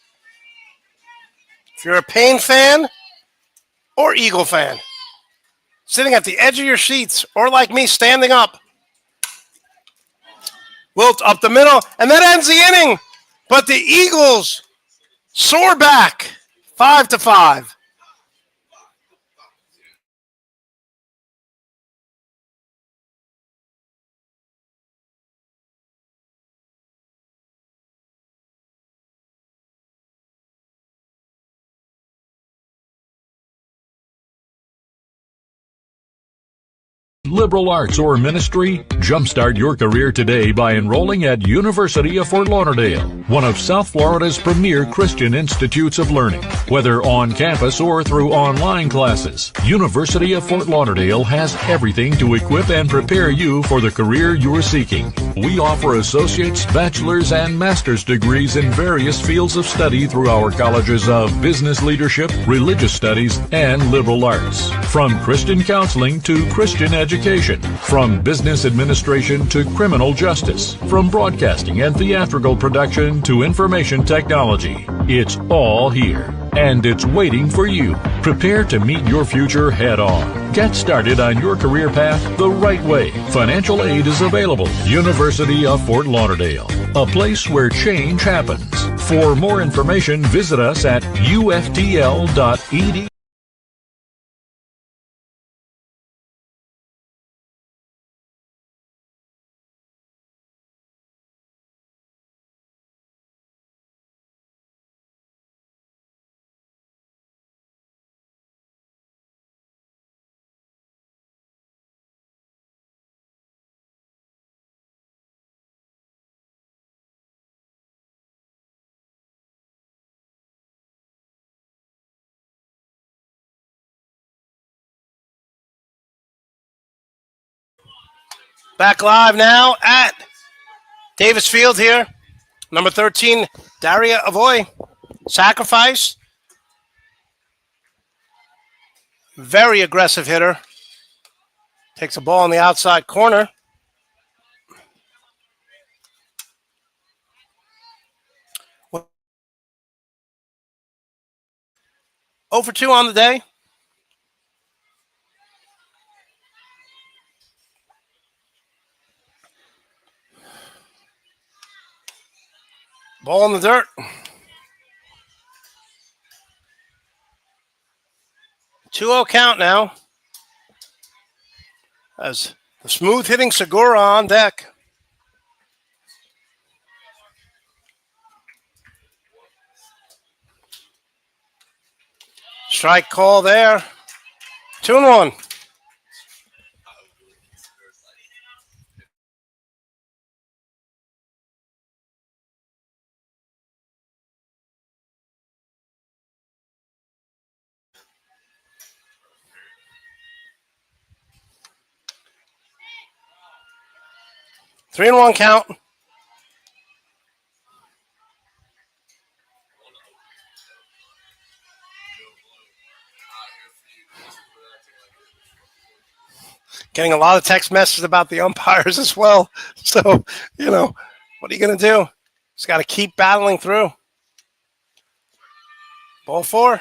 If you're a Payne fan or Eagle fan, sitting at the edge of your seats, or like me, standing up. Wilt up the middle, and that ends the inning. But the Eagles soar back, 5-5. Liberal arts or ministry? Jumpstart your career today by enrolling at University of Fort Lauderdale, one of South Florida's premier Christian institutes of learning. Whether on campus or through online classes, University of Fort Lauderdale has everything to equip and prepare you for the career you're seeking. We offer associate's, bachelor's, and master's degrees in various fields of study through our colleges of business leadership, religious studies, and liberal arts. From Christian counseling to Christian education, from business administration to criminal justice, from broadcasting and theatrical production to information technology. It's all here, and it's waiting for you. Prepare to meet your future head on. Get started on your career path the right way. Financial aid is available. University of Fort Lauderdale, a place where change happens. For more information, visit us at uftl.edu. Back live now at Davis Field here. Number 13, Daria Avoy. Sacrifice. Very aggressive hitter. Takes a ball in the outside corner. Over 2 on the day. Ball in the dirt. 2-0 count now. As the smooth hitting Segura on deck. Strike call there. 2-1. Three and one count. Getting a lot of text messages about the umpires as well. So, what are you going to do? Just got to keep battling through. Ball 4,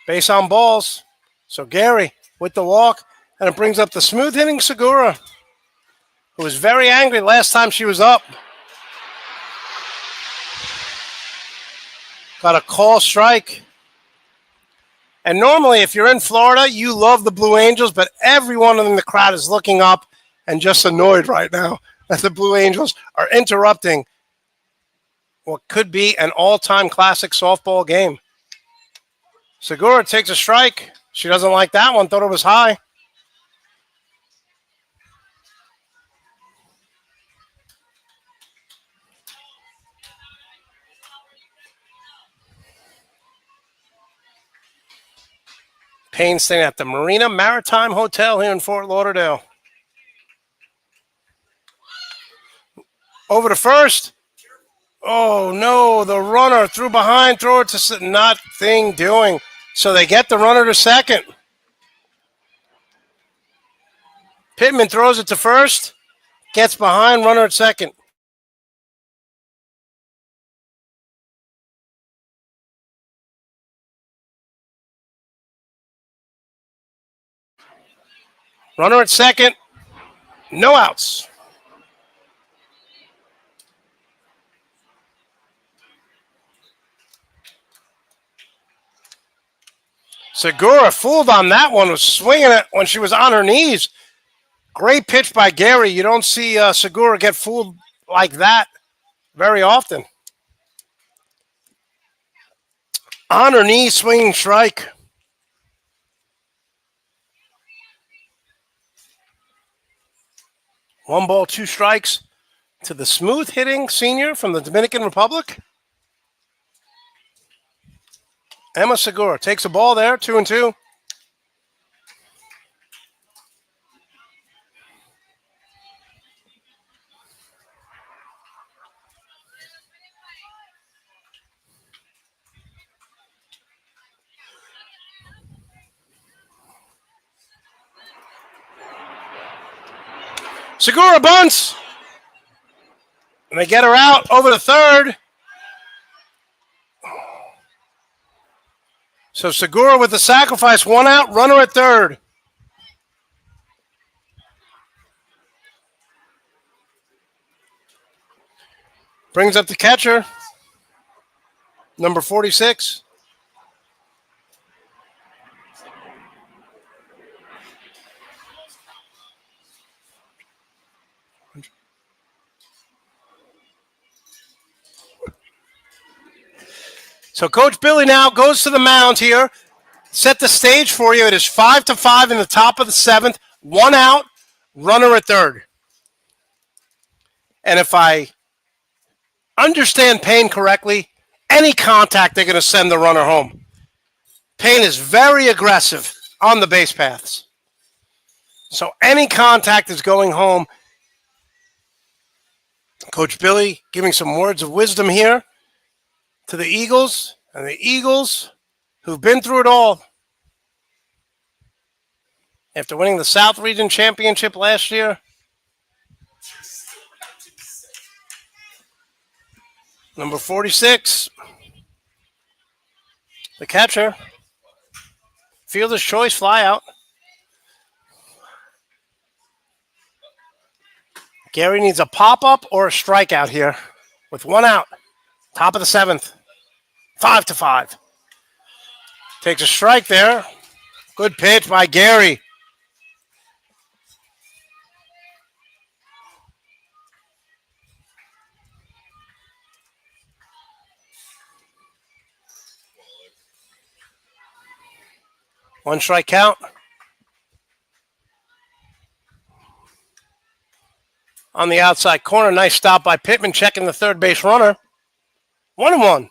base on balls. So Gary with the walk, and it brings up the smooth hitting Segura, who was very angry last time she was up. Got a call strike. And normally, if you're in Florida, you love the Blue Angels, but everyone in the crowd is looking up and just annoyed right now that the Blue Angels are interrupting what could be an all-time classic softball game. Segura takes a strike. She doesn't like that one, thought it was high. Payne staying at the Marina Maritime Hotel here in Fort Lauderdale. Over to first. Oh, no, the runner threw behind, throw it to nothing doing. So they get the runner to second. Pittman throws it to first, gets behind, runner at second. Runner at second, no outs. Segura fooled on that one, was swinging it when she was on her knees. Great pitch by Gary. You don't see Segura get fooled like that very often. On her knees, swinging strike. One ball, two strikes to the smooth hitting senior from the Dominican Republic. Emma Segura takes a ball there, 2-2. Segura bunts. And they get her out over the third. So Segura with the sacrifice, one out, runner at third. Brings up the catcher, number 46. So Coach Billy now goes to the mound here. Set the stage for you. It is 5-5 in the top of the seventh. One out, runner at third. And if I understand Payne correctly, any contact, they're going to send the runner home. Payne is very aggressive on the base paths. So any contact is going home. Coach Billy giving some words of wisdom here to the Eagles, and the Eagles who've been through it all. After winning the South Region Championship last year, number 46, the catcher, fielder's choice, fly out. Gary needs a pop-up or a strikeout here with one out. Top of the seventh, 5-5. Takes a strike there. Good pitch by Gary. One strike count. On the outside corner, nice stop by Pittman, checking the third base runner. 1-1.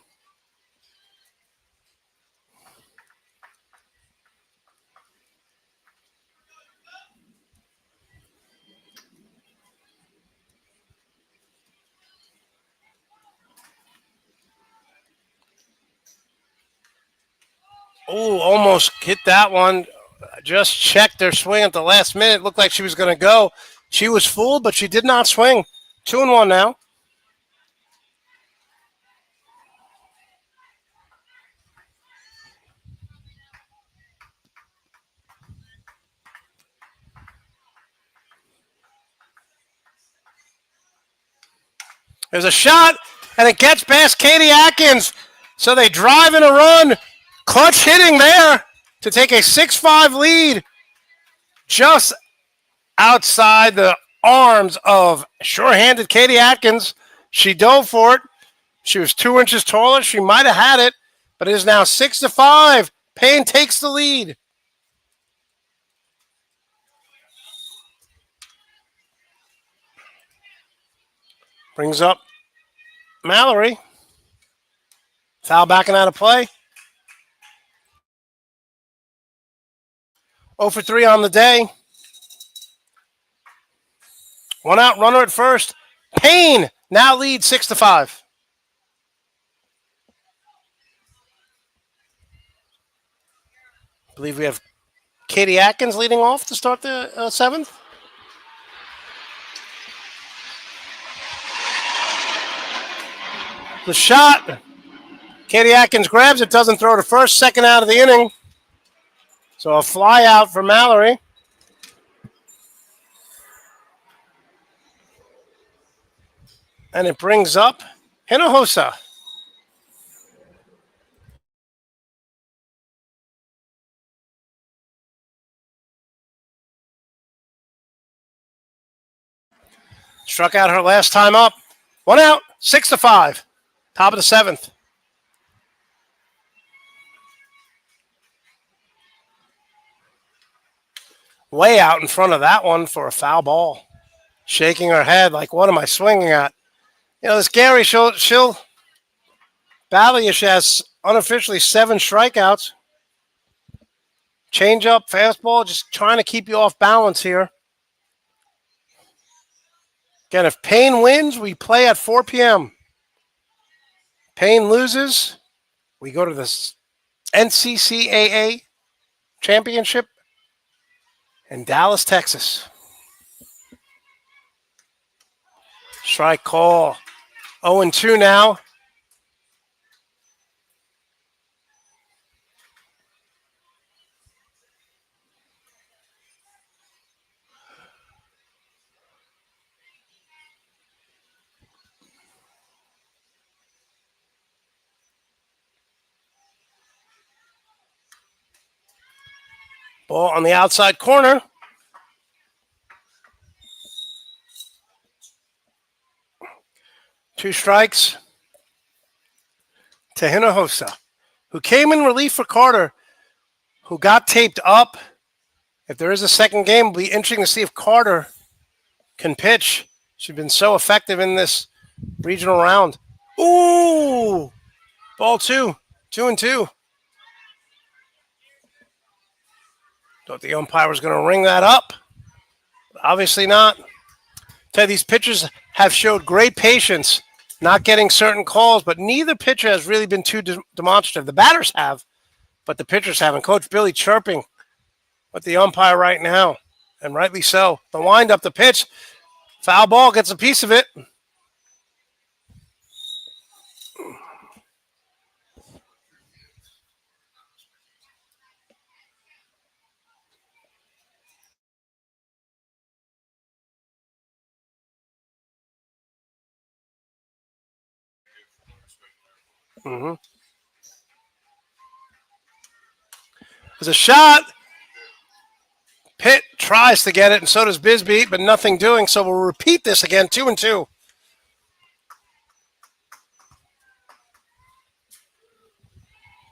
Oh, almost hit that one. just checked their swing at the last minute. Looked like she was going to go. She was fooled, but she did not swing. 2-1 now. There's a shot, and it gets past Katie Atkins. So they drive in a run. Clutch hitting there to take a 6-5 lead just outside the arms of sure-handed Katie Atkins. She dove for it. She was 2 inches taller. She might have had it, but it is now 6-5. Payne takes the lead. Brings up Mallory. Foul backing out of play. 0 for 3 on the day. 1 out, runner at first. Paine now leads 6-5. I believe we have Katie Atkins leading off to start the 7th. The shot. Katie Atkins grabs it, doesn't throw to first, second out of the inning. So a fly out for Mallory. And it brings up Hinojosa. Struck out her last time up. 1 out, 6-5. Top of the 7th. Way out in front of that one for a foul ball. Shaking her head like, what am I swinging at? You know, this Gary, she'll battle you. She has unofficially 7 strikeouts. Change up, fastball, just trying to keep you off balance here. Again, if Payne wins, we play at 4 p.m. Payne loses, we go to the NCCAA championship in Dallas, Texas. Strike call. 0-2 now. Ball on the outside corner. Two strikes to Hinojosa, who came in relief for Carter, who got taped up. If there is a second game, it'll be interesting to see if Carter can pitch. She's been so effective in this regional round. Ooh! Ball 2. 2-2. Thought the umpire was going to ring that up. Obviously not. Tell you, these pitchers have showed great patience, not getting certain calls, but neither pitcher has really been too demonstrative. The batters have, but the pitchers haven't. Coach Billy chirping with the umpire right now, and rightly so. The wind-up, the pitch. Foul ball gets a piece of it. There's a shot. Pitt tries to get it, and so does Bisbee, but nothing doing. So we'll repeat this again, 2-2.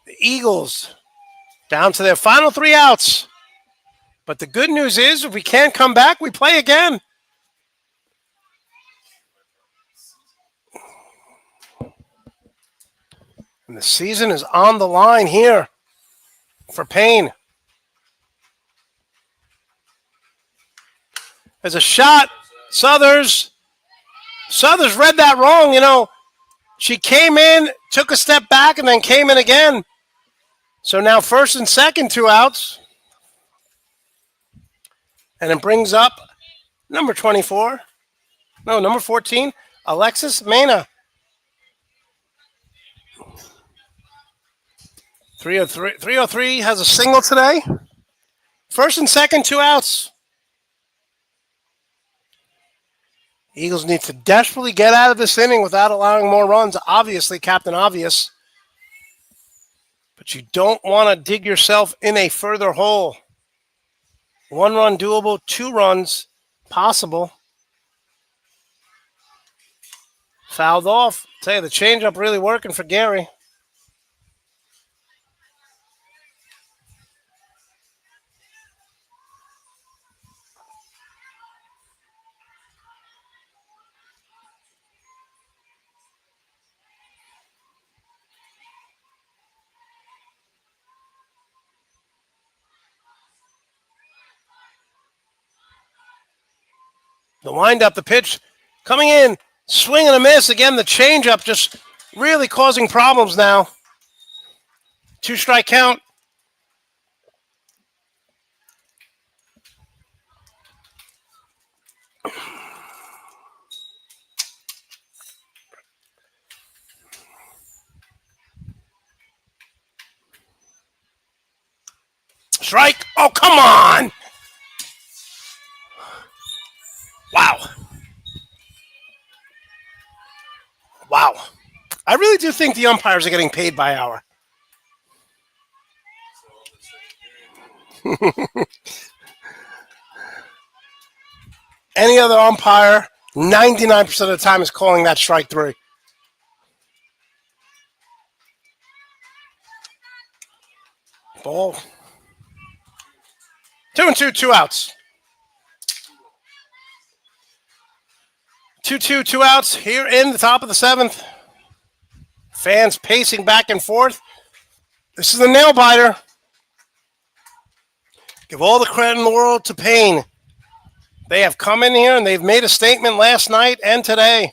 The Eagles down to their final 3 outs. But the good news is, if we can't come back, we play again. And the season is on the line here for Payne. There's a shot. Southers read that wrong. You know, she came in, took a step back, and then came in again. So now first and second, 2 outs. And it brings up number 24. No, number 14, Alexis Mena. 303 has a single today. First and second, 2 outs. Eagles need to desperately get out of this inning without allowing more runs. Obviously, Captain Obvious. But you don't want to dig yourself in a further hole. 1 run doable, 2 runs possible. Fouled off. Tell you, the changeup really working for Gary. The windup, the pitch coming in, swing and a miss. Again, the changeup just really causing problems now. 2 strike count. Strike. Oh, come on. Wow. Wow. I really do think the umpires are getting paid by hour. Any other umpire, 99% of the time, is calling that strike 3. Ball. 2-2, 2 outs. 2-2, 2 outs here in the top of the 7th. Fans pacing back and forth. This is a nail biter. Give all the credit in the world to Payne. They have come in here and they've made a statement last night and today.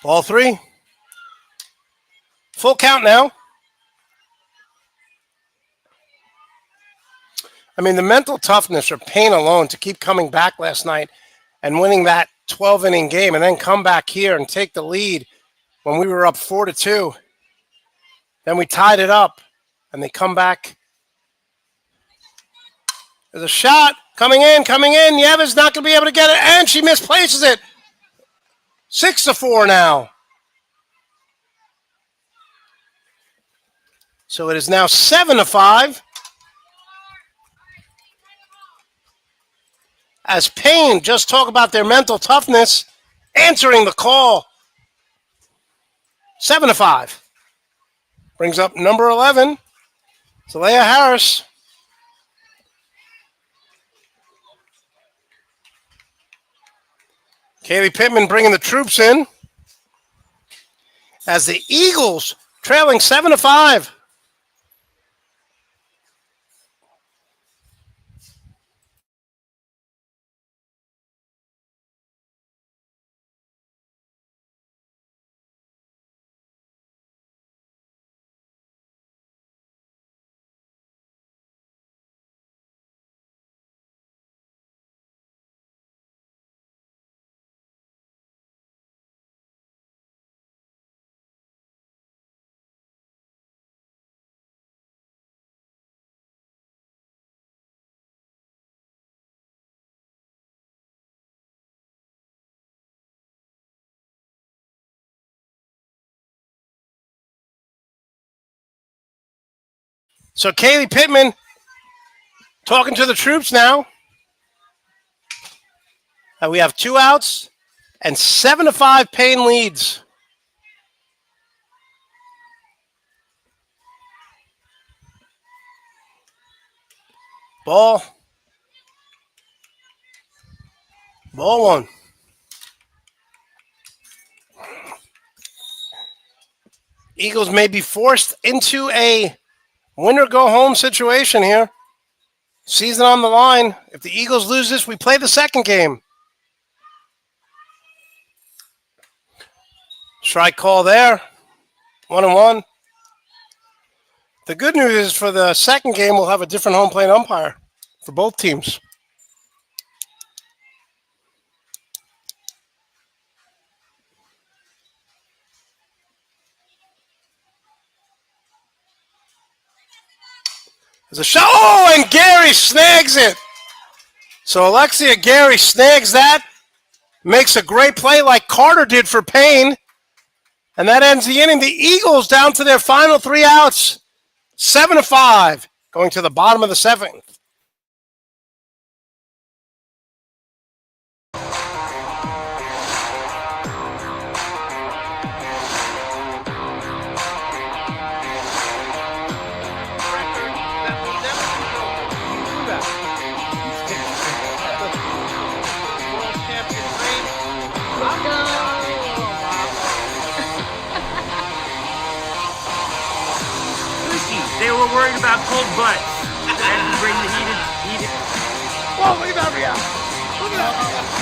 Ball 3. Full count now. I mean, the mental toughness for Payne alone to keep coming back last night and winning that 12-inning game and then come back here and take the lead when we were up 4-2. Then we tied it up and they come back. There's a shot coming in. Yeva's not going to be able to get it, and she misplaces it. 6-4 now. So it is now 7-5. As Payne just talk about their mental toughness, answering the call. 7-5. Brings up number 11, Zalea Harris. Kaylee Pittman bringing the troops in as the Eagles trailing 7-5. So Kaylee Pittman talking to the troops now. And we have 2 outs and 7-5 Payne leads. Ball 1. Eagles may be forced into a win-or-go-home situation here. Season on the line. If the Eagles lose this, we play the second game. Strike call there. 1-1. The good news is for the second game, we'll have a different home plate umpire for both teams. There's a shot. Oh, and Gary snags it. So Alexia Gary snags that, makes a great play like Carter did for Payne, and that ends the inning. The Eagles down to their final 3 outs, 7-5, going to the bottom of the 7th. They were worried about cold butts. Had to bring the heated. Whoa, look at that reaction. Look at that.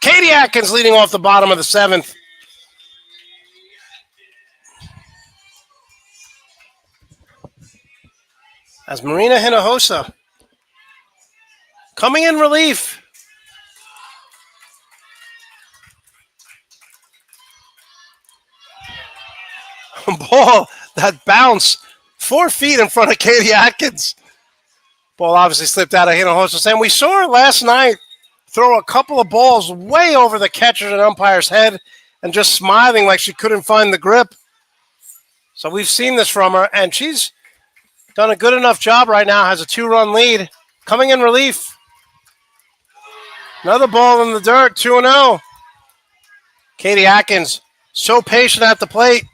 Katie Atkins leading off the bottom of the 7th. As Marina Hinojosa coming in relief. Ball that bounce 4 feet in front of Katie Atkins. Ball obviously slipped out of Hinojosa's hand. We saw her last night throw a couple of balls way over the catcher and umpire's head and just smiling like she couldn't find the grip. So we've seen this from her, and she's done a good enough job right now, has a 2-run lead. Coming in relief. Another ball in the dirt, 2-0. Katie Atkins, so patient at the plate.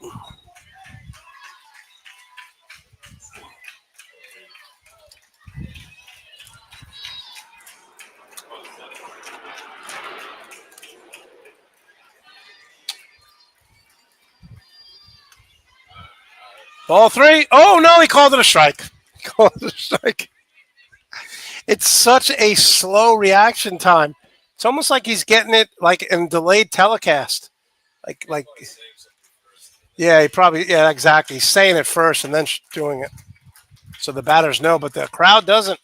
Ball 3. Oh, no, he called it a strike. He called it a strike. It's such a slow reaction time. It's almost like he's getting it like in delayed telecast. Like, yeah, he probably, yeah, exactly. He's saying it first and then doing it. So the batters know, but the crowd doesn't.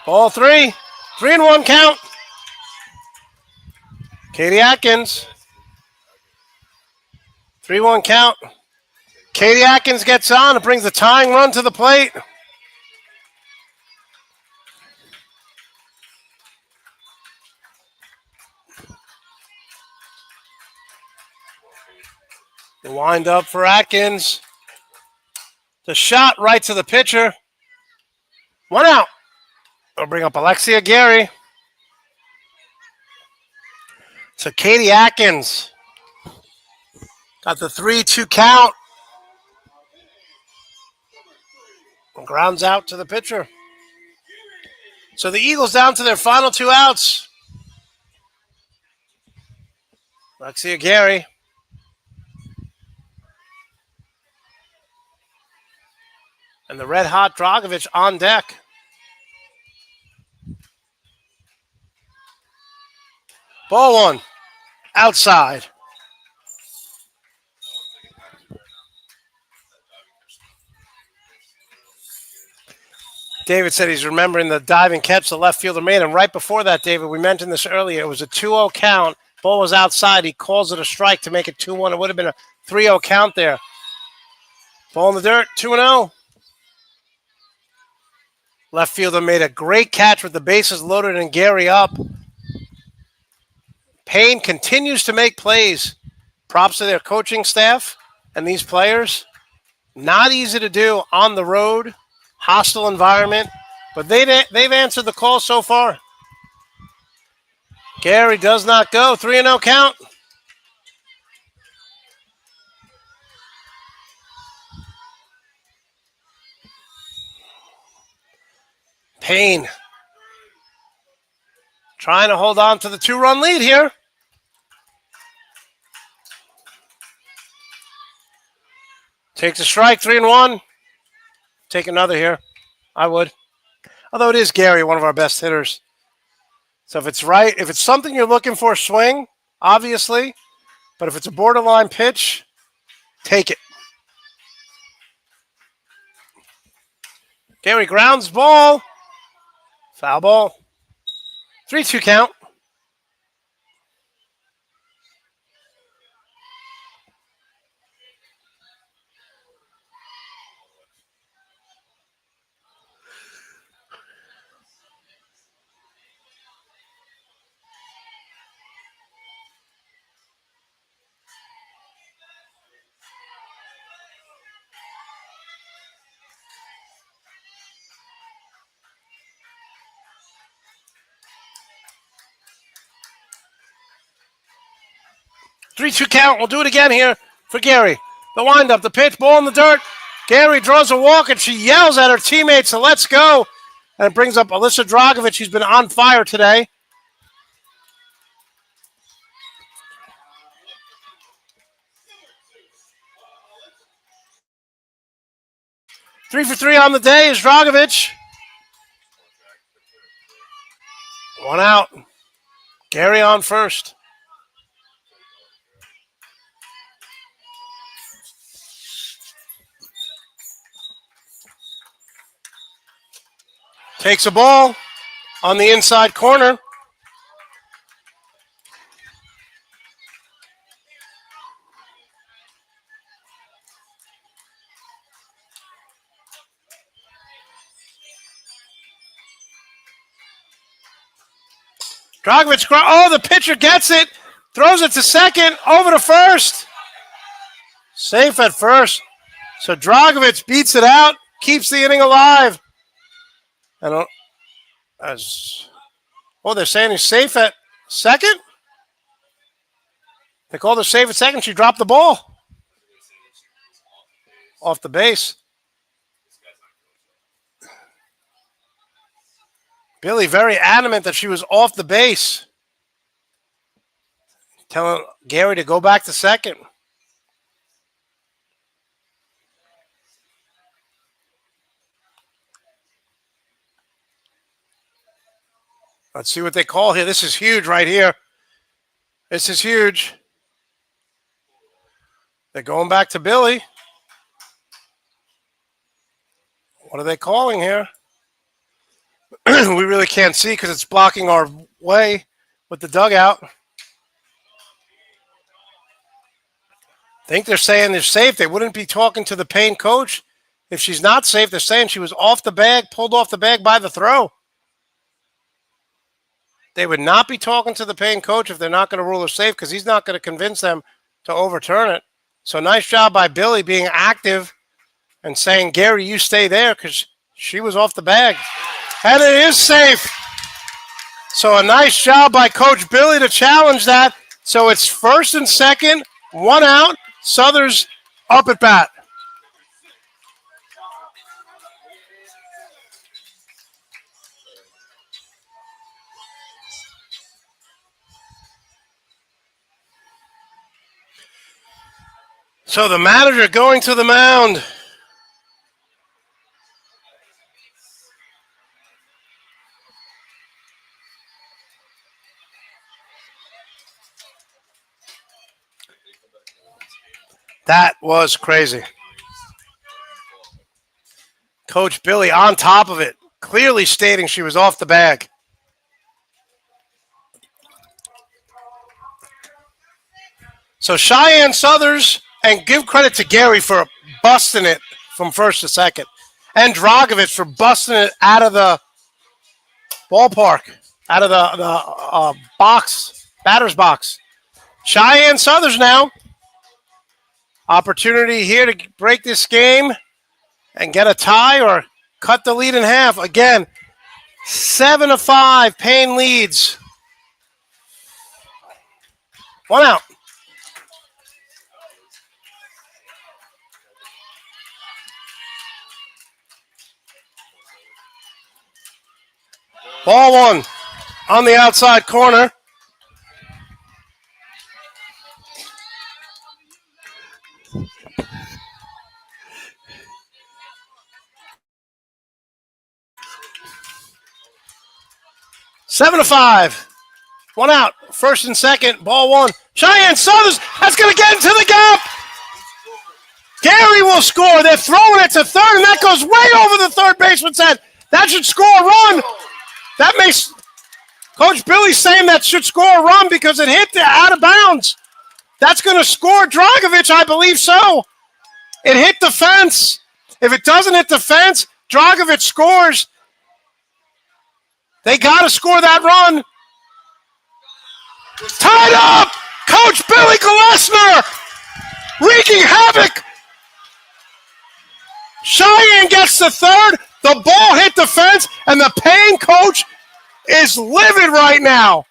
Ball 3. 3-1 count. Katie Atkins. 3-1 count. Katie Atkins gets on. It brings the tying run to the plate. The wind up for Atkins. The shot right to the pitcher. 1 out. We'll bring up Alexia Gary. So Katie Atkins got the 3-2 count. And grounds out to the pitcher. So the Eagles down to their final 2 outs. Alexia Gary. And the red-hot Dragovic on deck. Ball 1. Outside. David said he's remembering the diving catch the left fielder made. And right before that, David, we mentioned this earlier. It was a 2-0 count. Ball was outside. He calls it a strike to make it 2-1. It would have been a 3-0 count there. Ball in the dirt, 2-0. Left fielder made a great catch with the bases loaded and Gary up. Payne continues to make plays props to their coaching staff and these players. Not easy to do on the road, hostile environment, but they've answered the call so far. Gary does not go. 3-0 count. Payne trying to hold on to the 2-run lead here. Takes a strike, 3-1. Take another here. I would. Although it is Gary, one of our best hitters. So if it's right, if it's something you're looking for, swing, obviously. But if it's a borderline pitch, take it. Gary grounds ball. Foul ball. 3-2 count. Three-two count. We'll do it again here for Gary. The windup, the pitch, ball in the dirt. Gary draws a walk, and she yells at her teammates, so let's go. And it brings up Alyssa Dragovic. She's been on fire today. Three for three on the day is Dragovic. One out. Gary on first. Takes a ball on the inside corner. Dragovic, the pitcher gets it. Throws it to second, over to first. Safe at first. So Dragovic beats it out, keeps the inning alive. And they're saying he's safe at second? They called her safe at second. She dropped the ball off the base. Billy very adamant that she was off the base. Telling Gary to go back to second. Let's see what they call here. This is huge right here. This is huge. They're going back to Billy. What are they calling here? We really can't see because it's blocking our way with the dugout. I think they're saying they're safe. They wouldn't be talking to the Payne coach. If she's not safe, they're saying she was off the bag, pulled off the bag by the throw. They would not be talking to the Payne coach if they're not going to rule her safe because he's not going to convince them to overturn it. So nice job by Billy being active and saying, Gary, you stay there because she was off the bag. And it is safe. So a nice job by Coach Billy to challenge that. So it's first and second, one out. Southers up at bat. So the manager going to the mound. That was crazy. Coach Billy on top of it, clearly stating she was off the bag. So Cheyenne Southers, and give credit to Gary for busting it from first to second, and Dragovic for busting it out of the ballpark, out of the box, batter's box. Cheyenne Southers now Opportunity here to break this game and get a tie or cut the lead in half. Again, 7-5. Payne leads. 1 out. Ball 1 on the outside corner. 7-5. 1 out. First and second. Ball 1. Cheyenne Southers. That's going to get into the gap. Gary will score. They're throwing it to third, and that goes way over the third baseman's head. That should score a run. That makes Coach Billy saying that should score a run because it hit out of bounds. That's going to score Dragovich, I believe so. It hit the fence. If it doesn't hit the fence, Dragovich scores. They got to score that run. Tied up! Coach Billy Gillespie wreaking havoc. Cheyenne gets the third. The ball hit the fence, and the Payne coach is livid right now.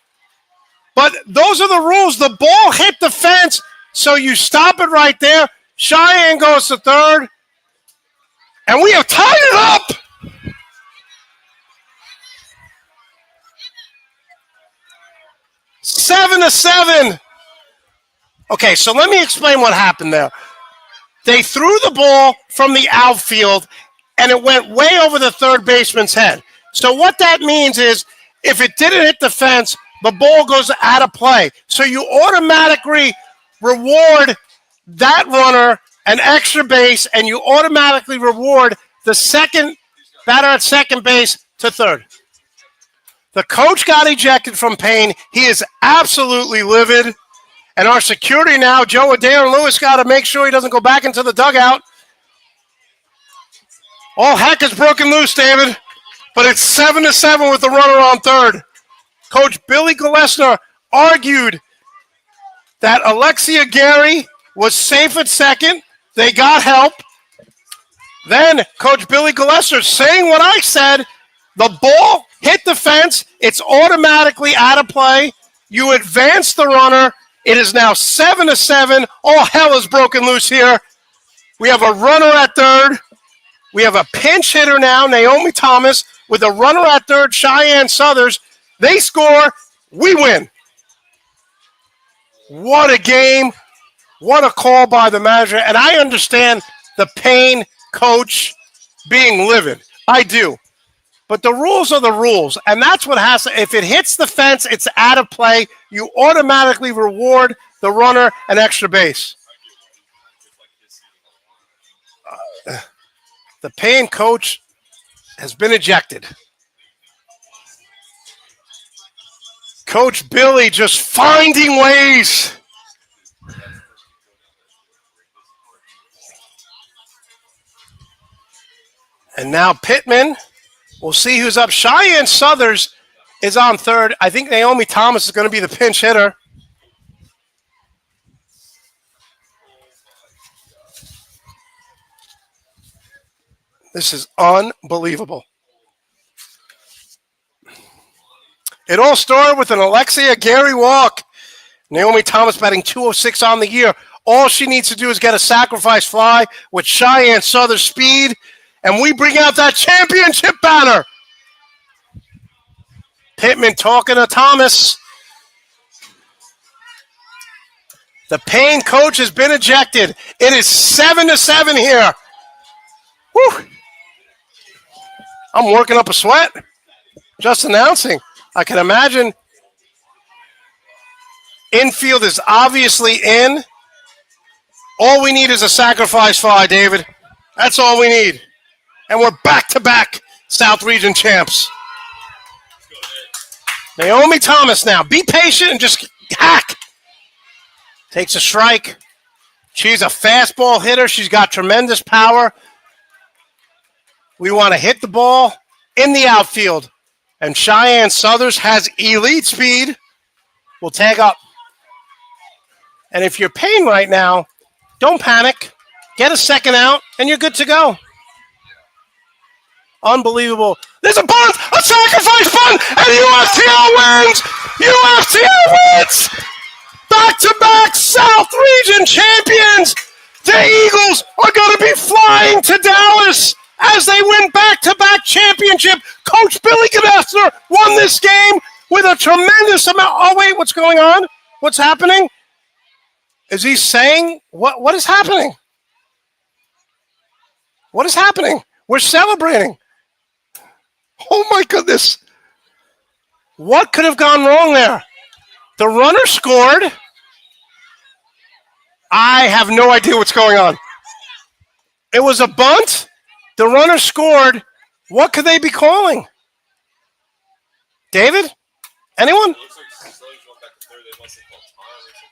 But those are the rules. The ball hit the fence, so you stop it right there. Cheyenne goes to third, and we have tied it up. Seven to 7. Okay, so let me explain what happened there. They threw the ball from the outfield, and it went way over the third baseman's head. So what that means is if it didn't hit the fence, the ball goes out of play. So you automatically reward that runner an extra base, and you automatically reward the second batter at second base to third. The coach got ejected from Payne. He is absolutely livid. And our security now, Joe Adair and Lewis, got to make sure he doesn't go back into the dugout. All heck is broken loose, David. But it's 7 to 7 with the runner on third. Coach Billy Gillespie argued that Alexia Gary was safe at second. They got help. Then Coach Billy Gillespie saying what I said. The ball hit the fence. It's automatically out of play. You advance the runner. It is now 7 to 7. All hell is broken loose here. We have a runner at third. We have a pinch hitter now, Naomi Thomas, with a runner at third, Cheyenne Southers. They score. We win. What a game. What a call by the manager. And I understand the Payne coach being livid. I do. But the rules are the rules, and that's what has to – if it hits the fence, it's out of play. You automatically reward the runner an extra base. The Payne coach has been ejected. Coach Billy just finding ways. And now Pittman – we'll see who's up. Cheyenne Southers is on third. I think Naomi Thomas is going to be the pinch hitter. This is unbelievable. It all started with an Alexia Gary walk. Naomi Thomas batting .206 on the year. All she needs to do is get a sacrifice fly with Cheyenne Southern speed, and we bring out that championship banner. Pittman talking to Thomas. The Payne coach has been ejected. It is 7 to 7 here. Whew. I'm working up a sweat just announcing. I can imagine infield is obviously in. All we need is a sacrifice fly, David. That's all we need. And we're back-to-back South Region champs. Naomi Thomas now. Be patient and just hack. Takes a strike. She's a fastball hitter. She's got tremendous power. We want to hit the ball in the outfield. And Cheyenne Southers has elite speed. We'll tag up. And if you're Payne right now, Don't panic. Get a second out, and you're good to go. Unbelievable. There's a bunt, a sacrifice bunt, and UFTL wins! UFTL wins! Back-to-back South Region champions! The Eagles are going to be flying to Dallas as they win back-to-back championship. Coach Billy Gabester won this game with a tremendous amount. Oh, wait, what's going on? What's happening? Is he saying, what is happening? What is happening? We're celebrating. Oh, my goodness. What could have gone wrong there? The runner scored. I have no idea what's going on. It was a bunt. The runner scored. What could they be calling? David? Anyone? It looks like Suggs went back to third. They must have called time or something.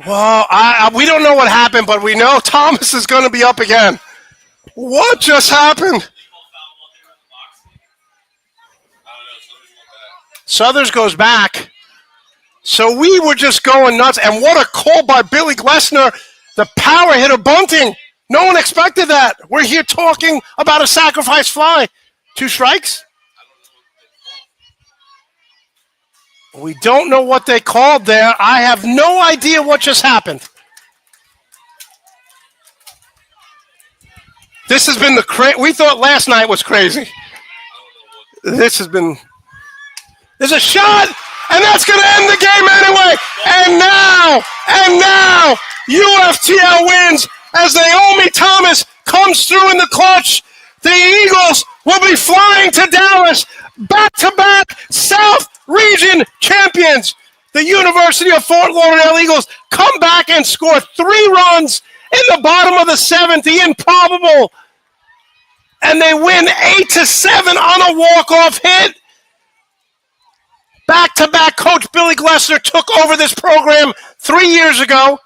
Well, we don't know what happened, but we know Thomas is going to be up again. What just happened? Southers goes back. So we were just going nuts. And what a call by Billy Glessner, the power hitter bunting. No one expected that. We're here talking about a sacrifice fly. 2 strikes? We don't know what they called there. I have no idea what just happened. This has been we thought last night was crazy. This has been... There's a shot, and that's going to end the game anyway. And now, UFTL wins as Naomi Thomas comes through in the clutch. The Eagles will be flying to Dallas, back-to-back South Region champions. The University of Fort Lauderdale Eagles come back and score 3 runs in the bottom of the 7th, the improbable. And they win 8-7 on a walk-off hit. Back-to-back, Coach Billy Glessner took over this program 3 years ago,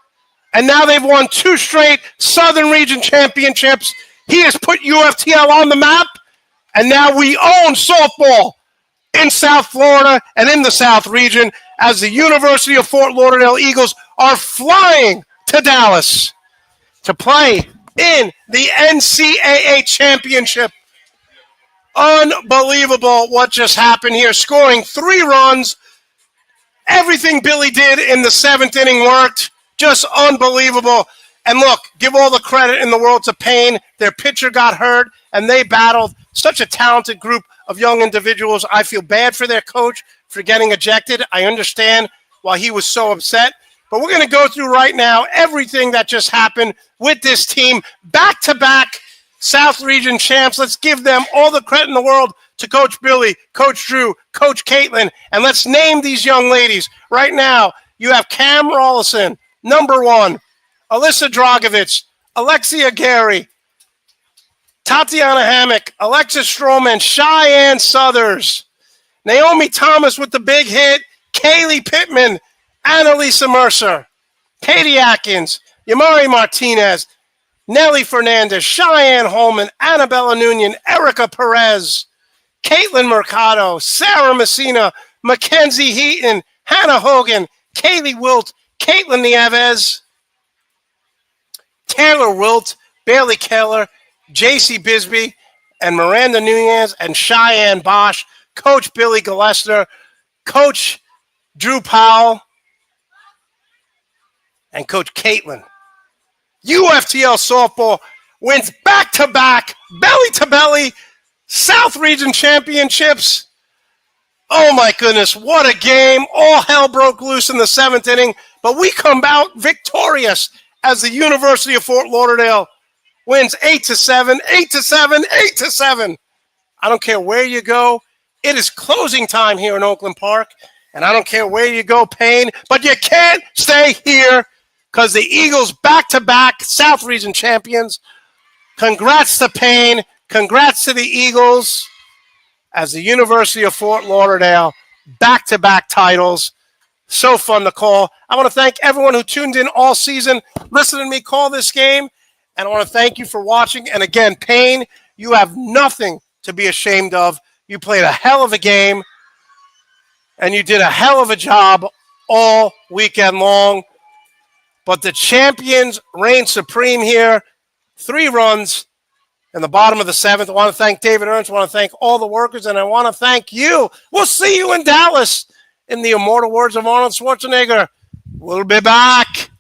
and now they've won 2 straight Southern Region championships. He has put UFTL on the map, and now we own softball in South Florida and in the South Region as the University of Fort Lauderdale Eagles are flying to Dallas to play in the NCAA championship. Unbelievable what just happened here. Scoring 3 runs. Everything Billy did in the 7th inning worked. Just unbelievable. And look, give all the credit in the world to Payne. Their pitcher got hurt, and they battled. Such a talented group of young individuals. I feel bad for their coach for getting ejected. I understand why he was so upset. But we're going to go through right now everything that just happened with this team. Back-to-back South Region champs. Let's give them all the credit in the world to Coach Billy, Coach Drew, Coach Caitlin, and let's name these young ladies. Right now, you have Cam Rollison, number 1, Alyssa Dragovich, Alexia Gary, Tatiana Hammock, Alexis Stroman, Cheyenne Southers, Naomi Thomas with the big hit, Kaylee Pittman, Annalisa Mercer, Katie Atkins, Yamari Martinez, Nelly Fernandez, Cheyenne Holman, Annabella Nunion, Erica Perez, Caitlin Mercado, Sarah Messina, Mackenzie Heaton, Hannah Hogan, Kaylee Wilt, Caitlin Nieves, Taylor Wilt, Bailey Keller, J.C. Bisbee, and Miranda Nunez, and Cheyenne Bosch, Coach Billy Glessner, Coach Drew Powell, and Coach Caitlin. UFTL softball wins back-to-back, belly-to-belly, South Region championships. Oh, my goodness, what a game. All hell broke loose in the 7th inning, but we come out victorious as the University of Fort Lauderdale wins 8-7, 8-7, 8-7. I don't care where you go. It is closing time here in Oakland Park, and I don't care where you go, Payne, but you can't stay here because the Eagles back-to-back South Region champions. Congrats to Payne. Congrats to the Eagles as the University of Fort Lauderdale back-to-back titles. So fun to call. I want to thank everyone who tuned in all season, listening to me call this game, and I want to thank you for watching. And again, Payne, you have nothing to be ashamed of. You played a hell of a game, and you did a hell of a job all weekend long. But the champions reign supreme here. 3 runs in the bottom of the 7th. I want to thank David Ernst. I want to thank all the workers, and I want to thank you. We'll see you in Dallas. In the immortal words of Arnold Schwarzenegger, we'll be back.